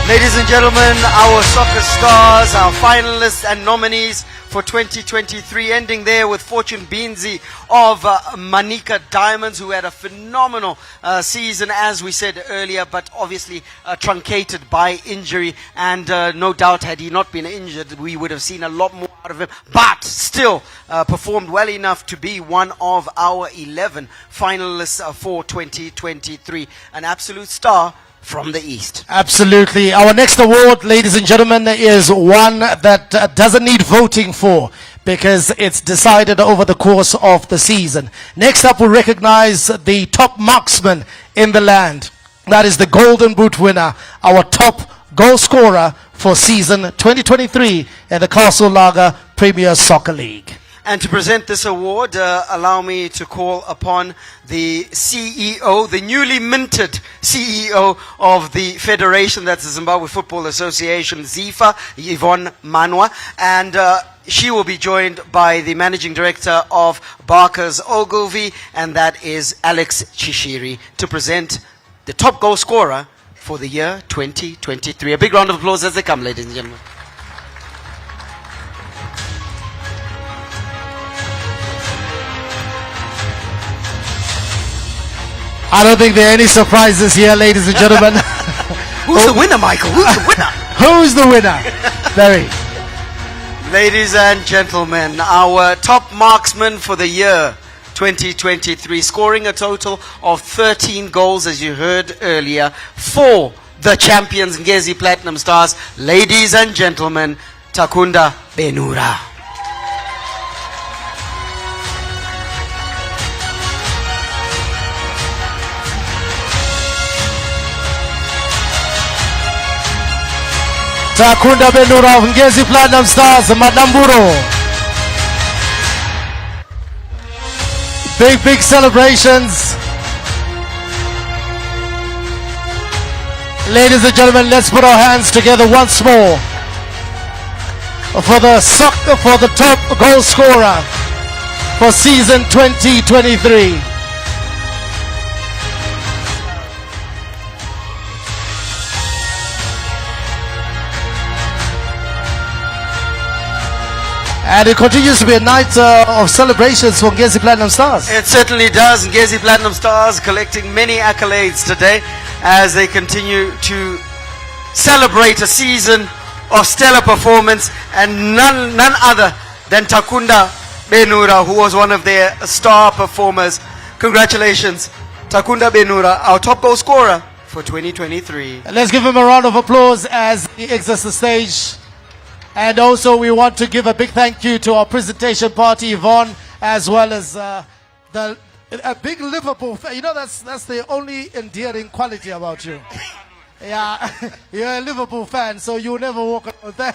Ladies and gentlemen, our soccer stars, our finalists and nominees for 2023, ending there with Fortune Binzi of Manika Diamonds, who had a phenomenal season, as we said earlier, but obviously truncated by injury, and no doubt had he not been injured, we would have seen a lot more out of him, but still performed well enough to be one of our 11 finalists for 2023. An absolute star from the East. Absolutely. Our next award, ladies and gentlemen, is one that doesn't need voting for, because it's decided over the course of the season. Next up, we'll recognize the top marksman in the land. That is the Golden Boot winner, our top goal scorer for season 2023 in the Castle Lager Premier Soccer League. And to present this award, allow me to call upon the CEO, the newly minted CEO of the Federation, that's the Zimbabwe Football Association, ZIFA, Yvonne Manwa, and she will be joined by the Managing Director of Barker's Ogilvy, and that is Alex Chishiri, to present the top goal scorer for the year 2023. A big round of applause as they come, ladies and gentlemen. I don't think there are any surprises here, ladies and gentlemen. Who's the winner, Michael? Who's the winner? Who's the winner? Barry. Ladies and gentlemen, our top marksman for the year 2023, scoring a total of 13 goals, as you heard earlier, for the champions Ngezi Platinum Stars. Ladies and gentlemen, Takunda Benura. Takunda Benura of Ngezi Platinum Stars, Madamburo. Big celebrations. Ladies and gentlemen, let's put our hands together once more for the top goal scorer for season 2023. And it continues to be a night of celebrations for Ngezi Platinum Stars. It certainly does. Ngezi Platinum Stars collecting many accolades today as they continue to celebrate a season of stellar performance, and none other than Takunda Benura, who was one of their star performers. Congratulations, Takunda Benura, our top goal scorer for 2023. And let's give him a round of applause as he exits the stage. And also we want to give a big thank you to our presentation party, Yvonne, as well as a big Liverpool fan. You know, that's the only endearing quality about you. Yeah, you're a Liverpool fan, so you'll never walk around.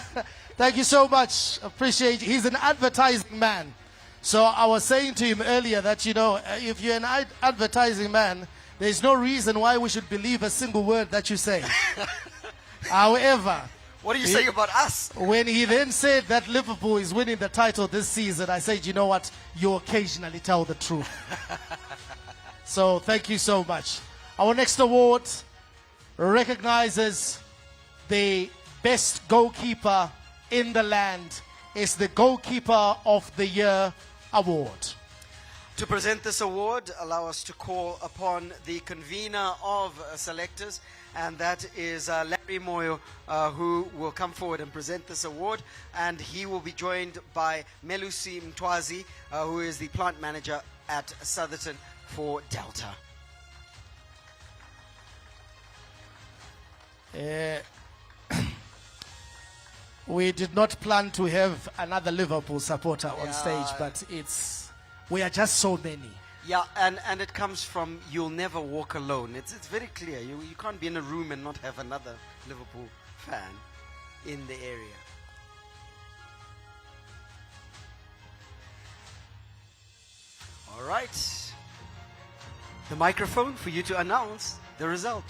Thank you so much. Appreciate you. He's an advertising man. So I was saying to him earlier that, you know, if you're an advertising man, there's no reason why we should believe a single word that you say. However, what do you say about us? When he then said that Liverpool is winning the title this season, I said, you know what? You occasionally tell the truth. So thank you so much. Our next award recognizes the best goalkeeper in the land. It's the Goalkeeper of the Year award. To present this award, allow us to call upon the convener of selectors, and that is Larry Moyo, who will come forward and present this award, and he will be joined by Melusi Mtwazi, who is the plant manager at Southerton for Delta. We did not plan to have another Liverpool supporter on stage, but we are just so many. Yeah, and it comes from you'll never walk alone. It's very clear. You can't be in a room and not have another Liverpool fan in the area. All right. The microphone for you to announce the result.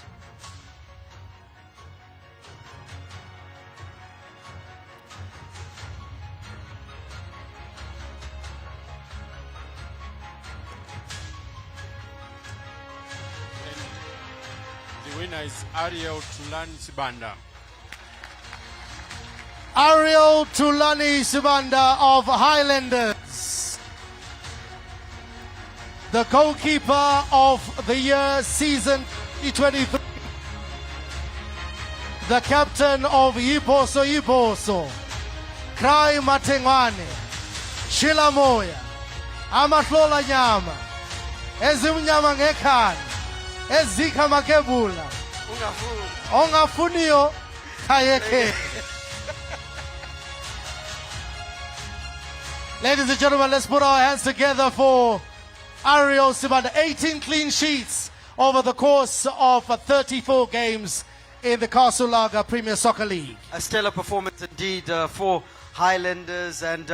The winner is Ariel Tulani Sibanda. Ariel Tulani Sibanda of Highlanders. The goalkeeper of the year, season 2023. The captain of Yiposo. Cry Matengwane. Shila Moya. Amatlola Nyama. Ezimnyama Ngekan. Ezika Makebula. Ongafunio Kayeke. Ladies and gentlemen, let's put our hands together for Ariel Sibanda. 18 clean sheets over the course of 34 games in the Castle Lager Premier Soccer League. A stellar performance indeed for Highlanders, and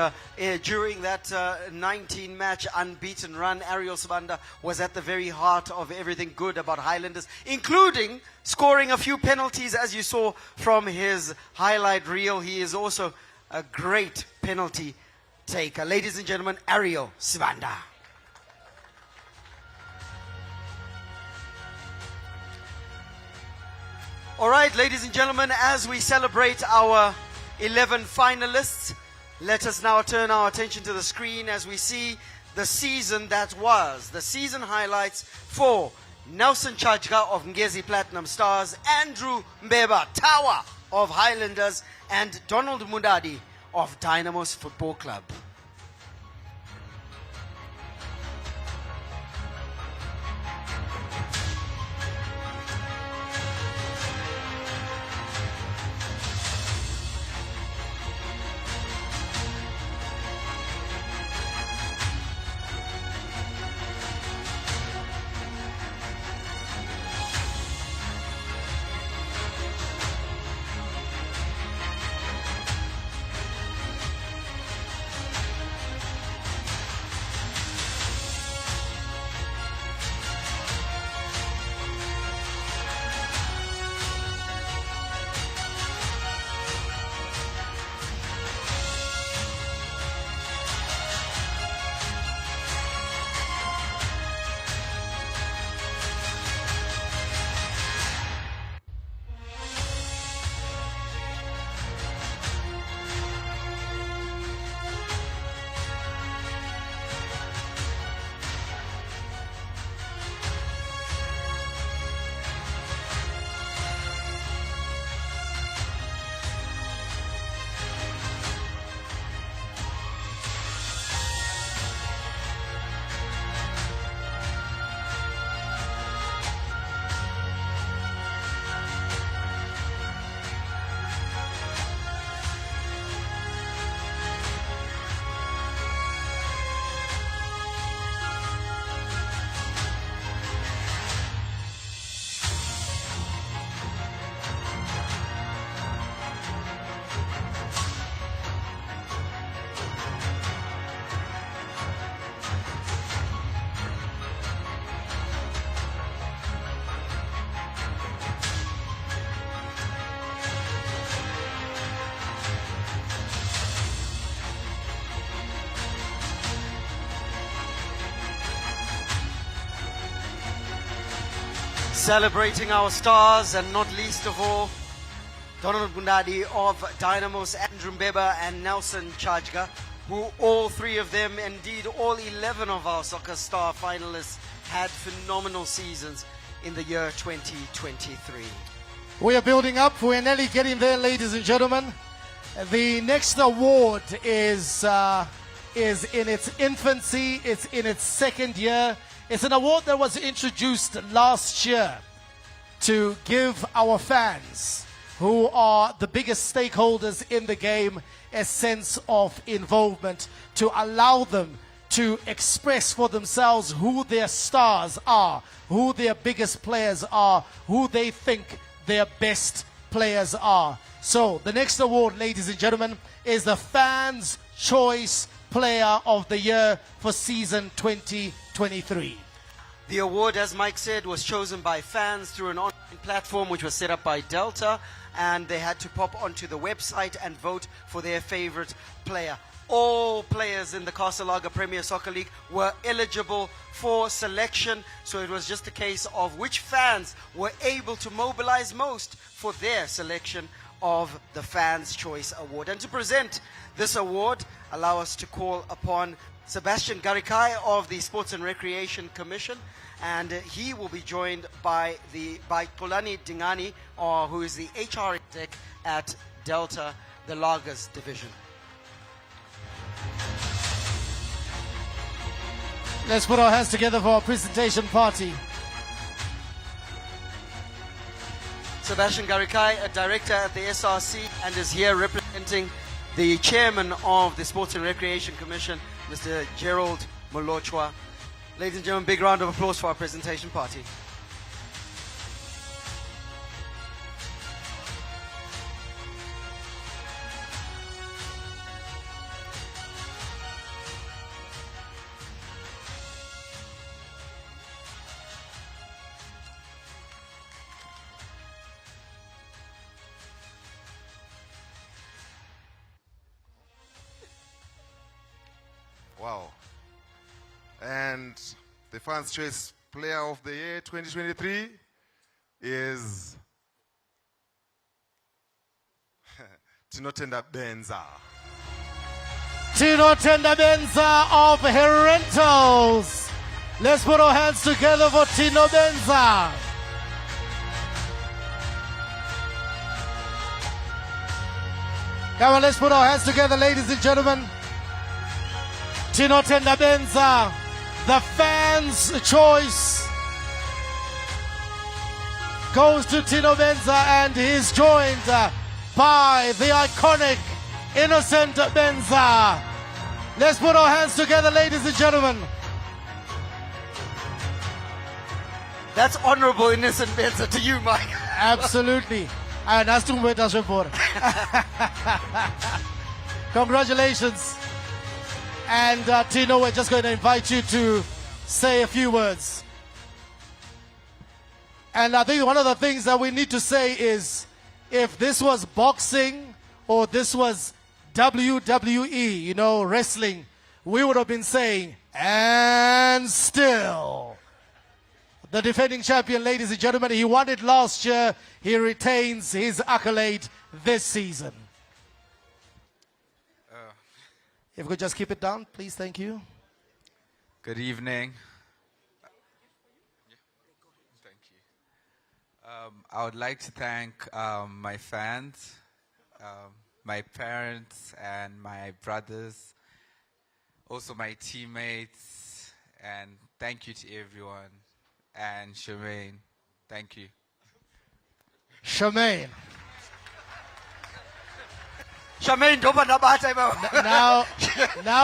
during that 19-match unbeaten run, Ariel Sibanda was at the very heart of everything good about Highlanders, including scoring a few penalties, as you saw from his highlight reel. He is also a great penalty taker. Ladies and gentlemen, Ariel Sibanda. All right, ladies and gentlemen, as we celebrate our 11 finalists, let us now turn our attention to the screen as we see the season that was. The season highlights for Nelson Chajga of Ngezi Platinum Stars, Andrew Mbeba, Tower of Highlanders, and Donald Mundadi of Dynamos Football Club. Celebrating our stars, and not least of all, Donald Mundadi of Dynamos, Andrew Mbeba and Nelson Chajga, who all three of them, indeed all 11 of our Soccer Star finalists, had phenomenal seasons in the year 2023. We are building up. We're nearly getting there, ladies and gentlemen. The next award is in its infancy. It's in its second year. It's an award that was introduced last year to give our fans, who are the biggest stakeholders in the game, a sense of involvement, to allow them to express for themselves who their stars are, who their biggest players are, who they think their best players are. So the next award, ladies and gentlemen, is the Fans' Choice Player of the Year for season 2023. The award, as Mike said, was chosen by fans through an online platform which was set up by Delta, and they had to pop onto the website and vote for their favorite player. All players in the Castle Lager Premier Soccer League were eligible for selection, so it was just a case of which fans were able to mobilize most for their selection of the Fans' Choice Award. And to present this award, allow us to call upon Sebastian Garikai of the Sports and Recreation Commission, and he will be joined by Kolani Dingani, who is the HR exec at Delta, the Lagers division. Let's put our hands together for our presentation party. Sebastian Garikai, a director at the SRC, and is here representing the chairman of the Sports and Recreation Commission, Mr. Gerald Molochwa. Ladies and gentlemen, big round of applause for our presentation party. Wow. And the Fans Choice Player of the Year 2023 is Tinotenda Benza. Tinotenda Benza of Herentals. Let's put our hands together for Tino Benza. Come on, let's put our hands together, ladies and gentlemen. Tinotenda Benza, the fans' choice, goes to Tino Benza, and he's joined by the iconic Innocent Benza. Let's put our hands together, ladies and gentlemen. That's honorable Innocent Benza to you, Mike. Absolutely. And that's too much for. Congratulations. And Tino, we're just going to invite you to say a few words. And I think one of the things that we need to say is, if this was boxing or this was WWE, you know, wrestling, we would have been saying, and still. The defending champion, ladies and gentlemen, he won it last year. He retains his accolade this season. If we could just keep it down, please, thank you. Good evening. Thank you. I would like to thank my fans, my parents, and my brothers, also my teammates, and thank you to everyone. And Charmaine, thank you. Charmaine. Charmaine, now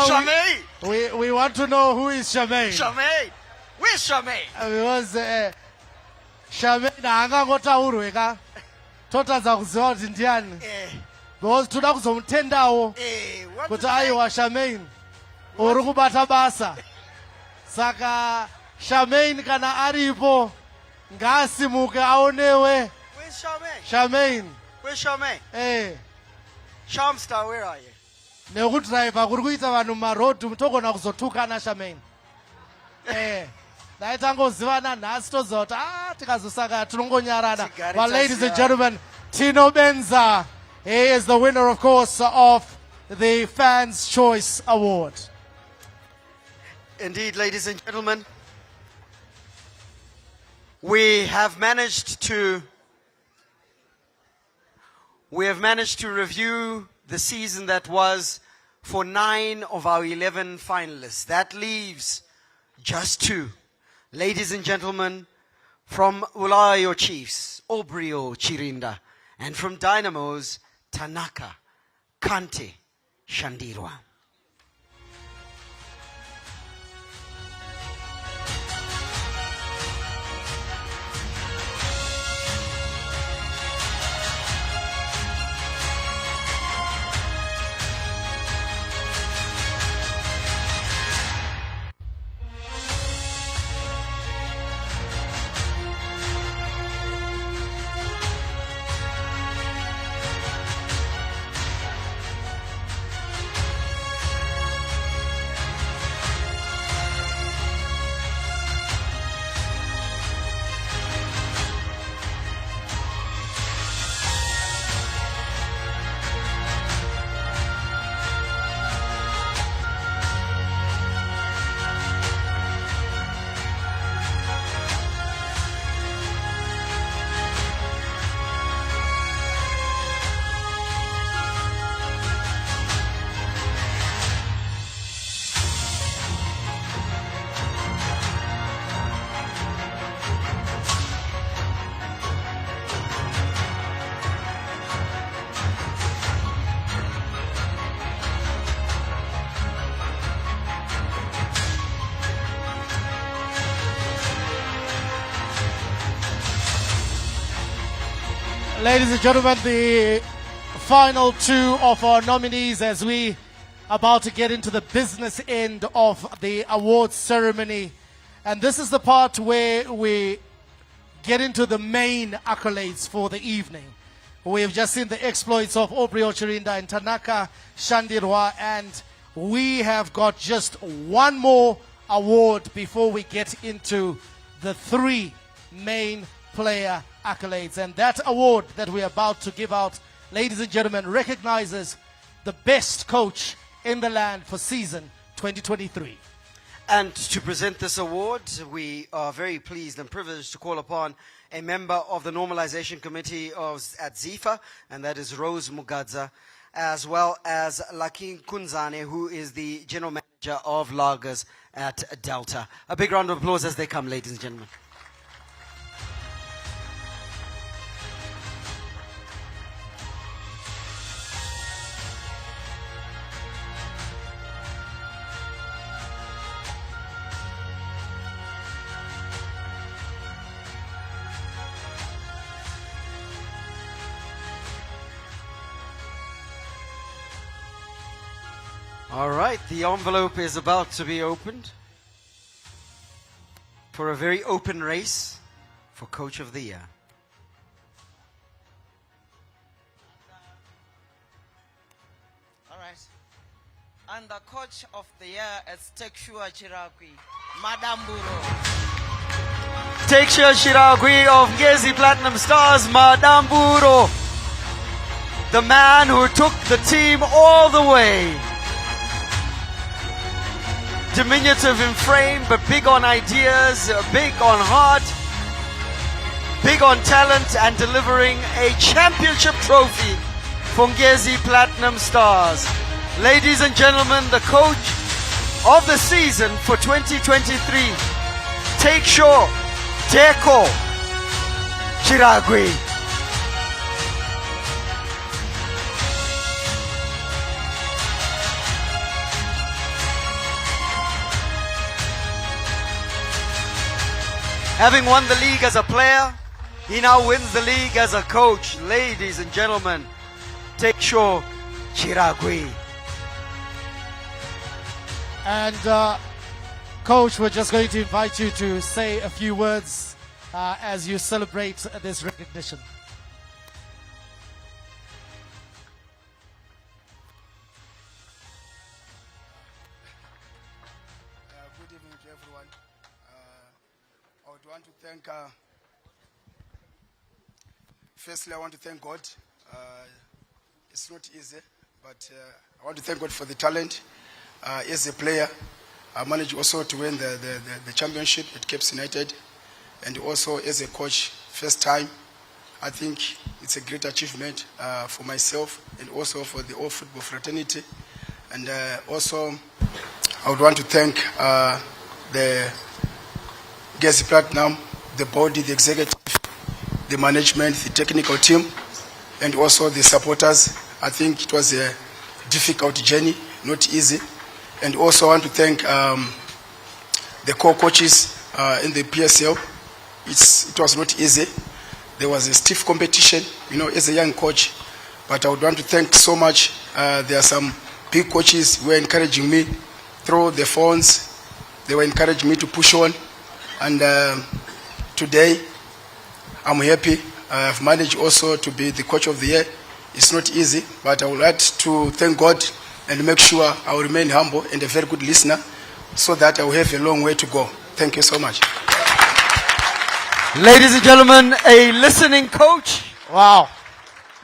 Charmaine. we want to know who is Charmaine. Charmaine. Where's Charmaine? Because Charmaine angangotaurwe ka totadza kuziva kuti ndiani. Because toda kuzomutendawo kuti aiwa Charmaine uri kubata basa. Saka Charmaine kana aripo ngasimuke aonewe. Where's Charmaine? Charmaine. Where's Charmaine? Sharmstar, where are you? Nekudriver kuri kuita vanhu mumarodhi mutogona kuzotukana Charmaine. Dai tangozivana nhasi toziva kuti tikazosaka tinongonyarana. But ladies and gentlemen, Tino Benza, he is the winner, of course, of the Fans' Choice Award. Indeed, ladies and gentlemen, we have managed to review the season that was for 9 of our 11 finalists. That leaves just 2. Ladies and gentlemen, from Ulayo Chiefs, Obrio Chirinda, and from Dynamos, Tanaka, Kante, Shandirwa. Ladies and gentlemen, the final two of our nominees as we about to get into the business end of the awards ceremony. And this is the part where we get into the main accolades for the evening. We have just seen the exploits of Aubrey Ochirinda and Tanaka Shandirwa, and we have got just one more award before we get into the three main player accolades. And that award that we're about to give out, ladies and gentlemen, recognizes the best coach in the land for season 2023. And to present this award, we are very pleased and privileged to call upon a member of the Normalization Committee at ZIFA, and that is Rose Mugadza, as well as Lakin Kunzane, who is the General Manager of Lagers at Delta. A big round of applause as they come, ladies and gentlemen. All right, the envelope is about to be opened for a very open race for Coach of the Year. All right. And the Coach of the Year is Tekshua Chiragwi, Madamburo. Tekshua Chiragwi of Ngezi Platinum Stars, Madamburo. The man who took the team all the way. Diminutive in frame, but big on ideas, big on heart, big on talent, and delivering a championship trophy for Ngezi Platinum Stars. Ladies and gentlemen, the coach of the season for 2023, Take Sure Teko Chiragwi. Having won the league as a player, he now wins the league as a coach. Ladies and gentlemen, Take Sure Chiragwi. And Coach, we're just going to invite you to say a few words as you celebrate this recognition. Good evening to everyone. I would want to thank, firstly I want to thank God. It's not easy, but I want to thank God for the talent. As a player, I managed also to win the championship at Cape United, and also as a coach, first time. I think it's a great achievement for myself and also for the all football fraternity. And also, I would want to thank the Ngezi Platinum, the body, the executive, the management, the technical team, and also the supporters. I think it was a difficult journey, not easy. And also I want to thank the co-coaches in the PSL. It was not easy. There was a stiff competition, as a young coach. But I would want to thank so much. There are some big coaches who were encouraging me through the phones. They were encouraging me to push on. And today, I'm happy. I've managed also to be the coach of the year. It's not easy, but I would like to thank God and make sure I will remain humble and a very good listener so that I will have a long way to go. Thank you so much. Ladies and gentlemen, a listening coach. Wow.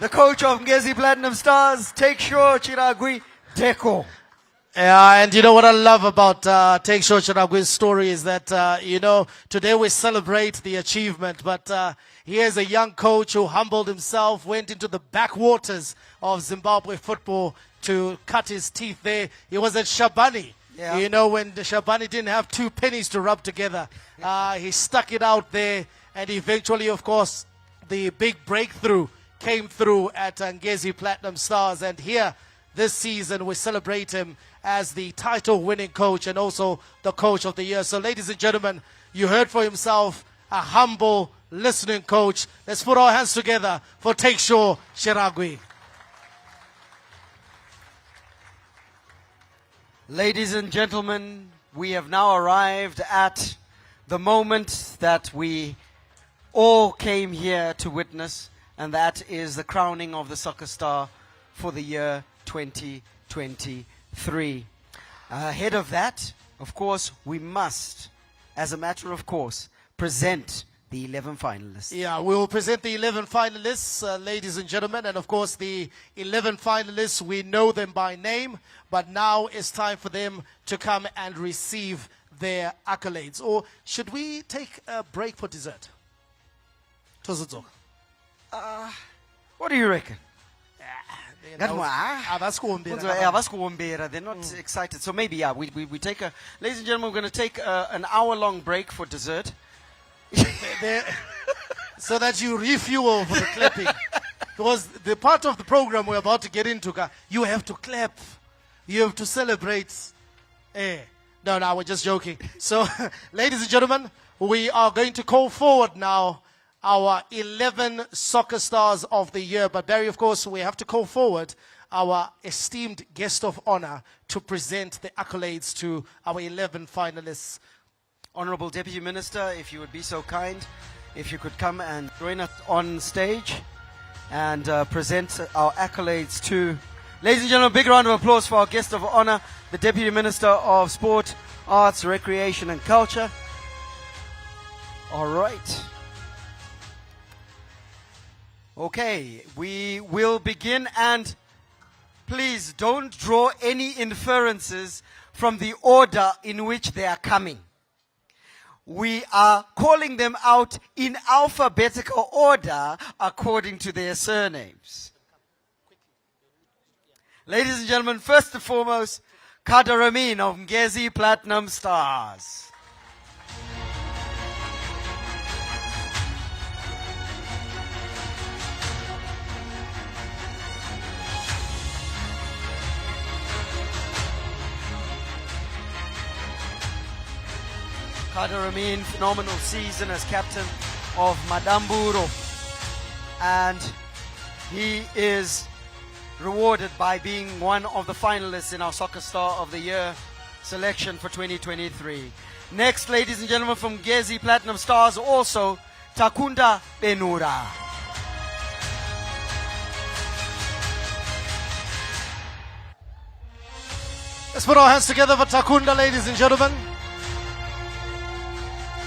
The coach of Ngezi Platinum Stars, Take Sure Chiragwi Teko. Yeah, and you know what I love about Take Sure Chiragwi's story is that, today we celebrate the achievement, but here's a young coach who humbled himself, went into the backwaters of Zimbabwe football to cut his teeth there. He was at Shabani. Yeah. When the Shabani didn't have 2 pennies to rub together. He stuck it out there, and eventually, of course, the big breakthrough came through at Ngezi Platinum Stars. And here, this season, we celebrate him as the title-winning coach and also the coach of the year. So, ladies and gentlemen, you heard for himself a humble listening coach. Let's put our hands together for Takeshaw Chiragwi. Ladies and gentlemen, we have now arrived at the moment that we all came here to witness, and that is the crowning of the soccer star for the year 2023. Ahead of that, of course, we must, as a matter of course, present the 11 finalists. Yeah, we will present the 11 finalists, ladies and gentlemen. And of course, the 11 finalists, we know them by name, but now it's time for them to come and receive their accolades. Or should we take a break for dessert? What do you reckon? They're not excited. So maybe, yeah, we take a... Ladies and gentlemen, we're going to take an hour-long break for dessert. So that you refuel for the clapping. Because the part of the program we're about to get into, you have to clap. You have to celebrate. No, we're just joking. So, ladies and gentlemen, we are going to call forward now our 11 soccer stars of the year. But Barry, of course, we have to call forward our esteemed guest of honor to present the accolades to our 11 finalists. Honorable Deputy Minister, if you would be so kind, if you could come and join us on stage and present our accolades to... Ladies and gentlemen, a big round of applause for our guest of honor, the Deputy Minister of Sport, Arts, Recreation and Culture. All right. Okay, we will begin, and please don't draw any inferences from the order in which they are coming. We are calling them out in alphabetical order according to their surnames. Ladies and gentlemen, first and foremost, Kader Amin of Ngezi Platinum Stars. Kader Amin, phenomenal season as captain of Madamburo. And he is rewarded by being one of the finalists in our Soccer Star of the Year selection for 2023. Next, ladies and gentlemen, from Ngezi Platinum Stars, also Takunda Benura. Let's put our hands together for Takunda, ladies and gentlemen.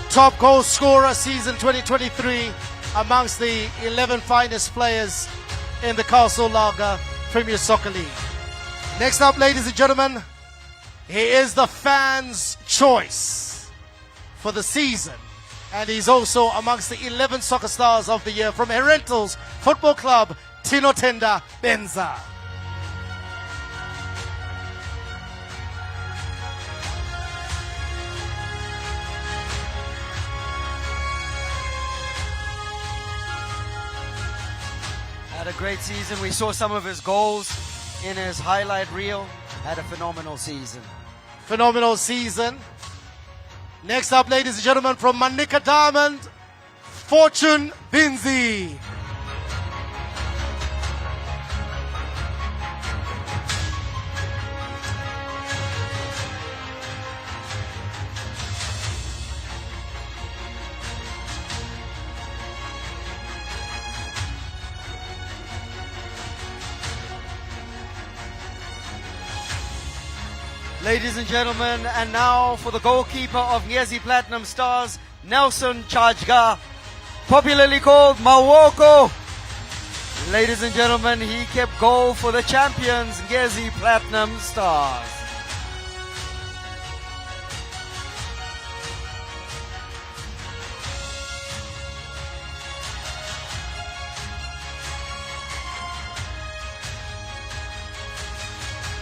Top goal scorer season 2023 amongst the 11 finest players in the Castle Lager Premier Soccer League. Next up, ladies and gentlemen, he is the fans' choice for the season. And he's also amongst the 11 soccer stars of the year from Herentals Football Club, Tinotenda Benza. Had a great season. We saw some of his goals in his highlight reel. Had a phenomenal season. Phenomenal season. Next up, ladies and gentlemen, from Manika Diamond, Fortune Binzi. Ladies and gentlemen, and now for the goalkeeper of Ngezi Platinum Stars, Nelson Chajga, popularly called Mawoko. Ladies and gentlemen, he kept goal for the champions, Ngezi Platinum Stars.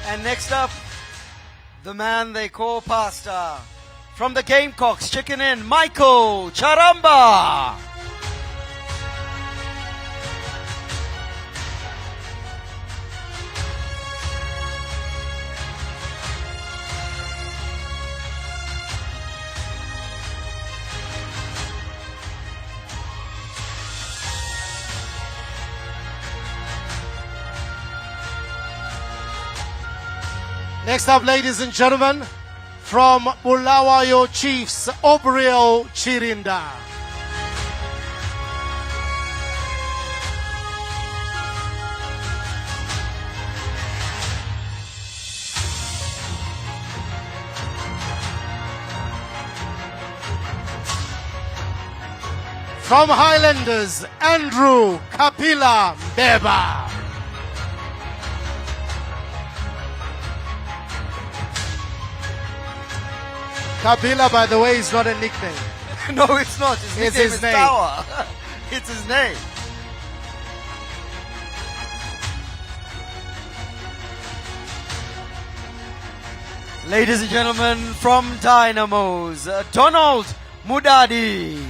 And next up, the man they call Pastor. From the Gamecocks, Chicken Inn, Michael Charamba. Next up, ladies and gentlemen, from Bulawayo Chiefs, Obriel Chirinda. From Highlanders, Andrew Kapila Mbeba. Kapila, by the way, is not a nickname. No, it's not. His It's nickname his is name. Tower. It's his name. Ladies and gentlemen, from Dynamos, Donald Mudadi.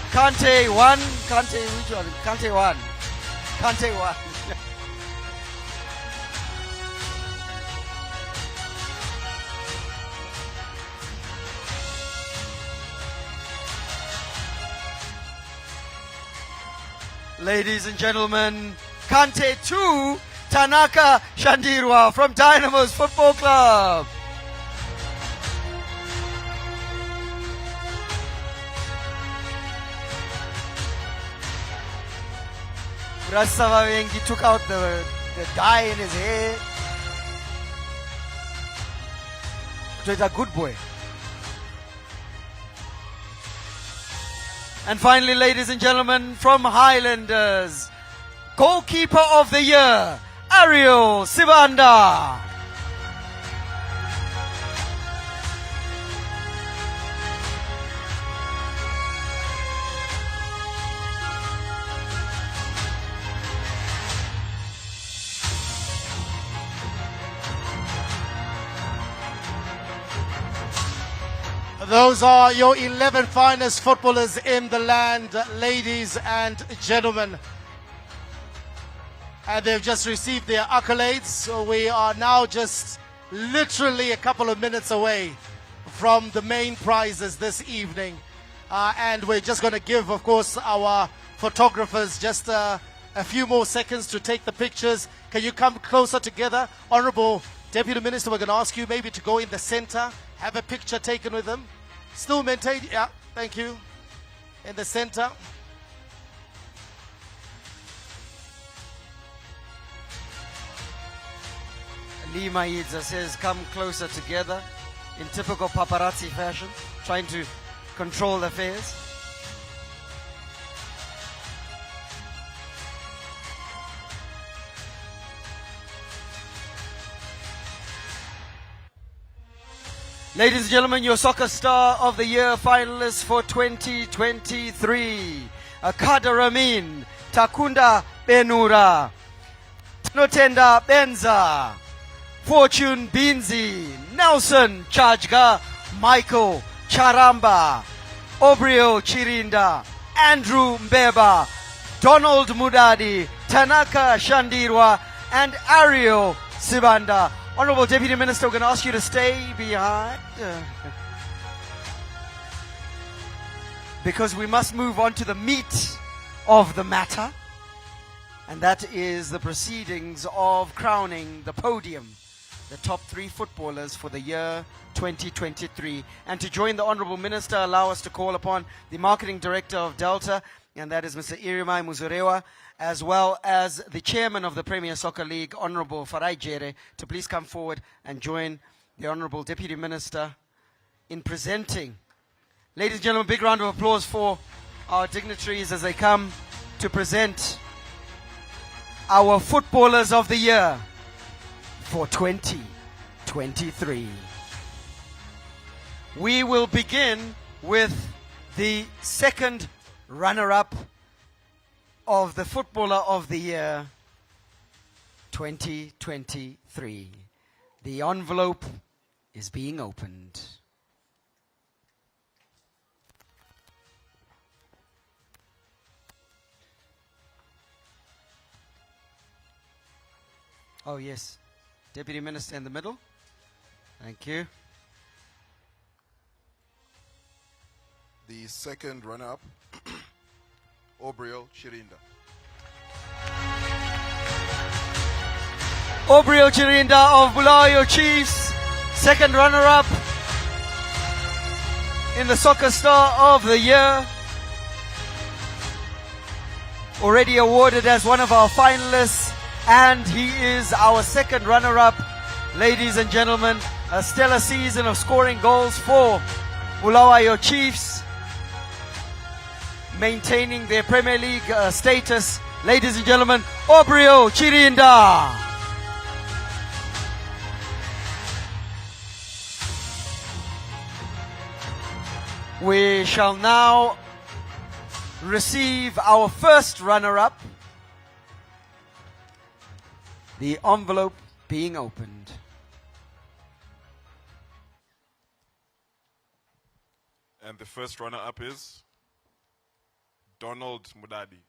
Kante 1, Kante which one? Kante 1. Kante 1. Ladies and gentlemen, Kante 2, Tanaka Shandirwa from Dynamos Football Club. Rasava Wengi took out the dye in his hair. So he's a good boy. And finally, ladies and gentlemen, from Highlanders, Goalkeeper of the Year, Ariel Sibanda. Those are your 11 finest footballers in the land, ladies and gentlemen. And they've just received their accolades. So we are now just literally a couple of minutes away from the main prizes this evening. And we're just going to give, of course, our photographers just a few more seconds to take the pictures. Can you come closer together? Honorable Deputy Minister, we're going to ask you maybe to go in the center, have a picture taken with them. Still maintained, yeah, thank you. In the center. Lee Maidza says, come closer together in typical paparazzi fashion, trying to control affairs. Ladies and gentlemen, your Soccer Star of the Year finalists for 2023. Akada Ramin, Takunda Benura, Notenda Benza, Fortune Binzi, Nelson Chajga, Michael Charamba, Obriel Chirinda, Andrew Mbeba, Donald Mudadi, Tanaka Shandirwa, and Ariel Sibanda. Honorable Deputy Minister, we're going to ask you to stay behind. Because we must move on to the meat of the matter. And that is the proceedings of crowning the podium, the top 3 footballers for the year 2023. And to join the Honorable Minister, allow us to call upon the Marketing Director of Delta, and that is Mr. Irimai Muzurewa, as well as the Chairman of the Premier Soccer League, Honorable Farai Jere, to please come forward and join the Honorable Deputy Minister in presenting. Ladies and gentlemen, big round of applause for our dignitaries as they come to present our Footballers of the Year for 2023. We will begin with the second runner-up of the Footballer of the Year 2023. The envelope is being opened. Oh yes, Deputy Minister in the middle. Thank you. The second runner-up, Obriel Chirinda. Obrio Chirinda of Bulawayo Chiefs, second runner-up in the Soccer Star of the Year. Already awarded as one of our finalists, and he is our second runner-up. Ladies and gentlemen, a stellar season of scoring goals for Bulawayo Chiefs, maintaining their Premier League status. Ladies and gentlemen, Obrio Chirinda. We shall now receive our first runner-up. The envelope being opened. And the first runner-up is Donald Mudadi.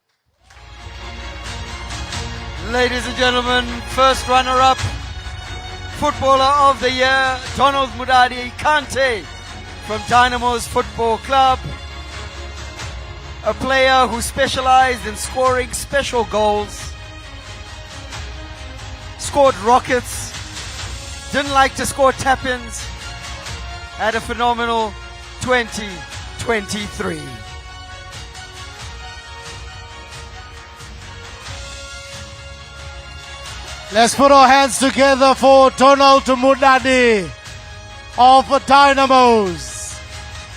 Ladies and gentlemen, first runner-up, Footballer of the Year, Donald Mudadi Kante from Dynamo's Football Club. A player who specialized in scoring special goals, scored rockets, didn't like to score tap-ins, had a phenomenal 2023. Let's put our hands together for Donald Mudadi of Dynamos.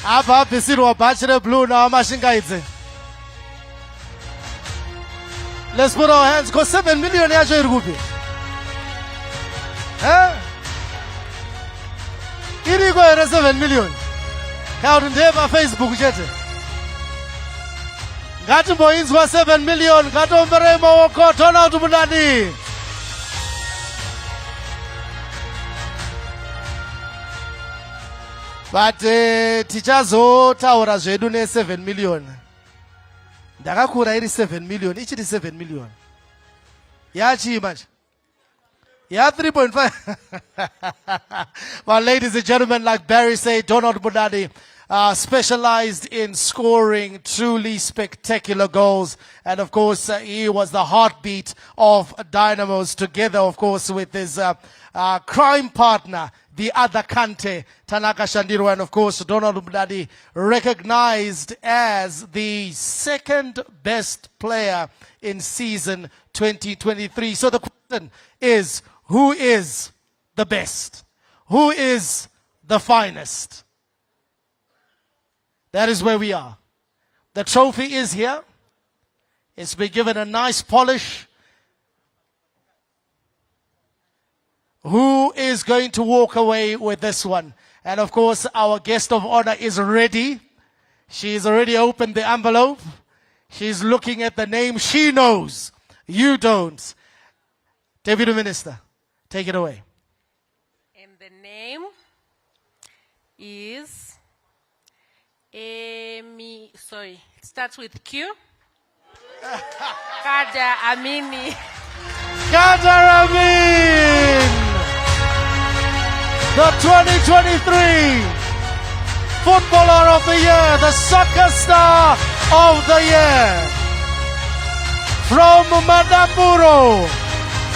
Apa bisirwa bachelor blue na mashingaidze. Let's put our hands. Go 7 million yacho irigupi. Iri go 7 million. Count ndeva Facebook chete. Ngati boinzwa 7 million. Ngatombere mawoko Donald Mudadi. But tichazotaura zvedu ne 7 million. Ndakakura iri 7 million, ichiri 7 million. Yachi manje. Yeah, 3.5. Well, ladies and gentlemen, like Barry said, Donald Mudadi specialized in scoring truly spectacular goals. And of course, he was the heartbeat of Dynamos, together, of course, with his crime partner, the other Kante, Tanaka Shandiro. And of course, Donald Mudadi recognized as the second best player in season 2023. So the question is, who is the best? Who is the finest? That is where we are. The trophy is here. It's been given a nice polish. Who is going to walk away with this one? And of course, our guest of honor is ready. She's already opened the envelope. She's looking at the name. She knows. You don't. Deputy Minister, take it away. And the name is Amy, sorry, it starts with Q. Kada Amini. Kada Amin! The 2023 Footballer of the Year, the Soccer Star of the Year. From Madamburo,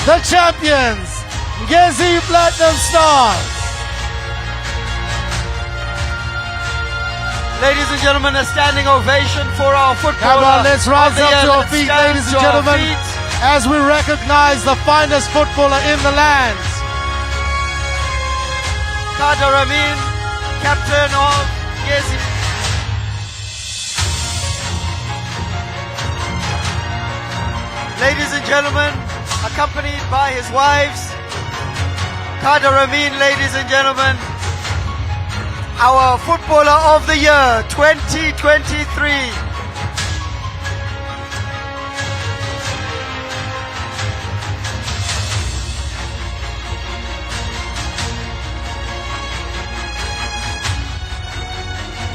the champions, Ngezi Platinum Stars. Ladies and gentlemen, a standing ovation for our footballer. Come on, let's rise up to our Let's feet, stand ladies and to our gentlemen, feet. as we recognize the finest footballer in the land. Kader Amin, captain of Ngezi. Ladies and gentlemen, accompanied by his wives, Kader Amin, ladies and gentlemen, our Footballer of the Year 2023.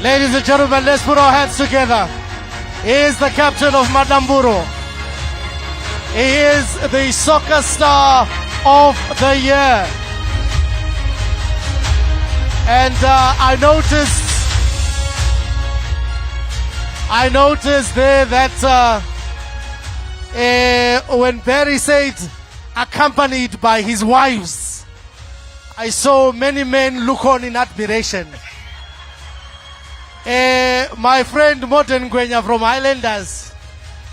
Ladies and gentlemen, let's put our hands together. He is the captain of Madamburo. He is the Soccer Star of the Year. And I noticed there that when Barry said accompanied by his wives. I saw many men look on in admiration. My friend Morten Gwenya from Highlanders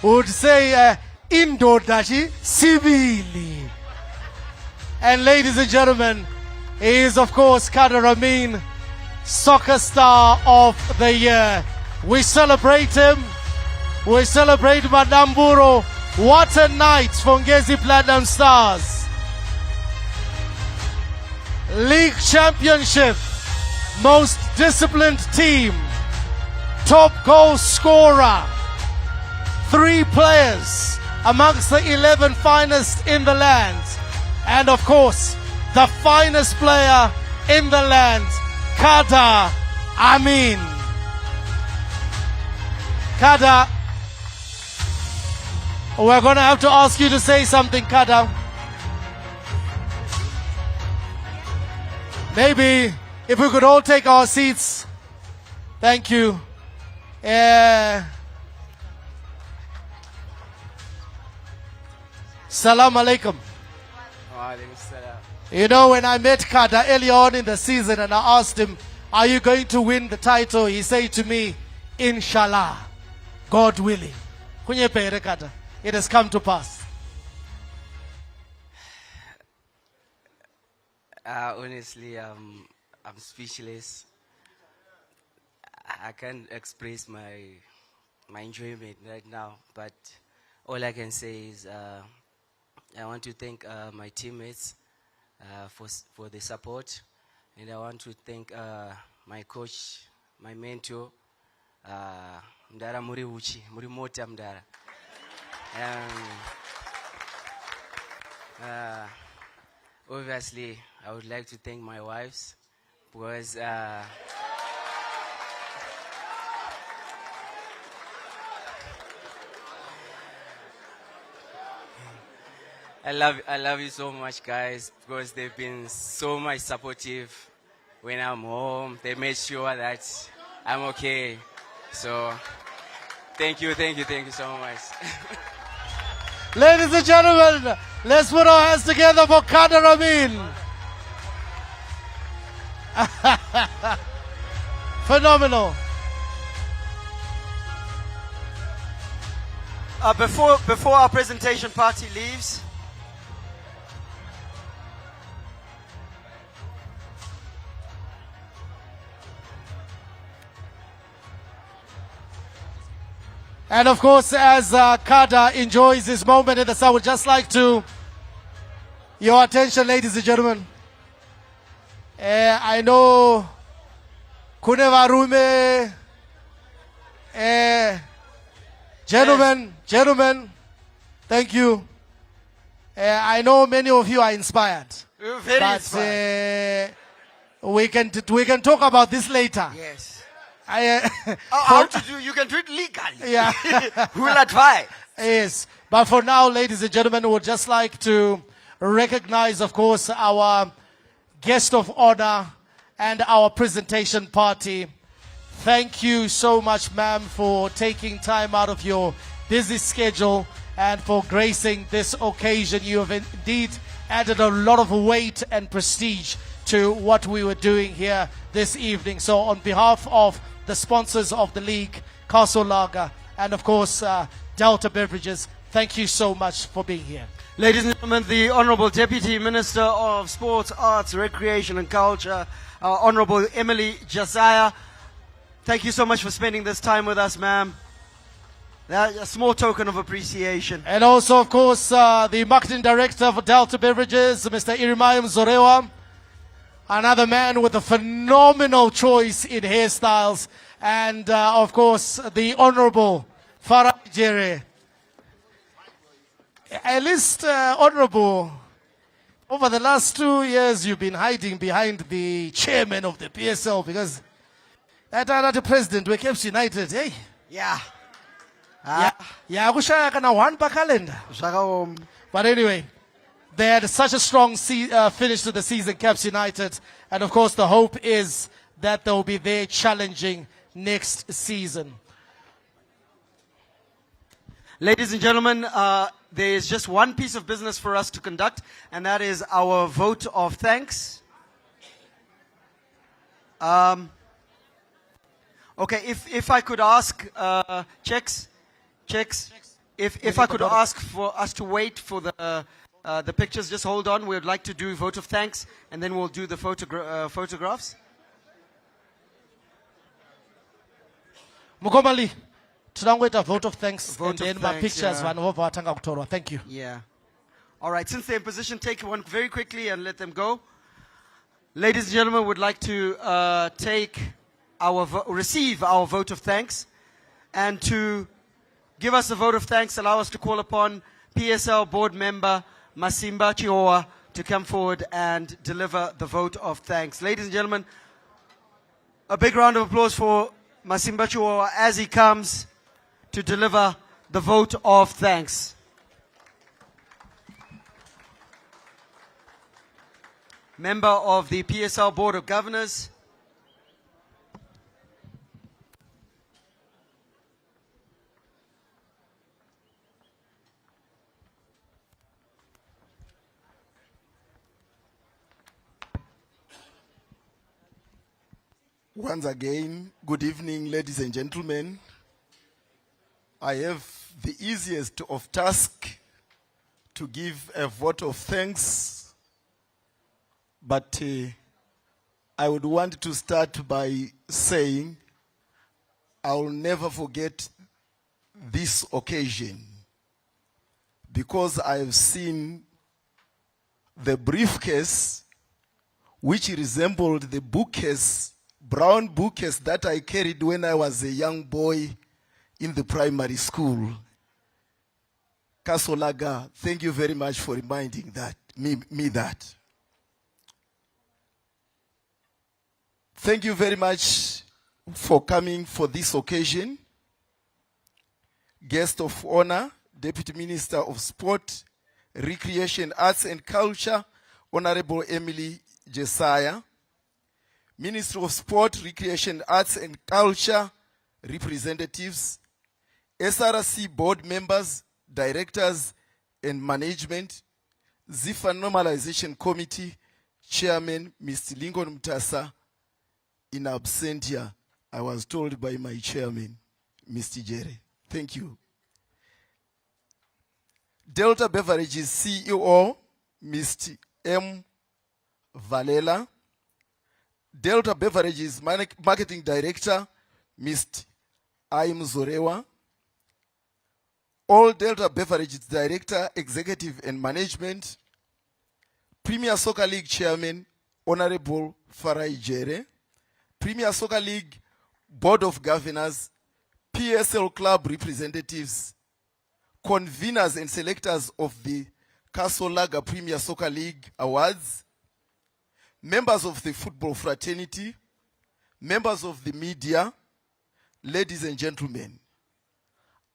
would say, Indodachi Sibili. And ladies and gentlemen, he is of course Kader Amin, Soccer Star of the Year. We celebrate him. We celebrate Madamburo. What a night for Ngezi Platinum Stars. League Championship, most disciplined team, top goal scorer, 3 players amongst the 11 finest in the land, and of course, the finest player in the land, Kader Amin. Kader, we're going to have to ask you to say something, Kader. Maybe if we could all take our seats. Thank you. Salam alaikum. You know, when I met Kader early on in the season and I asked him, are you going to win the title? He said to me, Inshallah, God willing. It has come to pass. Honestly, I'm speechless. I can't express my enjoyment right now, but all I can say is I want to thank my teammates for the support, and I want to thank my coach, my mentor, Mdara Muriuchi, Murimota Mdara. Obviously, I would like to thank my wives because I love you so much, guys, because they've been so much supportive when I'm home. They made sure that I'm okay. So thank you so much. Ladies and gentlemen, let's put our hands together for Kader Amin. Phenomenal. Before our presentation party leaves, and of course, as Kader enjoys this moment in the sun, I would just like to, your attention, ladies and gentlemen. I know Kunevarume, gentlemen, thank you. I know many of you are inspired. Very inspired. We can talk about this later. Yes. How to do? You can do it legally. Yeah. Who will advise? Yes. But for now, ladies and gentlemen, we would just like to recognize, of course, our guest of honor and our presentation party. Thank you so much, ma'am, for taking time out of your busy schedule and for gracing this occasion. You have indeed added a lot of weight and prestige to what we were doing here this evening. So on behalf of the sponsors of the league, Castle Lager, and of course, Delta Beverages, thank you so much for being here. Ladies and gentlemen, the Honorable Deputy Minister of Sports, Arts, Recreation and Culture, our Honorable Emily Josiah. Thank you so much for spending this time with us, ma'am. A small token of appreciation. And also, of course, the Marketing Director for Delta Beverages, Mr. Irimayim Zorewa. Another man with a phenomenal choice in hairstyles. And, of course, the Honorable Farah Jere. At least, Honorable, over the last 2 years, you've been hiding behind the chairman of the PSL because that president, we kept united, hey? Yeah. Yeah, one per calendar. But anyway, they had such a strong finish to the season, Caps United. And of course, the hope is that they'll be there challenging next season. Ladies and gentlemen, there is just one piece of business for us to conduct, and that is our vote of thanks. Okay, if I could ask, checks, if I could ask for us to wait for the pictures, just hold on. We would like to do vote of thanks, and then we'll do the photographs. Mukomali, tinangoita vote of thanks, Vote and of then my thanks, pictures yeah. vanhu vobva vatanga kutorwa. Thank you. Yeah. All right, since they're in position, take one very quickly and let them go. Ladies and gentlemen, would like to receive our vote of thanks, and to give us a vote of thanks, allow us to call upon PSL board member Masimba Chioa to come forward and deliver the vote of thanks. Ladies and gentlemen, a big round of applause for Masimba Chioa as he comes to deliver the vote of thanks. Member of the PSL Board of Governors. Once again, good evening, ladies and gentlemen. I have the easiest of tasks to give a vote of thanks, but I would want to start by saying I will never forget this occasion, because I have seen the briefcase which resembled the bookcase, brown bookcase that I carried when I was a young boy in the primary school. Kasolaga, thank you very much for reminding me that. Thank you very much for coming for this occasion. Guest of honor, Deputy Minister of Sport, Recreation, Arts and Culture, Honorable Emily Jesiah. Minister of Sport, Recreation, Arts and Culture, representatives, SRC board members, directors and management, ZIFA Normalization Committee, Chairman, Mr. Lincoln Mtasa, in absentia, I was told by my chairman, Mr. Jerry. Thank you. Delta Beverages CEO, Mr. M. Valela. Delta Beverages Marketing Director, Mr. Aim Zorewa. All Delta Beverages Director, Executive and Management. Premier Soccer League Chairman, Honorable Farai Jere. Premier Soccer League Board of Governors, PSL Club representatives, conveners and selectors of the Kasolaga Premier Soccer League Awards, members of the football fraternity, members of the media, ladies and gentlemen,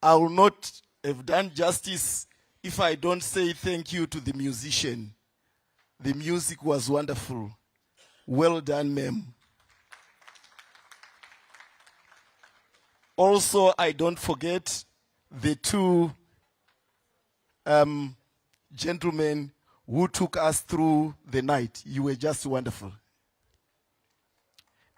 I will not have done justice if I don't say thank you to the musician. The music was wonderful. Well done, ma'am. Also, I don't forget the two gentlemen who took us through the night. You were just wonderful.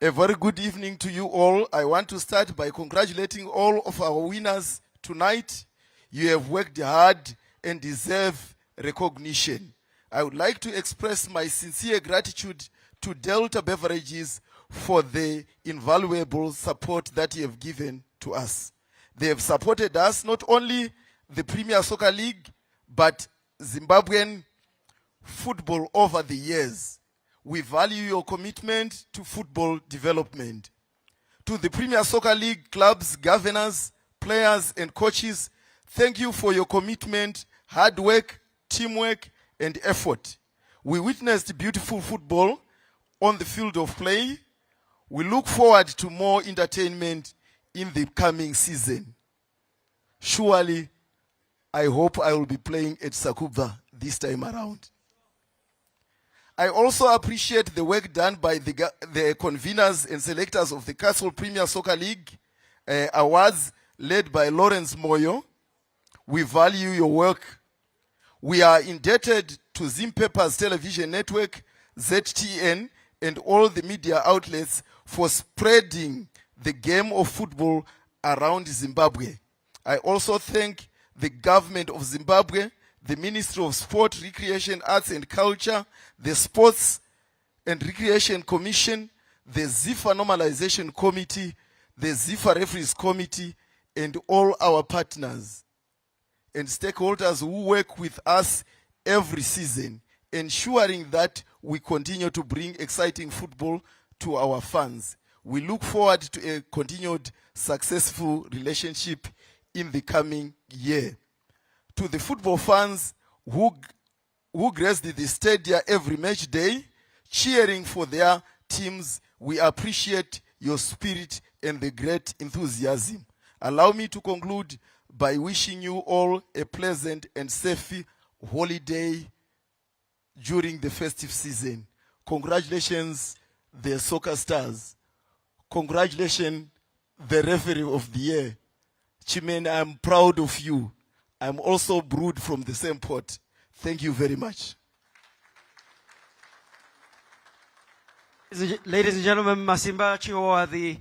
A very good evening to you all. I want to start by congratulating all of our winners tonight. You have worked hard and deserve recognition. I would like to express my sincere gratitude to Delta Beverages for the invaluable support that you have given to us. They have supported us, not only the Premier Soccer League, but Zimbabwean football over the years. We value your commitment to football development. To the Premier Soccer League clubs, governors, players, and coaches, thank you for your commitment, hard work, teamwork, and effort. We witnessed beautiful football on the field of play. We look forward to more entertainment in the coming season. Surely, I hope I will be playing at Sakuba this time around. I also appreciate the work done by the conveners and selectors of the Castle Premier Soccer League Awards led by Lawrence Moyo. We value your work We are indebted to Zim Papers Television Network, ZTN, and all the media outlets for spreading the game of football around Zimbabwe. I also thank the government of Zimbabwe, the Ministry of Sport, Recreation, Arts and Culture, the Sports and Recreation Commission, the ZIFA Normalization Committee, the ZIFA Referees Committee, and all our partners and stakeholders who work with us every season, ensuring that we continue to bring exciting football to our fans. We look forward to a continued successful relationship in the coming year. To the football fans who graced the stadium every match day, cheering for their teams, we appreciate your spirit and the great enthusiasm. Allow me to conclude by wishing you all a pleasant and safe holiday during the festive season. Congratulations, the soccer stars. Congratulations, the referee of the year. Chimene, I'm proud of you. I'm also brewed from the same pot. Thank you very much. Ladies and gentlemen, Masimba Chihuahua, the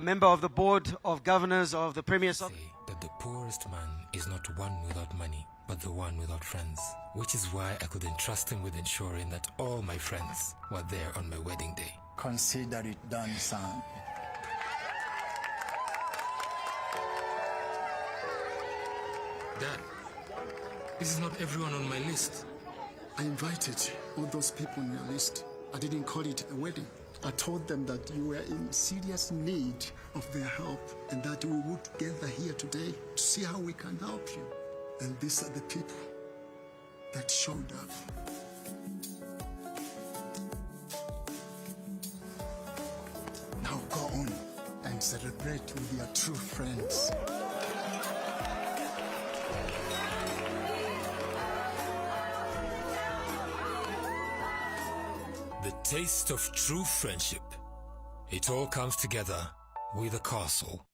member of the Board of Governors of the Premier Soccer. That the poorest man is not one without money, but the one without friends. Which is why I could entrust him with ensuring that all my friends were there on my wedding day. Consider it done, son. Dad, this is not everyone on my list. I invited all those people on your list. I didn't call it a wedding. I told them that you were in serious need of their help and that we would gather here today to see how we can help you. And these are the people that showed up. Now go on and celebrate with your true friends. The taste of true friendship. It all comes together with a castle.